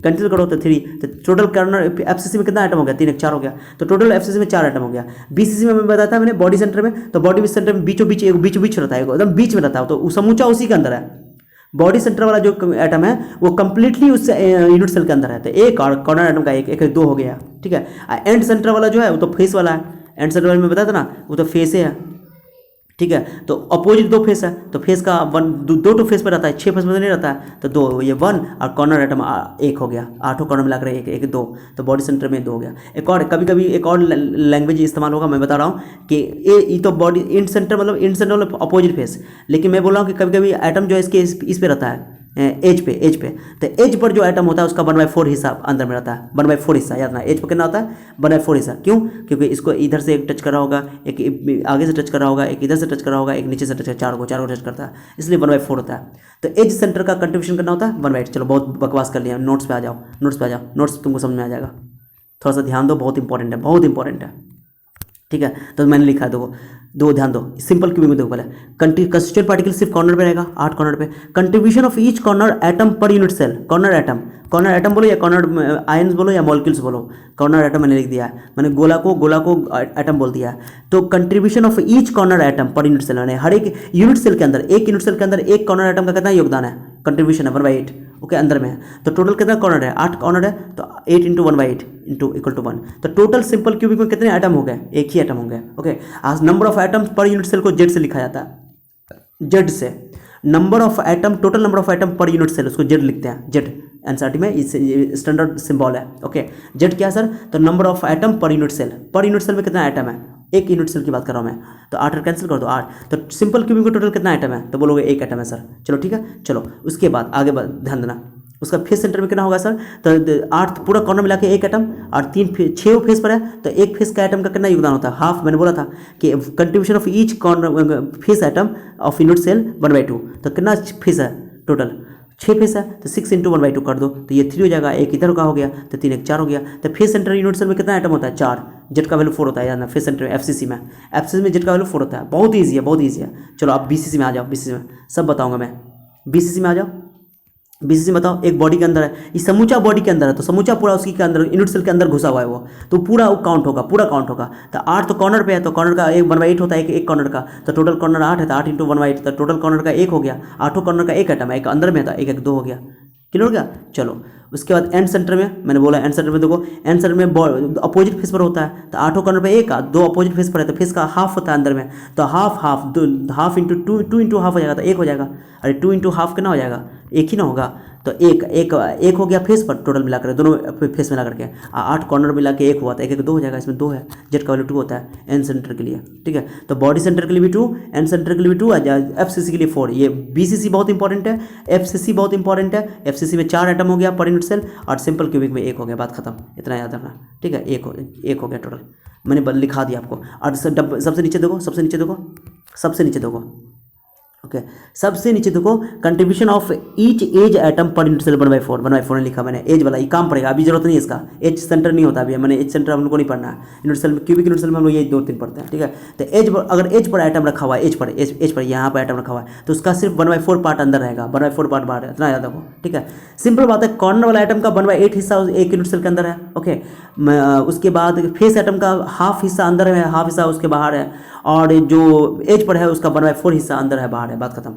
Speaker 1: कंटिन्यू करो तो 3, तो टोटल कॉर्नर एफसीसी में कितना आइटम हो गया, 3 1 4 हो गया। तो टोटल एफसीसी में 4 आइटम हो गया। बीसीसी में मैं बताया था मैंने, बॉडी सेंटर में, तो बॉडी सेंटर में बीचों बीच रहता है, एकदम बीच में रहता है, तो समूचा उसी के अंदर है। बॉडी सेंटर वाला जो एटम है वो कंप्लीटली उस यूनिट सेल के अंदर है। तो एक और कॉर्नर एटम का एक 2 हो गया। ठीक है एंड सेंटर वाला जो है वो तो फेस वाला है, एंड सेंटर वाला में बताया था ना, वो तो फेस है। ठीक है तो अपोजिट 2 फेस है, तो फेस का 2 फेस पर रहता है, 6 फेस में नहीं रहता है, तो 2 ये 1 और कॉर्नर आइटम 1 हो गया, 8 कॉर्नर मिलाकर 1 2, तो बॉडी सेंटर में 2 हो गया। एक और कभी कभी एक और लैंग्वेज इस्तेमाल होगा, मैं बता रहा हूँ कि ये तो बॉडी इंड सेंटर मतलब अपोजिट फेस, लेकिन मैं बोल रहा हूँ कि कभी कभी आइटम जो है इसके इस पे रहता है, एज पे तो एज पर जो आइटम होता है उसका 1/4 हिस्सा अंदर में रहता है, 1/4 हिस्सा, याद ना एज पर कितना होता है, 1/4 हिस्सा। क्यों, क्योंकि इसको इधर से एक टच कर रहा होगा, एक आगे से टच कर रहा होगा, एक इधर से टच कर रहा होगा, एक नीचे से टच, 4 को टच करता है, इसलिए 1/4 होता है। तो एज सेंटर का कंट्रीब्यूशन करना होता है 1/8। चलो बहुत बकवास कर लिया, नोट्स पे आ जाओ, नोट्स तुमको समझ में आ जाएगा। थोड़ा सा ध्यान दो, बहुत इंपॉर्टेंट है, बहुत इंपॉर्टेंट है। ठीक है। तो मैंने लिखा है, देखो दो ध्यान दो, सिंपल क्यूबिक में देखो पहले, कंस्टिट्यूएंट पार्टिकल सिर्फ कॉर्नर पे रहेगा, 8 कॉर्नर पे। Contribution of each corner atom per unit cell, corner atom बोलो या कॉर्नर आयंस बोलो या मॉलिक्यूल्स बोलो, कॉर्नर एटम मैंने लिख दिया है, मैंने गोला को एटम बोल दिया है। तो contribution of each corner atom per unit cell, यानी हर एक यूनिट सेल के अंदर, एक यूनिट सेल के अंदर एक कॉर्नर एटम का कितना योगदान है, कंट्रीब्यूशन है 1/8। ओके, अंदर में है। तो टोटल कितना कॉर्नर है, 8 कॉर्नर है, तो 8 इंटू 1/8 इंटू इक्वल टू 1। तो टोटल सिंपल क्यूबिक में कितने एटम हो गए, एक ही एटम हो गए। ओके, आज number of atom per unit cell को जेड से लिखा जाता है, जेड से। Number of atom, total number of atom per unit cell, उसको जेड लिखते हैं, जेड एनसीईआरटी में स्टैंडर्ड सिंबल है। ओके, जेड क्या है सर, तो number of atom per unit cell, per unit cell में कितना एटम है, एक यूनिट सेल की बात कर रहा हूँ मैं, तो 8 कैंसिल कर दो 8। तो सिंपल क्यूबिक में टोटल कितना एटम है, तो बोलोगे एक एटम है सर। चलो ठीक है, चलो उसके बाद आगे ध्यान देना, उसका फेस सेंटर में कितना होगा सर, तो 8 पूरा कॉर्नर मिला के एक एटम, और 6 फेस पर है, तो एक फेस का एटम का कितना योगदान होता है, हाफ। मैंने बोला था कि contribution of each corner face atom of unit cell 1/2। तो कितना फेस है टोटल, 6 फेस है, तो 6 इंटू 1/2 कर दो, तो ये 3 हो जाएगा, एक इधर का हो गया, तो 3 1 4 हो गया। तो फेस सेंटर यूनिट सेल में कितना एटम होता है, 4। जेड का वैल्यू 4 होता है, यार ना फेस सेंटर एफसीसी में जेड का वैल्यू 4 होता है। बहुत ईजी है, बहुत ईजी है। चलो आप बीसीसी में आ जाओ, बीसीसी में सब बताऊंगा मैं, बीसीसी में आ जाओ। बीसीसी में बताओ, एक बॉडी के अंदर है, ये समूचा बॉडी के अंदर है, तो समूचा पूरा उसके के अंदर यूनिट सेल के अंदर घुसा हुआ है वो, तो पूरा वो काउंट होगा, पूरा काउंट होगा। तो 8 तो कॉर्नर पे है, तो कॉर्नर का 1/8 होता है, एक कॉर्नर का, तो टोटल कॉर्नर 8 है, तो 8 इंटू 1/8, तो टोटल कॉर्नर का 1 हो गया, 8 कॉर्नर का एक एटम है, एक अंदर में था, एक 1 2 हो गया, क्लियर हो गया। चलो उसके बाद एंड सेंटर में, मैंने बोला एंड सेंटर में देखो, एंड सेंटर में अपोजिट फेस पर होता है, तो 8 कॉर्नर पे एक, 2 अपोजिट फेस पर है, तो फेस का हाफ होता है अंदर में, तो हाफ इंटू 2 इंटू हाफ हो जाएगा, तो 1 हो जाएगा। अरे 2 इंटू हाफ कितना हो जाएगा, एक ही ना होगा, तो एक हो गया फेस पर, टोटल मिला कर दोनों फेस मिला करके 8 कॉर्नर मिला के 1 हुआ था, 1 1 2 हो जाएगा, इसमें 2 है, जेड का वैल्यू 2 होता है एन सेंटर के लिए। ठीक है, तो बॉडी सेंटर के लिए भी 2, एन सेंटर के लिए भी 2 है, एफसीसी के लिए 4। ये बीसीसी बहुत इंपॉर्टेंट है, एफसीसी बहुत इंपॉर्टेंट है। एफसीसी में 4 एटम हो गया पर यूनिट सेल, और सिंपल क्यूबिक में 1 हो गया, बात खत्म, इतना याद रखना। ठीक है, एक हो गया टोटल, मैंने लिखा दिया आपको। और सबसे नीचे देखो, सबसे नीचे देखो, ओके, सबसे नीचे देखो, contribution of each edge atom per unit cell 1/4 ने लिखा मैंने, एज वाला ये काम पड़ेगा, अभी जरूरत नहीं है इसका, एज सेंटर नहीं होता अभी, मैंने एज सेंटर हम लोग को नहीं पढ़ना है, यूनिट सेल में, क्यूबिक यूनिट सेल में हम लोग ये 2-3 पढ़ते हैं। ठीक है, तो अगर एज पर एटम रखा हुआ है, एज पर यहाँ पर एटम रखा हुआ है, तो उसका सिर्फ 1/4 पार्ट अंदर रहेगा, 1/4 पार्ट बाहर है, इतना याद रखो। ठीक है, सिंपल बात है, कॉर्नर वाला एटम का 1/8 हिस्सा एक यूनिट सेल के अंदर है। ओके, उसके बाद फेस एटम का हाफ हिस्सा अंदर है, हाफ हिस्सा उसके बाहर है, और जो एज पर है उसका 1/4 हिस्सा अंदर है, बाहर है, बात खत्म।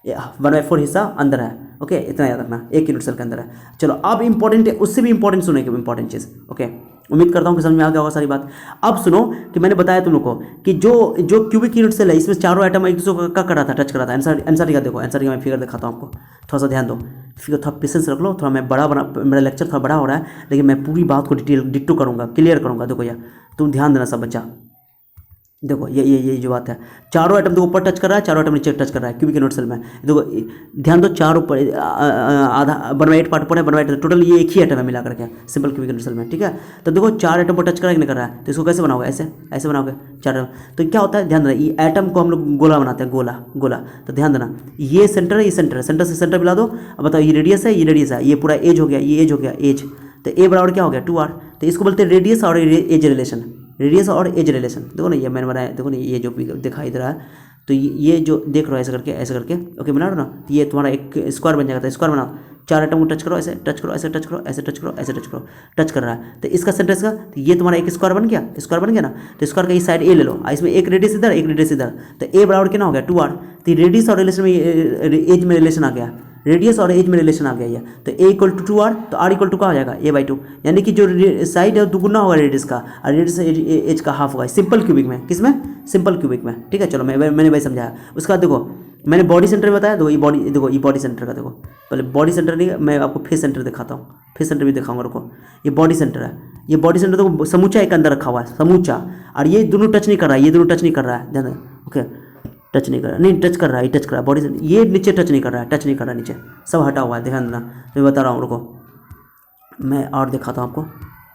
Speaker 1: 1/4 हिस्सा अंदर है। ओके, इतना याद रखना, एक यूनिट सेल के अंदर है। चलो अब इंपॉर्टेंट है, उससे भी इंपॉर्टेंट सुने कि इंपॉर्टेंट चीज़। ओके, उम्मीद करता हूँ कि समझ में आ गया होगा सारी बात। अब सुनो कि मैंने बताया तुम लोग को कि जो क्यूबिक यूनिट सेल है, इसमें चारों आइटम एक दूसरे को करा था, टच करा था। आंसर का देखो, आंसर का मैं फिगर दिखाता हूँ आपको, थोड़ा सा ध्यान दो, फिगर थोड़ा पेशेंस रख लो, थोड़ा मैं मेरा लेक्चर थोड़ा बड़ा हो रहा है, लेकिन मैं पूरी बात को डिट्टो करूँगा, क्लियर करूँगा। देखो यार, तुम ध्यान देना सब बच्चा, देखो ये जो बात है, चारों आइटम देखो ऊपर टच कर रहा है, चारों आइटम नीचे टच कर रहा है क्यूबिक यूनिट सेल में। देखो ध्यान दो, चारों ऊपर आधा 1/8 पार्ट ऊपर है, 1/8 टोटल ये एक ही आइटम है मिला करके सिंपल क्यूबिक यूनिट सेल में। ठीक है, तो देखो 4 आइटम पर टच कर रहा है कि नहीं कर रहा है, तो इसको कैसे बनाओगे, ऐसे बनाओगे 4 आइटम। तो क्या होता है, ध्यान देना, ये आइटम को हम लोग गोला बनाते हैं, गोला। तो ध्यान देना, ये सेंटर है, ये सेंटर है, सेंटर से सेंटर मिला दो। अब बताओ, ये रेडियस है, ये पूरा एज हो गया, ये एज हो गया, एज। तो ए बराबर क्या हो गया 2r, तो इसको बोलते हैं रेडियस और एज रिलेशन, रेडियस और एज रिलेशन। देखो ना, ये मैंने बनाया, देखो ना, ये जो दिखाई दे रहा है, तो ये जो देख रहे हो ऐसे करके ओके बना रहे हो ना, तो ये तुम्हारा एक स्क्वायर बन जाएगा। तो स्क्वायर बनाओ, 4 आइटम को टच करो, ऐसे टच करो, ऐसे टच करो, ऐसे टच करो, ऐसे टच करो, टच कर रहा है, तो इसका सेंटर इसका, तो ये तुम्हारा एक स्क्वायर बन गया ना। तो स्क्वायर का इस साइड ए ले लो, इसमें एक रेडियस इधर, एक रेडियस इधर, तो ए बराबर कितना हो गया 2r। तो रेडियस और रिलेशन में एज में रिलेशन आ गया, रेडियस और एज में रिलेशन आ गया ये, तो a इक्वल टू 2r, तो r इक्वल टू क्या हो जाएगा a/2, यानी कि जो साइड है दुगुना होगा रेडियस का, और रेडियस एज का हाफ होगा सिंपल क्यूबिक में। किसमें, सिंपल क्यूबिक में। ठीक है, चलो मैंने भाई समझाया। उसके बाद देखो, मैंने बॉडी सेंटर बताया, देखो ये बॉडी सेंटर का देखो, पहले बॉडी सेंटर नहीं, मैं आपको फेस सेंटर दिखाता हूँ, फेस सेंटर भी दिखाऊंगा। रुको, ये बॉडी सेंटर है, ये बॉडी सेंटर देखो समूचा एक अंदर रखा हुआ है, समूचा, और ये दोनों टच नहीं कर रहा है, ये दोनों टच नहीं कर रहा है, ध्यान। ओके, टच नहीं कर रहा, नहीं टच कर रहा है, टच कर रहा है बॉडी से, ये नीचे टच नहीं कर रहा है, टच नहीं कर रहा है, नीचे सब हटा हुआ है, ध्यान देना। मैं बता रहा हूँ, रुको मैं और दिखाता हूँ आपको,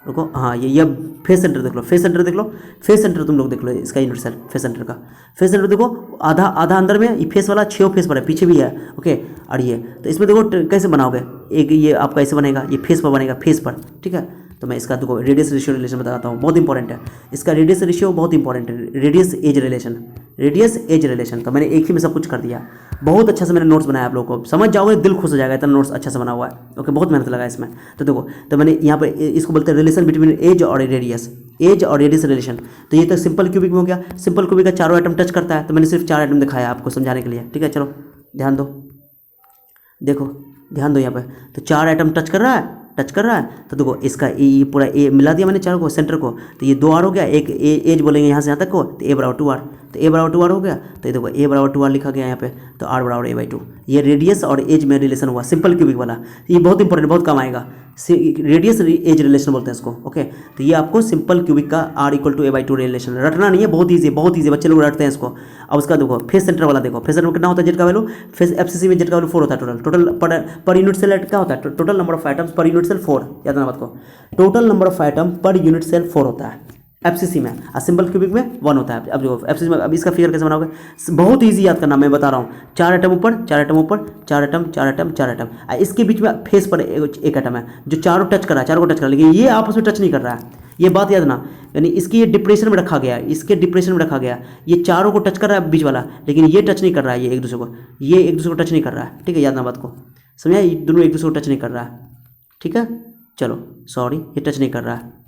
Speaker 1: रुको। हाँ, ये फेस सेंटर देख लो, फेस सेंटर तुम लोग देख लो, इसका यूनिट सेल फेस सेंटर का, फेस सेंटर देखो आधा अंदर में, ये फेस वाला 6 फेस पर है, पीछे भी है। ओके, और ये तो इसमें देखो कैसे बनाओगे, एक ये आपका ऐसे बनेगा, ये फेस पर बनेगा, फेस पर। ठीक है, तो मैं इसका देखो रेडियस रेशियो रिलेशन बताता हूँ, बहुत इंपॉर्टेंट है इसका रेडियस रेशियो, बहुत इंपॉर्टेंट है। Radius edge relation, radius edge relation, तो मैंने एक ही में सब कुछ कर दिया। बहुत अच्छा से मैंने नोट्स बनाया, आप लोगों को समझ जाओगे, दिल खुश हो जाएगा, इतना नोट्स अच्छा से बना हुआ है। ओके, बहुत मेहनत लगा इसमें। तो देखो, तो मैंने यहाँ पर इसको बोलते हैं रिलेशन बिटवीन एज और रेडियस, एज और रेडियस रिलेशन। तो ये तो सिंपल क्यूबिक में हो गया। सिंपल क्यूबिक का चारों आइटम टच करता है, तो मैंने सिर्फ 4 आइटम दिखाया आपको समझाने के लिए। ठीक है, चलो ध्यान दो, देखो ध्यान दो यहाँ पे, तो 4 आइटम टच कर रहा है, टच कर रहा है। तो देखो इसका ये पूरा ए मिला दिया मैंने चारों को, सेंटर को, तो ये 2 आर हो गया। एक एज बोलेंगे यहाँ से यहाँ तक को, तो ए बराबर 2 आर, तो ए बराबर 2 आर हो गया। तो ये देखो ए बराबर 2 आर लिखा गया यहाँ पे, तो आर बराबर a/2। ये रेडियस और एज में रिलेशन हुआ, सिंपल क्यूबिक वाला। ये बहुत इंपॉर्टेंट, बहुत काम आएगा। रेडियस एज रिलेशन बोलते हैं इसको। ओके, तो ये आपको सिंपल क्यूबिक का r = a/2 रिलेशन रटना नहीं है, बहुत ईजी है, बहुत ईजी, बच्चे लोग रटते हैं इसको। अब उसका देखो फेस सेंटर वाला, देखो फेस सेंटर में कितना होता है जेड का वैल्यू, फेस एफसीसी में जेड का वैल्यू 4 होता है। टोटल पर यूनिट सेल क्या होता है, total number of items per unit cell 4, याद रखना बात को, total number of item per unit cell 4 होता है एफसीसी में, और सिंपल क्यूबिक में 1 होता है। अब जो एफसीसी में, अब इसका फिगर कैसे बनाओगे, बहुत इजी याद करना, मैं बता रहा हूँ। 4 आइटम ऊपर, 4 आइटम ऊपर, 4 आइटम, 4 आइटम, 4 आइटम, इसके बीच में फेस पर एक आइटम है जो चारों टच कर रहा है, चारों को टच कर रहा है, लेकिन ये आपस में टच नहीं कर रहा है। ये बात याद ना, यानी इसकी ये डिप्रेशन में रखा गया, इसके डिप्रेशन में रखा गया, ये चारों को टच कर रहा है बीच वाला, लेकिन ये टच नहीं कर रहा है, ये एक दूसरे को, ये एक दूसरे को टच नहीं कर रहा है। ठीक है, याद ना बात को, समझा, ये दोनों एक दूसरे को टच नहीं कर रहा है। ठीक है, चलो सॉरी, ये टच नहीं कर रहा है।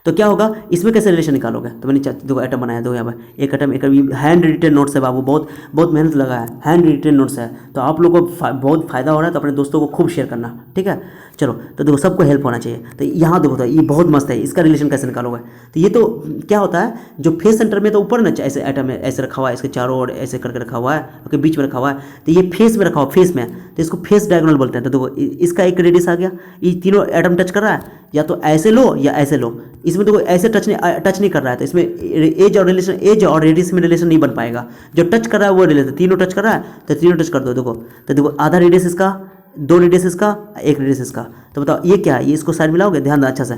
Speaker 1: तो क्या होगा, इसमें कैसे रिलेशन निकालोगे, तो मैंने दो आइटम बनाया, दो यहाँ पर एक आइटम, एक हैंड रिटेन नोट्स है बाबू, बहुत बहुत मेहनत लगा है, हैंड रिटेन नोट्स है। तो आप लोगों को बहुत फायदा हो रहा है, तो अपने दोस्तों को खूब शेयर करना। ठीक है, चलो, तो देखो सबको हेल्प होना चाहिए। तो यहाँ देखो, तो ये बहुत मस्त है, इसका रिलेशन कैसे निकालोगे। तो ये तो क्या होता है, जो फेस सेंटर में तो ऊपर ना ऐसे आइटम है, ऐसे रखा हुआ है, इसके चारों ओर ऐसे करके रखा हुआ है, ओके, बीच में रखा हुआ है, तो ये फेस में रखा हुआ, फेस में, तो इसको फेस डायगोनल बोलते हैं। तो देखो इसका एक रेडियस आ गया, ये तीनों आइटम टच कर रहा है, या तो ऐसे लो या ऐसे लो। इसमें देखो ऐसे टच नहीं कर रहा है, तो इसमें एज और रिलेशन, एज और रेडियस में रिलेशन नहीं बन पाएगा। जो टच कर रहा है वो रिलेशन, तीनों टच कर रहा है तो तीनों टच कर दो। देखो, तो देखो आधा रेडियस इसका, 2 रेडियस इसका, 1 रेडियस इसका। तो बताओ ये क्या है, ये इसको साइड मिलाओगे, ध्यान दो अच्छा से,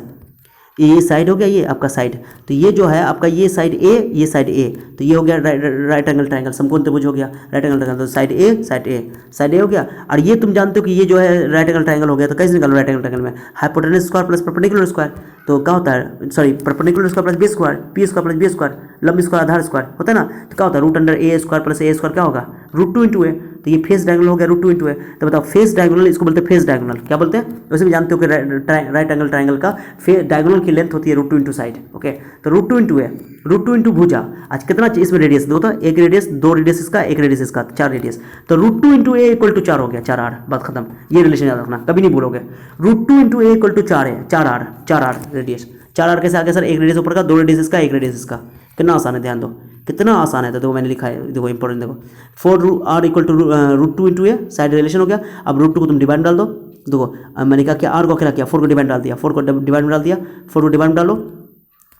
Speaker 1: ये साइड हो गया, ये आपका साइड, तो ये जो है आपका ये साइड ए, ये साइड ए, तो ये हो गया राइट एंगल ट्रायंगल, समकोण त्रिभुज हो गया, राइट एंगल ट्रायंगल, तो साइड ए, साइड ए, साइड ए हो गया। और ये तुम जानते हो कि ये जो है राइट एंगल ट्रायंगल हो गया, तो कैसे निकालो राइट एंगल ट्रायंगल में, hypotenuse square plus perpendicular square, तो क्या होता है, sorry perpendicular square plus B square, P square plus B square, लंब स्क्वायर आधार स्क्वायर होता है ना, तो क्या होता है √a² प्लस a स्क्वायर क्या होगा, √2 × a, तो ये फेस डायगोनल हो गया √2 × a। तो बताओ फेस डायगोनल, इसको बोलते हैं फेस डायगोनल, क्या बोलते हैं, वैसे भी जानते हो कि राइट एंगल ट्रायंगल का फेस डायगोनल की लेंथ होती है √2 × साइड। ओके, तो √2 × a, √2 × भुजा, आज कितना इसमें रेडियस दो, तो एक रेडियस, 2 रेडियस इसका, एक रेडियस इसका, 4 रेडियस, तो √2 × a = 4 हो गया, 4r, बात खत्म। ये रिलेशन याद रखना, कभी नहीं भूलोगे, √2 × a = 4 है, 4r रेडियस। 4r कैसे आ गया सर, एक रेडियस ऊपर का, 2 रेडियस इसका, एक रेडियस इसका, कितना आसान है, ध्यान दो कितना आसान है। तो देखो मैंने लिखा है, देखो इंपॉर्टेंट, देखो 4r = √2 × a, साइड रिलेशन हो गया। अब √2 को तुम डिवाइड में डाल दो, देखो मैंने क्या किया, r को क्या किया, 4 को डिवाइड डाल दिया, 4 को डिवाइड में डाल दिया, 4 को डिवाइड में डालो।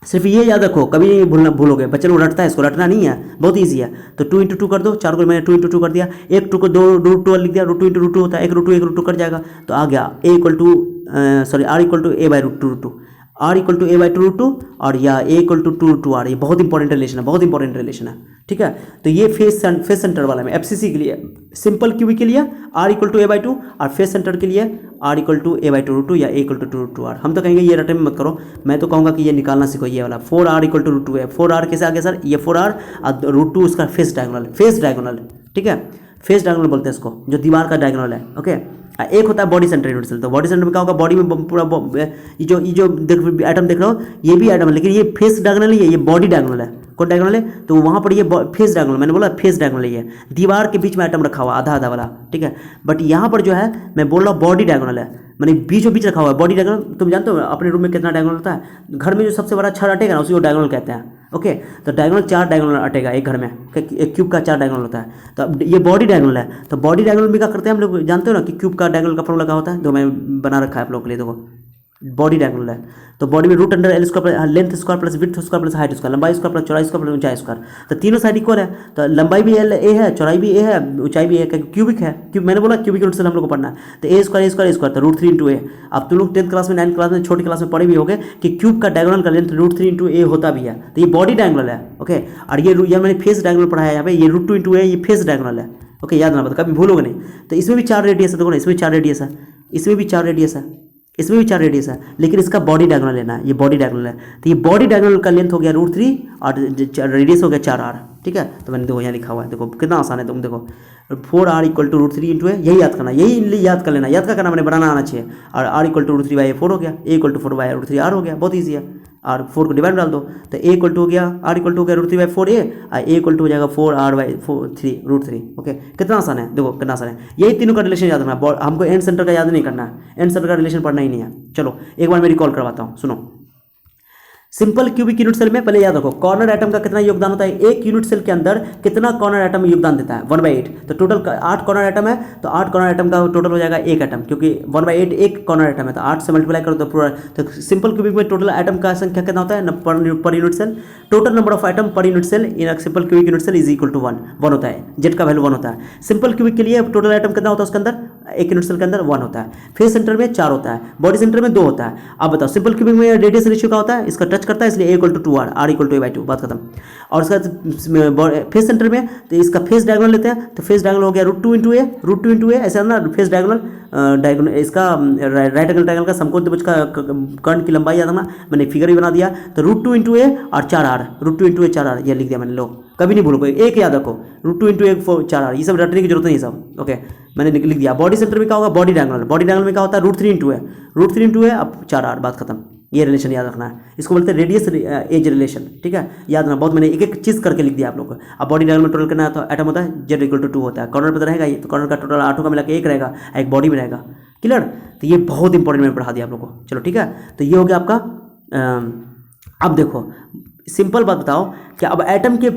Speaker 1: सिर्फ ये याद रखो, कभी नहीं भूलोगे, बच्चे लोग रटता है, इसको रटना नहीं है, बहुत ईजी है। तो 2 × 2 कर दो, 4 को मैंने 2 × 2 कर दिया, एक 2 को 2 √2 लिख दिया, √2 × √2 होता है, एक √2 कट जाएगा, तो आ गया r = a/√2, r = a/√2, और या a = 2√2r। ये बहुत इंपॉर्टेंट रिलेशन है, बहुत इंपॉर्टेंट रिलेशन है। ठीक है, तो ये फेस सेंटर वाला में एफसीसी के लिए, सिंपल क्यूबिक के लिए r = a/2, और फेस सेंटर के लिए r = a/√2 या a = 2√2r। हम तो कहेंगे ये रटे में मत करो, मैं तो कहूँगा कि ये निकालना सीखो, ये वाला 4r = √2 है। 4r कैसे आ गया सर, ये 4r और √2 उसका फेस डायगोनल, ठीक है, फेस डायगोनल बोलते हैं इसको, जो दीवार का डायगोनल है। ओके, एक होता है बॉडी सेंटर यूनिट सेल, तो बॉडी सेंटर में क्या होगा, बॉडी में पूरा ये जो आइटम देख रहे हो, ये भी आइटम है, लेकिन ये फेस डायगोनल ही है, ये बॉडी डायगोनल है। कौन डायगोनल है, तो वहाँ पर ये फेस डायगोनल, मैंने बोला फेस डायगोनल ही है, दीवार के बीच में आइटम रखा हुआ आधा आधा वाला। ठीक है, बट यहाँ पर जो है मैं बोल रहा हूँ बॉडी डायगोनल है, मैंने बीचों बीच रखा हुआ है बॉडी डायगोनल। तुम जानते हो अपने रूम में कितना डायगोनल होता है, घर में जो सबसे बड़ा छड़ अटेगा ना उसी को डायगोनल कहते हैं। ओके, तो डायगोनल 4 डायगोनल अटेगा एक घर में, एक क्यूब का 4 डायगोनल होता है। तो अब ये बॉडी डायगोनल है, तो बॉडी डायगोनल में क्या करते हैं हम लोग, जानते हो ना कि क्यूब का डायगोनल का फॉर्मूला क्या होता है, जो मैंने बना रखा है आप लोगों के लिए। देखो बॉडी डायगोनल है, तो बॉडी में √L² length square plus width square plus height square, लंबाई स्क्वायर प्लस चौड़ाई स्क्वायर प्लस ऊंचाई स्क्वायर, तो तीनों साइड इक्वल है, तो लंबाई भी a है, चौड़ाई भी a है, ऊंचाई भी a है, क्यूबिक है, मैंने बोला क्यूबिक रूट से हम लोग को पढ़ना है, तो a² तो √3 × a। अब तुम लोग 10th क्लास में 9th क्लास में छोटी क्लास में पढ़े भी होंगे कि क्यूब का डायगोनल का लेंथ √3 × a होता भी है, तो ये बॉडी डायगोनल है। ओके, और ये मैंने फेस डायगोनल पढ़ाया है यहाँ पे, ये √2 × a, ये फेस डायगोनल है। ओके, याद ना, कभी भूलोगे नहीं। तो इसमें भी 4 रेडियस है, देखो ना इसमें 4 रेडियस है, इसमें भी 4 रेडियस है, इसमें भी 4 रेडियस है, लेकिन इसका बॉडी डायगोनल लेना है, ये बॉडी डायगोनल है, तो ये बॉडी डायगोनल का लेंथ हो गया √3 और रेडियस हो गया 4r, ठीक है। तो मैंने देखो यहाँ लिखा हुआ है, देखो कितना आसान है, तुम देखो 4r = √3 इंटू ए, यही याद करना, यही याद कर लेना, याद क्या करना, मैंने बनाना आना चाहिए। और r = √3/4 हो गया, a = 4/√3r हो गया, बहुत ईजी है। और 4 को डिवाइड डाल दो, तो a = हो गया, r = हो गया √3/4a, और a = हो जाएगा 4r/3 ओके। कितना आसान है, देखो कितना आसान है, यही तीनों का रिलेशन याद रखना, हमको एंड सेंटर का याद नहीं करना है, एंड सेंटर का रिलेशन पढ़ना ही नहीं है। चलो एक बार मैं रिकॉल करवाता हूँ, सुनो। सिंपल क्यूबिक यूनिट सेल में पहले याद रखो कॉर्नर एटम का कितना योगदान होता है, एक यूनिट सेल के अंदर कितना कॉर्नर एटम योगदान देता है, 1/8। तो टोटल 8 कॉर्नर एटम है, तो 8 कॉर्नर एटम का टोटल हो जाएगा 1 एटम, क्योंकि 1/8 एक कॉर्नर एटम है, तो 8 से मल्टीप्लाई करो तो पूरा। तो सिंपल क्यूबिक में टोटल एटम का संख्या कितना होता है per unit cell, total number of atom per unit cell in simple cubic unit cell = 1 होता है, जेड का वैल्यू 1 होता है। सिंपल क्यूबिक के लिए टोटल एटम कितना होता है उसके अंदर, एक यूनिट सेल के अंदर 1 होता है। फेस सेंटर में 4 होता है, बॉडी सेंटर में 2 होता है। अब बताओ सिंपल क्यूबिक में रेडियस रेशियो का होता है, इसका टच करता है, इसलिए a = 2r, r = a/2, बात खत्म। और उसका फेस सेंटर में, तो इसका फेस डायगोनल लेते हैं, तो फेस डायगोनल हो गया √2 × a, ऐसा ना, फेस डायगोनल इसका राइट एंगल ट्रायंगल का समकोण त्रिभुज का कर्ण की लंबाई याद रखना, मैंने फिगर भी बना दिया। तो √2 × a और 4r, √2 × 4r ये लिख दिया मैंने, लो कभी नहीं भूलो, एक याद रखो, √2 × 1 4r, ये सब रटने की जरूरत नहीं सब, ओके मैंने लिख दिया। बॉडी सेंटर में क्या होगा, बॉडी डायगोनल में क्या होता है, √3 × a, √3 × a अब 4r, बात खत्म। ये रिलेशन याद रखना है, इसको बोलते हैं रेडियस एज रिलेशन, ठीक है, याद रखना, बहुत मैंने एक एक चीज़ करके लिख दिया आप लोग को। अब बॉडी डायगोनल में टोटल करना है, तो एटम होता है z = 2 होता है, कॉर्नर पे तो रहेगा ये, तो कॉर्नर का टोटल 8 का मिला के 1 रहेगा, एक बॉडी में रहेगा, क्लियर। तो ये बहुत इंपॉर्टेंट मैंने पढ़ा दिया आप लोग को, चलो ठीक है। तो ये हो गया आपका। अब देखो सिंपल बात बताओ कि अब एटम के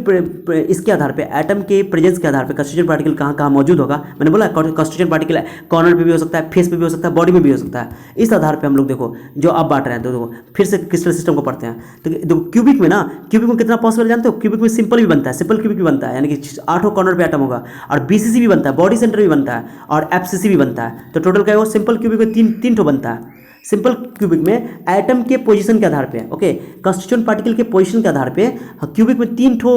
Speaker 1: इसके आधार पे, एटम के प्रेजेंस के आधार पे कंस्टिट्यूएंट पार्टिकल कहाँ कहाँ मौजूद होगा, मैंने बोला कंस्टिट्यूएंट पार्टिकल कॉर्नर पे भी हो सकता है, फेस पे भी हो सकता है, बॉडी में भी हो सकता है। इस आधार पे हम लोग देखो जो अब बांट रहे हैं, तो देखो फिर से क्रिस्टल सिस्टम को पढ़ते हैं। तो देखो क्यूबिक में ना, क्यूबिक में कितना पॉसिबल जानते हो, क्यूबिक में सिंपल भी बनता है, सिंपल क्यूबिक भी बनता है, यानी कि 8 कॉर्नर पे एटम होगा, और बीसीसी भी बनता है, बॉडी सेंटर भी बनता है, और एफसीसी भी बनता है। तो टोटल क्या होगा, सिंपल क्यूबिक में तीन ठो बनता है। सिंपल क्यूबिक में एटम के पोजीशन के आधार पे, ओके, कंस्टिट्यूएंट पार्टिकल के पोजीशन के आधार पे क्यूबिक में 3 ठो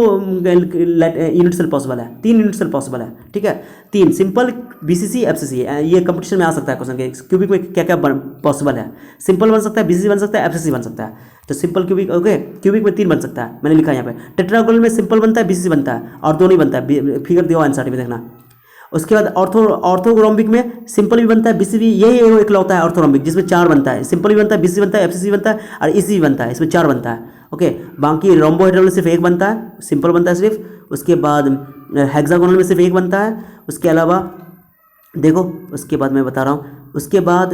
Speaker 1: यूनिट सेल पॉसिबल है, 3 यूनिट सेल पॉसिबल है, ठीक है, 3 सिंपल, बीसीसी, एफसीसी। ये कंपटीशन में आ सकता है क्वेश्चन के, क्यूबिक में क्या क्या पॉसिबल है, सिंपल बन सकता है, बीसीसी बन सकता है, एफसीसी बन सकता है। तो सिंपल क्यूबिक, ओके, क्यूबिक में 3 बन सकता है, मैंने लिखा यहाँ पे। टेट्रागोनल में सिंपल बनता है, बीसीसी बनता है, और 2 नहीं बनता है, फिगर दिया एनसीईआरटी में देखना। उसके बाद ऑर्थोरोम्बिक में सिंपल भी बनता है, बीसी भी, यही इकलौता है ऑर्थोरोम्बिक जिसमें 4 बनता है, सिंपल भी बनता है, बीसी बनता है, एफसीसी बनता है, और ईसी भी बनता है, इसमें 4 बनता है, ओके। बाकी रोम्बोहेड्रल में सिर्फ 1 बनता है, सिंपल बनता है सिर्फ। उसके बाद हेक्सागोनल में सिर्फ 1 बनता है। उसके अलावा देखो, उसके बाद मैं बता रहा हूँ, उसके बाद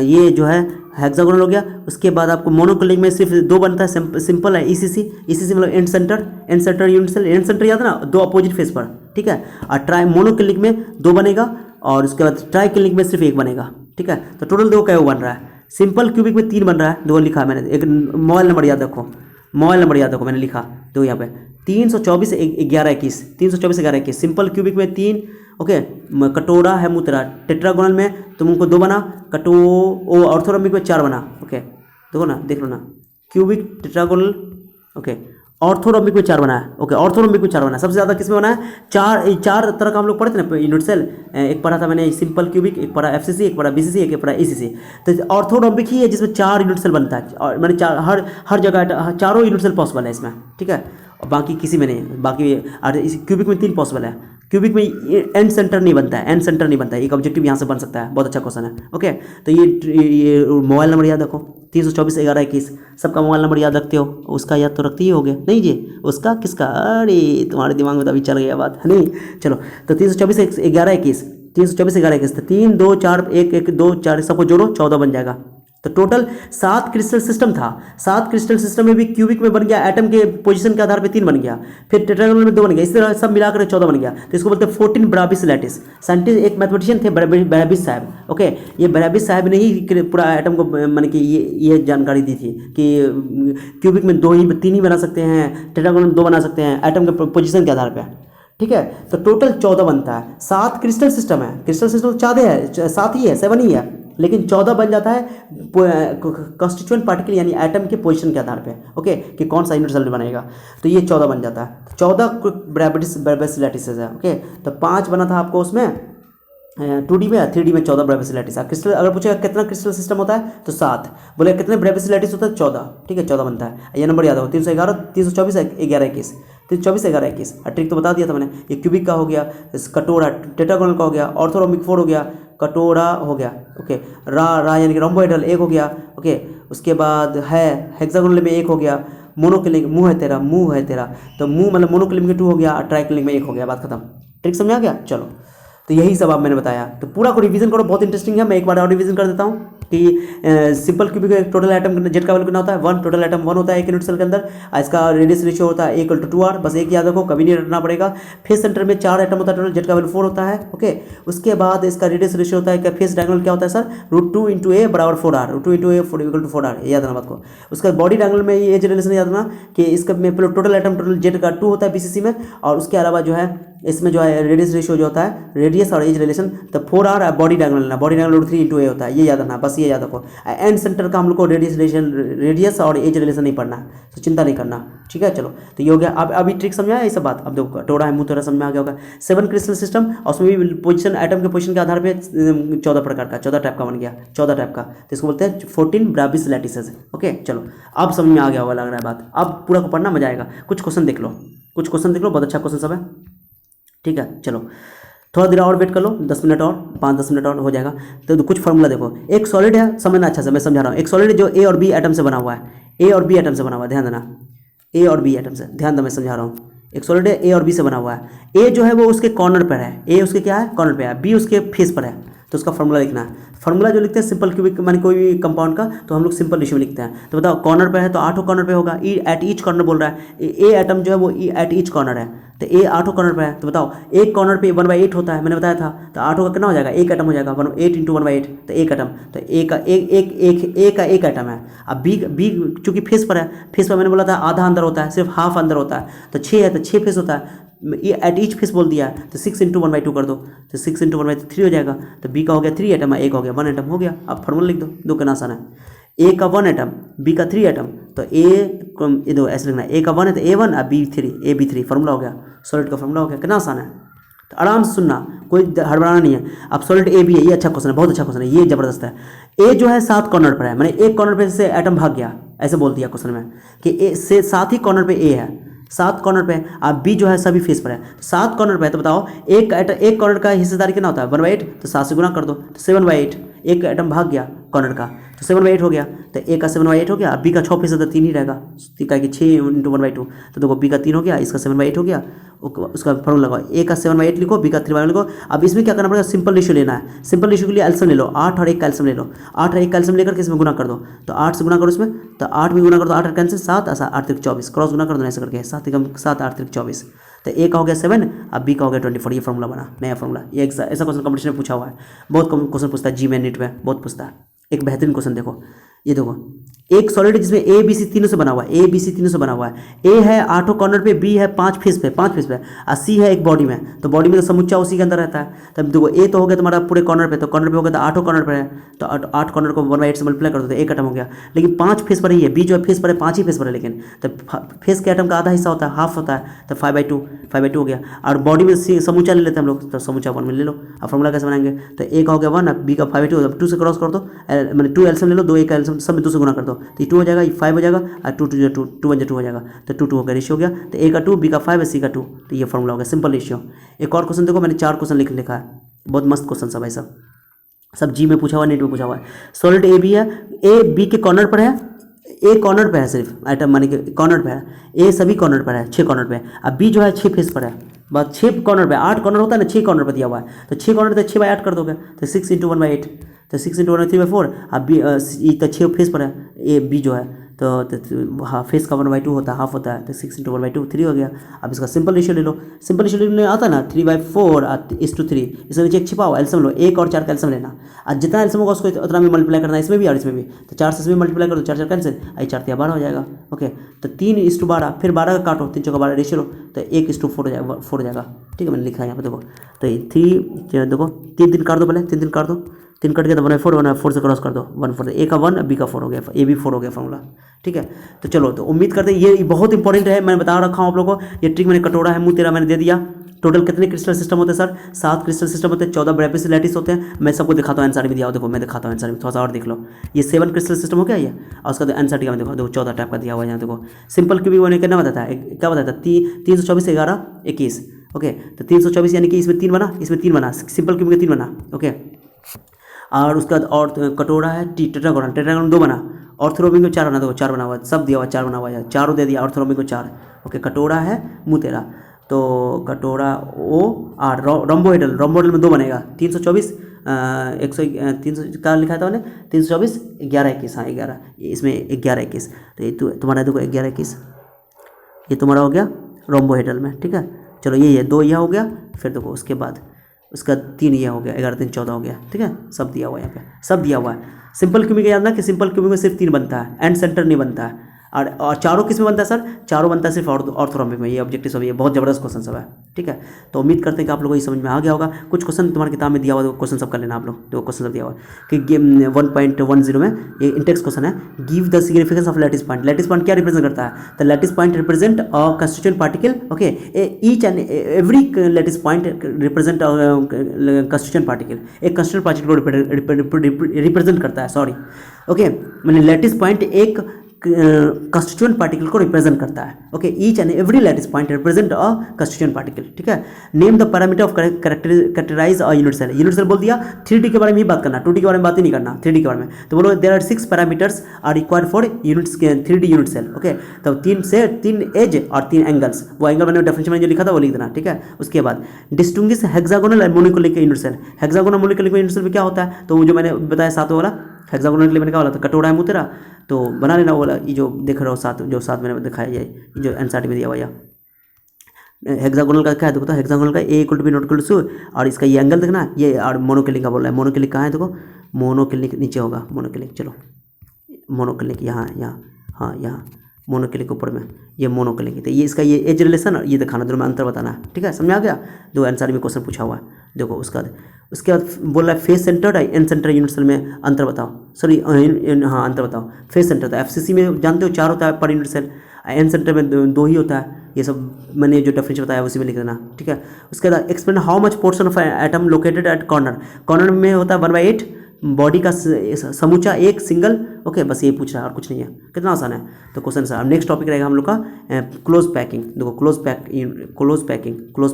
Speaker 1: ये जो है हेक्सागोनल हो गया। उसके बाद आपको मोनोक्लिनिक में सिर्फ 2 बनता है, सिंपल है, ईसीसी मतलब end centre unit cell, end centre याद है ना, 2 अपोजिट फेस पर, ठीक है। और मोनोक्लिनिक में 2 बनेगा, और उसके बाद ट्राइक्लिनिक में सिर्फ 1 बनेगा, ठीक है। तो टोटल 2 क्या बन रहा है, सिंपल क्यूबिक में 3 बन रहा है, 2 लिखा है मैंने। एक मोबाइल नंबर याद रखो, मैंने लिखा 2 यहाँ पे, 324 11 21, 324 11 21, सिंपल क्यूबिक में 3, ओके। कटोरा है मुतरा, टेट्रागोनल में तुमको 2 बना, ऑर्थोरोम्बिक में 4 बना, ओके। देखो ना, देख लो ना, क्यूबिक, टेट्रागोनल, ओके, ऑर्थोरोम्बिक में 4 बना है, ओके, ऑर्थोरोम्बिक में 4 बना है। सबसे ज़्यादा किस में बना है, 4 तरह का हम लोग पढ़े थे ना यूनिट सेल, एक पढ़ा था मैंने सिंपल क्यूबिक, एक पढ़ा एफसीसी, एक पढ़ा बीसीसी, एक पढ़ा ईसीसी। तो ऑर्थोरोम्बिक ही है जिसमें 4 यूनिट सेल बनता है, और मैंने 4 हर जगह 4 यूनिट सेल पॉसिबल है इसमें, ठीक है, और बाकी किसी में नहीं है। बाकी और इस क्यूबिक में 3 पॉसिबल है। क्यूबिक में एंड सेंटर नहीं बनता है, एक ऑब्जेक्टिव यहाँ से बन सकता है, बहुत अच्छा क्वेश्चन है, ओके। तो ये मोबाइल नंबर याद रखो, 324 11 21, सबका मोबाइल नंबर याद रखते हो, उसका याद तो रखते ही होगे, नहीं जी, उसका किसका, अरे तुम्हारे दिमाग में तो अभी चल गया बात, नहीं, चलो। तो 324 11 21, 324 11 21, तो 3 2 4 1 1 2 4 सबको जोड़ो, 14 बन जाएगा। तो टोटल 7 क्रिस्टल सिस्टम था। 7 क्रिस्टल सिस्टम में भी क्यूबिक में बन गया, एटम के पोजीशन के आधार पे 3 बन गया, फिर टेट्रागोनल में 2 बन गया, इस तरह सब मिलाकर 14 बन गया। तो इसको बोलते हैं 14 ब्राबिस लैटिस। साइंटिस्ट एक मैथमेटिशियन थे ब्राबिस साहब, ओके। ये ब्राबिस साहब ने ही पूरा एटम को माने कि ये जानकारी दी थी कि क्यूबिक में 3 ही बना सकते हैं, टेट्रागोनल में 2 बना सकते हैं, एटम के पोजिशन के आधार पर, ठीक है। तो टोटल 14 बनता है। 7 क्रिस्टल सिस्टम है, क्रिस्टल सिस्टम 4 है, 7 ही है, 7 ही है, लेकिन 14 बन जाता है कंस्टिट्यूएंट पार्टिकल यानी एटम के पोजीशन के आधार पे, ओके, कि कौन सा यूनिट सेल बनेगा। तो ये 14 बन जाता है। 14 ब्राबिस लैटिसेस है, ओके। तो 5 बना था आपको उसमें, 2D में या 3D में 14 ब्रेविस लैटिस। क्रिस्टल अगर पूछेगा कितना क्रिस्टल सिस्टम होता है तो 7। बोले कितने ब्रेविस लैटिस होता है 14। ठीक है 14 बनता है। ये नंबर याद हो 311 324 11 21 324 11 21। ट्रिक तो बता दिया था मैंने। ये क्यूबिक का हो गया, कटोरा टेट्रागोनल का हो गया, ऑर्थोरोमिक 4 हो गया, कटोरा हो गया। ओके रा यानी कि रोम्बोहेड्रल 1 हो गया। ओके उसके बाद है हेक्सागोनल में 1 हो गया। मोनोक्लिनिक मुंह है तेरा तो मुंह मतलब मोनोक्लिनिक में 2 हो गया और ट्राइक्लिनिक में 1 हो गया। बात खत्म। ट्रिक समझ आ गया। चलो तो यही सब आप मैंने बताया। तो पूरा को रिवीजन करो, बहुत इंटरेस्टिंग है। मैं एक बार और रिवीजन कर देता हूँ कि simple cubic total atom Z का वैल्यू कितना होता है 1। टोटल एटम 1 होता है एक यूनिट सेल के अंदर। इसका रेडियस रेशियो होता है 1:2r। बस एक याद रखो, कभी नहीं रटना पड़ेगा। फेस सेंटर में 4 एटम होता है, टोटल जेड का वैल्यू 4 होता है। ओके उसके बाद इसका रेडियस रेशियो होता है, फेस डायगोनल क्या होता है सर √2 × a बराबर 4r। √2 × a = 4r, याद रखना बात को। उसका बॉडी डायगोनल में ये एज रिलेशन याद रखना कि इसका में टोटल एटम टोटल जेड का 2 होता है बीसीसी में। और उसके अलावा जो है इसमें जो है रेडियस रेशियो जो होता है रेडियस और एज रिलेशन तो 4r बॉडी डायगोनल √3 × a होता है। ये याद रखना, बस ये याद रखो। एंड सेंटर का हम लोग को रेडियस और एज रिलेशन नहीं पढ़ना है, तो चिंता नहीं करना। ठीक है चलो तो ये हो गया। अब अभी ट्रिक समझ आया ये सब बात। अब देखो टोड़ा है मुँह तेरा समझ में आ गया होगा। 7 क्रिस्टल सिस्टम और उसमें भी पोजीशन एटम के पोजीशन के आधार पे 14 प्रकार का 14 टाइप का बन गया। 14 टाइप का तो इसको बोलते हैं 14 ब्रेविस लैटिसेस। ओके चलो अब समझ में आ गया होगा लग रहा है बात। अब पूरा को पढ़ना मजा आएगा। कुछ क्वेश्चन देख लो, बहुत अच्छा क्वेश्चन सब है। ठीक है चलो थोड़ा देर और वेट कर लो, 10 मिनट और 5-10 मिनट और हो जाएगा। तो कुछ फार्मूला देखो। एक सॉलिड है, समझना अच्छा से, मैं समझा रहा हूँ। एक सॉलिड जो ए और बी एटम से बना हुआ है, ए और बी एटम से बना हुआ है, ध्यान देना। ए और बी एटम से ध्यान दो, मैं समझा रहा हूँ। एक सॉलिड है ए और बी से बना हुआ है। ए जो है वो उसके कॉर्नर पर है, ए उसके क्या है कॉर्नर पे है, बी उसके फेस पर है। तो उसका फार्मूला लिखना है। फार्मूला जो लिखते हैं सिंपल क्यूबिक माने कोई भी कंपाउंड का तो हम लोग सिंपल रेशियो में लिखते हैं। तो बताओ कॉर्नर पे है तो 8 कॉर्नर पे होगा। ई एट ईच कॉर्नर बोल रहा है, ए एटम जो है वो ई एट ईच कॉर्नर है। तो ए 8 कॉर्नर पे है। तो बताओ एक कॉर्नर पे 1/8 होता है, मैंने बताया था। तो 8 का कितना हो जाएगा, एक एटम हो जाएगा। 8 × 1/8 तो एक एटम। तो ए का एक एटम है। अब बी चूंकि फेस पर है, फेस पर मैंने बोला था आधा अंदर होता है, सिर्फ हाफ अंदर होता है। तो 6 है तो 6 फेस होता है। ये एट ईच फेस बोल दिया है तो 6 × 1/2 कर दो तो 6 × 1/2 3 हो जाएगा। तो बी का हो गया 3 एटम, एक हो गया 1 एटम हो गया। अब फार्मूला लिख दो कितना आसान है। ए का 1 एटम, बी का 3 एटम। तो ए दो ऐसे लिखना है, ए का 1 है तो A1 और B3 फार्मूला हो गया। सॉलिड का फार्मूला हो गया। कितना आसान है, तो आराम से सुनना, कोई हड़बड़ाना नहीं है। अब सॉलिड ए भी है, ये अच्छा क्वेश्चन है, बहुत अच्छा क्वेश्चन है, ये जबरदस्त है। ए जो है 7 कॉर्नर पर है, मैंने एक कॉर्नर पे से एटम भाग गया, ऐसे बोल दिया क्वेश्चन में कि ए से 7 ही कॉर्नर पे ए है, 7 कॉर्नर पे। अब बी जो है सभी फेस पर है, 7 कॉर्नर पे है। तो बताओ एक कॉर्नर का हिस्सेदारी कितना होता है 1/8। तो 7 से गुना कर दो तो 7/8। एक एटम भाग गया कॉर्नर का तो 7/8 हो गया। तो ए का 7/8 हो गया। बी का 6% तो 3 ही रहेगा, का कि 6 × 1/2। तो देखो बी का 3 हो गया, इसका 7/8 हो गया। उसका फॉर्मूला लगाओ, ए का 7/8 लिखो, बी का 3/8 लिखो। अब इसमें क्या करना पड़ेगा, सिंपल रेशियो लेना है। सिंपल रेशियो के लिए एल्सियम ले लो, 8 और 1 का एल्सियम ले लो। 8 और 1 का एल्सियम लेकर के इसमें गुना कर दो। तो 8 से गुना करो इसमें, तो 8 में गुना कर दो, 8 कैंसिल 7 8 × 24 क्रॉस गुना कर दो ऐसे करके 7 8 × 24। तो ए का हो गया 7, अब बी का हो गया 24। ये फार्मूला बना, नया फार्मूला। ये ऐसा क्वेश्चन कंपटीशन में पूछा हुआ है, बहुत कम क्वेश्चन पूछता है जी में, नीट में बहुत पूछता है। एक बेहतरीन क्वेश्चन देखो, ये देखो एक सॉलिड जिसमें ए बी सी तीनों से बना हुआ है, ए बी सी तीनों से बना हुआ है। ए है 8 कॉर्नर पे, बी है 5 फेस पे और सी है एक बॉडी में। तो बॉडी में तो समुच्चा उसी के अंदर रहता है। तब देखो ए तो हो गया तुम्हारा पूरे कॉर्नर पे, तो कॉर्नर पे हो गया तो 8 कॉर्नर पे है। तो 8 कॉर्नर को 1/8 से मल्टीप्लाई कर दो तो एक एटम हो गया। लेकिन 5 फेस पर ही है, बी जो है फेस पर है, 5 ही फेस पर है। लेकिन तो फेस के एटम का आधा हिस्सा होता है, हाफ होता है, तो 5/2 हो गया। और बॉडी में समूचा ले लेते हैं हम लोग, तो समूचा 1 में ले लो। अब फॉर्मूला कैसे बनाएंगे, तो ए का हो गया 1, बी का 5/2, 2 से क्रॉस कर दो, मैंने 2 एल्सियम ले लो, 2 ए का एल्सियम सब में 2 से गुना कर दो तो 2 हो जाएगा, 5 हो जाएगा और 2 2 2 1 2 हो जाएगा। तो 2 2 हो गया, रेशियो हो गया। तो ए का 2, बी का 5 सी का 2। तो ये फॉर्मूला हो गया, सिंपल रेशियो। एक और क्वेश्चन देखो, मैंने 4 क्वेश्चन लिखा है, बहुत मस्त क्वेश्चन सब है, सब जी में पूछा हुआ, नीट में पूछा हुआ है। सॉलिड ए बी है, ए बी के कॉर्नर पर है, ए कॉर्नर पे है सिर्फ एटम माने कि कॉर्नर पे है, ए सभी कॉर्नर पर है, 6 कॉर्नर पे। अब बी जो है 6 फेस पर है, बस 6 कॉर्नर पे, 8 कॉर्नर होता है ना, 6 कॉर्नर पर दिया हुआ है। तो 6 कॉर्नर तो 6/8 कर दोगे तो 6 × 1/8, तो 6 × 1 3/4। अब बी तो 6 फेस पर है, ए बी जो है तो हाँ फेस का 1/2 होता है, हाफ होता है। तो 6 × 1/2 3 हो गया। अब इसका सिंपल रेशियो ले लो, सिंपल रेशियो लेने आता है ना 3/4:3। इसमें नीचे एक छिपाओ एल्सियम लो, 1 और 4 का एल्सियम लेना, और जितना एल्सियम होगा उसको उतना में मल्टीप्लाई करना है, इसमें भी और इसमें भी। तो 4 से इसमें मल्टीप्लाई कर दो, 4 4 कैंसिल, 4 3 12 हो जाएगा। ओके तो 3:12, फिर 12 का काटो, 3 4 12 रेशियो लो, तो 1:4 हो जाएगा। ठीक है, मैंने लिखा है यहाँ पर देखो। तो 3 देखो 3 दिन काट दो, पहले 3 दिन काट दो, 3 कट गया तो 1/4 से क्रॉस कर दो, 1/4 ए का 1 बी का 4 हो गया, ए भी 4 हो गया फॉर्मूला। ठीक है, तो चलो तो उम्मीद करते हैं ये बहुत इंपॉर्टेंट है, मैंने बता रखा हूँ आप लोगों को। ये ट्रिक मैंने कटोरा है मुँह तेरा मैंने दे दिया, टोटल कितने क्रिस्टल सिस्टम होते हैं सर? 7 क्रिस्टल सिस्टम होते हैं, 14 ब्रैपिस लैटिस होते हैं। मैं सबको दिखाता हूँ, एनसीईआरटी में दिया हुआ, देखो मैं दिखाता हूँ एनसीईआरटी में, थोड़ा सा और देख लो। ये 7 क्रिस्टल सिस्टम हो गया ये, और उसका एनसीईआरटी में देखो 14 टाइप का दिया हुआ है यहाँ देखो। सिंपल क्यूबिक होने कितना बताता है, क्या बताता है? 324 11 21। ओके, तो 324 यानी कि इसमें 3 बना, इसमें 3 बना, सिंपल क्यूबिक में 3 बना। ओके, और उसके बाद और कटोरा है टेट्रागोनल, टेट्रागोनल 2 बना, ऑर्थोरोम्बिक में 4 बना, देखो 4 बना हुआ है, सब दिया हुआ 4 बना हुआ है, चारों दे दिया ऑर्थोरोम्बिक को 4। ओके, कटोरा है मुँह तेरा, तो कटोरा ओ आर, रोम्बोहेडल, रोम्बोहेडल में 2 बनेगा, 324 300 क्या लिखा था उन्हें, 324 11 21, हाँ 11, इसमें 11 21, तो ये तुम्हारा देखो 11 21, ये तुम्हारा हो गया रोम्बोहेडल में। ठीक है, चलो ये 2 यह हो गया, फिर देखो उसके बाद उसका 3 यह हो गया, 11 3 14 हो गया। ठीक है, सब दिया हुआ है यहाँ पे, सब दिया हुआ है। सिंपल क्यूबिक याद ना कि सिंपल क्यूबिक में सिर्फ 3 बनता है, एंड सेंटर नहीं बनता है। और चारों किस में बनता है सर? चारों बनता है सिर्फ ऑर्थोरोम्बिक में। ये ऑब्जेक्टिव सब, ये बहुत जबरदस्त क्वेश्चन सब है। ठीक है, तो उम्मीद करते हैं कि आप लोगों को ये समझ में आ गया होगा। कुछ क्वेश्चन तुम्हारी किताब में दिया हुआ है, क्वेश्चन सब कर लेना आप लोग, जो क्वेश्चन सब दिया हुआ है कि 1.10 में ये इंटेक्स क्वेश्चन है, give the significance of lattice point. Lattice point क्या रिप्रेजेंट करता है? The lattice point represent a constituent particle. Okay, each and every lattice point represent constituent particle, एक कंस्टिट्यूएंट पार्टिकल को रिप्रेजेंट करता है। सॉरी, ओके, मैंने lattice point एक constituent particle को रिप्रेजेंट करता है। Okay, each and every lattice point represent a constituent particle. ठीक है, name the parameter of characterise a unit cell. Unit cell बोल दिया, 3D के बारे में ही बात करना, 2D के बारे में बात ही नहीं करना, 3D के बारे में। तो बोलो there are 6 parameters are required for units 3D unit cell. Okay, तो 3 एज और 3 एंगल्स, वो एंगल मैंने डेफिनेशन में जो लिखा था वो लिख देना। ठीक है, उसके बाद distinguish hexagonal and monoclinic unit cell. Hexagonal monoclinic unit cell में क्या होता है? तो वो जो मैंने बताया 7 वाला हेक्सागोनल के लिए मैंने क्या बोला था, कटोरा है मुँह तेरा, तो बना लेना वाला, ये जो देख रहे हो 7, जो 7 मैंने दिखाया, ये जो एनसीईआरटी में दिया हुआ। हेक्सागोनल का क्या है देखो, तो हेक्सागोनल का A equal to B not equal to, और इसका ये एंगल देखना, ये और मोनोक्लिनिक का बोल रहा है। मोनोक्लिनिक कहाँ है देखो, मोनोक्लिनिक नीचे होगा, मोनोक्लिनिक, चलो मोनोक्लिनिक यहाँ यहाँ, हाँ यहाँ मोनोक्लिनिक ऊपर में, ये मोनोक्लिनिक। तो ये इसका ये एज रिलेशन और ये दिखाना, दोनों में अंतर बताना। ठीक है, समझ आ गया? जो एनसीईआरटी में क्वेश्चन पूछा हुआ है देखो। उसके बाद बोल रहा है फेस सेंटर और एन सेंटर यूनिट सेल में अंतर बताओ। सॉरी, हाँ अंतर बताओ। फेस सेंटर था एफसीसी में जानते हो 4 होता है per unit cell, N centre में 2 ही होता है। ये सब मैंने जो डेफिनेशन बताया उसी में लिख देना। ठीक है, उसके बाद explain how much portion of atom located at corner. Corner में होता है 1/8 बॉडी का समूचा एक सिंगल। ओके, बस ये पूछ रहा है और कुछ नहीं है, कितना आसान है। तो क्वेश्चन सर, अब नेक्स्ट टॉपिक रहेगा हम लोग का क्लोज पैकिंग। देखो क्लोज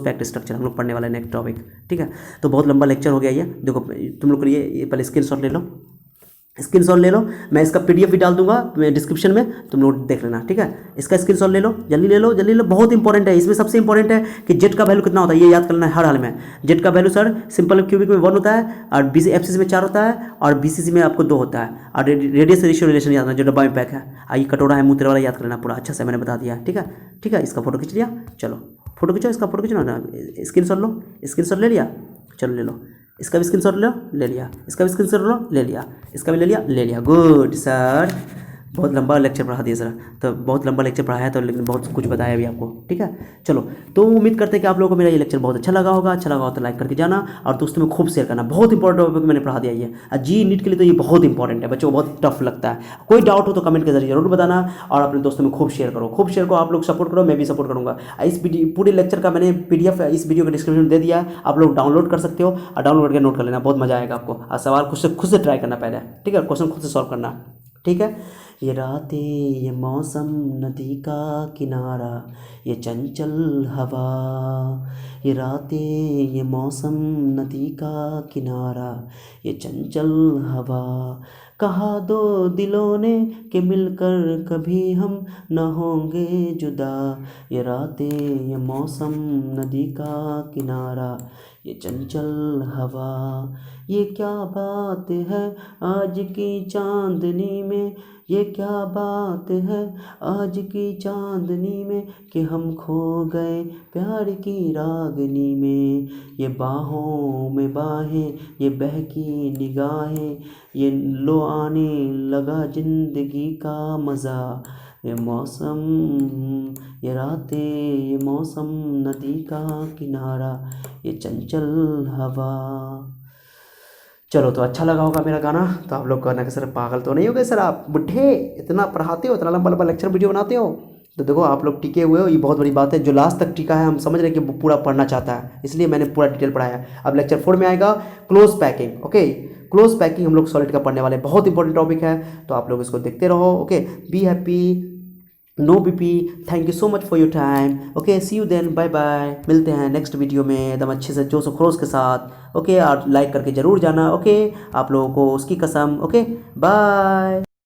Speaker 1: पैक्ड स्ट्रक्चर हम लोग पढ़ने वाला है नेक्स्ट टॉपिक। ठीक है, तो बहुत लंबा लेक्चर हो गया ये। देखो तुम लोग को ये पहले स्क्रीनशॉट ले लो, स्क्रीनशॉट ले लो, मैं इसका पीडीएफ भी डाल दूंगा डिस्क्रिप्शन में, तुम लोग देख लेना। ठीक है, इसका स्क्रीनशॉट ले लो, जल्दी ले लो, जल्दी ले लो, बहुत इंपॉर्टेंट है। इसमें सबसे इंपॉर्टेंट है कि जेट का वैल्यू कितना होता है, ये याद करना है हर हाल में। जेट का वैल्यू सर सिंपल क्यूबिक में 1 होता है, और एफसीसी में 4 होता है, और बीसीसी में आपको 2 होता है। और रेडियस रेशियो रिलेशन याद करना, जो डब्बा में पैक है। आइए कटोरा है मुँह तेरा वाला याद करना पूरा अच्छा से, मैंने बता दिया। ठीक है, ठीक है, इसका फोटो खींच लिया, चलो फोटो खींचो, इसका फोटो खींचना ना, स्क्रीनशॉट लो, स्क्रीनशॉट ले लिया, चलो ले लो, इसका भी स्क्रीनशॉट ले लिया, इसका भी स्क्रीनशॉट ले लिया, इसका भी ले लिया। गुड सर, बहुत लंबा लेक्चर पढ़ा दिया सर, तो बहुत लंबा लेक्चर पढ़ाया है, तो लेकिन बहुत कुछ बताया भी आपको। ठीक है, चलो, तो उम्मीद करते हैं कि आप लोगों को मेरा ये लेक्चर बहुत अच्छा लगा होगा। अच्छा लगा हो तो लाइक करके जाना, और दोस्तों में खूब शेयर करना। बहुत इंपॉर्टेंट टॉपिक मैंने पढ़ा दिया ये, और जी नीट के लिए तो ये बहुत इंपॉर्टेंट है, बच्चों को बहुत टफ लगता है। कोई डाउट हो तो कमेंट के जरिए जरूर बताना, और अपने दोस्तों में खूब शेयर करो, खूब शेयर करो। आप लोग सपोर्ट करो, मैं भी सपोर्ट करूँगा। इस पूरे लेक्चर का मैंने PDF इस वीडियो के डिस्क्रिप्शन में दे दिया, आप लोग डाउनलोड कर सकते हो, और डाउनलोड करके नोट कर लेना, बहुत मजा आएगा आपको। और सवाल खुद से ट्राई करना पहले, ठीक है, क्वेश्चन खुद से सॉल्व करना। ठीक है, ये रातें, ये मौसम, नदी का किनारा, ये चंचल हवा। ये रातें, ये मौसम, नदी का किनारा, ये चंचल हवा। कहा 2 दिलों ने कि मिलकर कभी हम न होंगे जुदा। ये रातें, ये मौसम, नदी का किनारा, ये चंचल हवा। ये क्या बात है आज की चांदनी में, ये क्या बात है आज की चांदनी में, कि हम खो गए प्यार की रागनी में। ये बाहों में बाहें, ये बहकी निगाहें, ये लो आने लगा जिंदगी का मज़ा। ये मौसम, ये रातें, ये मौसम, नदी का किनारा, ये चंचल हवा। चलो, तो अच्छा लगा होगा मेरा गाना, तो आप लोग कहना कि सर पागल तो नहीं हो गए सर आप बुढ़े, इतना पढ़ाते हो, इतना लंबा लंबा लेक्चर वीडियो बनाते हो, तो देखो आप लोग टिके हुए हो, ये बहुत बड़ी बात है। जो लास्ट तक टिका है हम समझ रहे हैं कि वो पूरा पढ़ना चाहता है, इसलिए मैंने पूरा डिटेल पढ़ाया है। अब लेक्चर 4 में आएगा close packing. Okay, close packing हम लोग सॉलिड का पढ़ने वाले हैं, बहुत इंपॉर्टेंट टॉपिक है, तो आप लोग इसको देखते रहो। Okay, be happy, no BP. Thank you so much for your time. Okay, see you then, bye bye. मिलते हैं नेक्स्ट वीडियो में एकदम अच्छे से जोश खरोश के साथ। ओके, और लाइक करके ज़रूर जाना। ओके, आप लोगों को उसकी कसम। Okay, bye.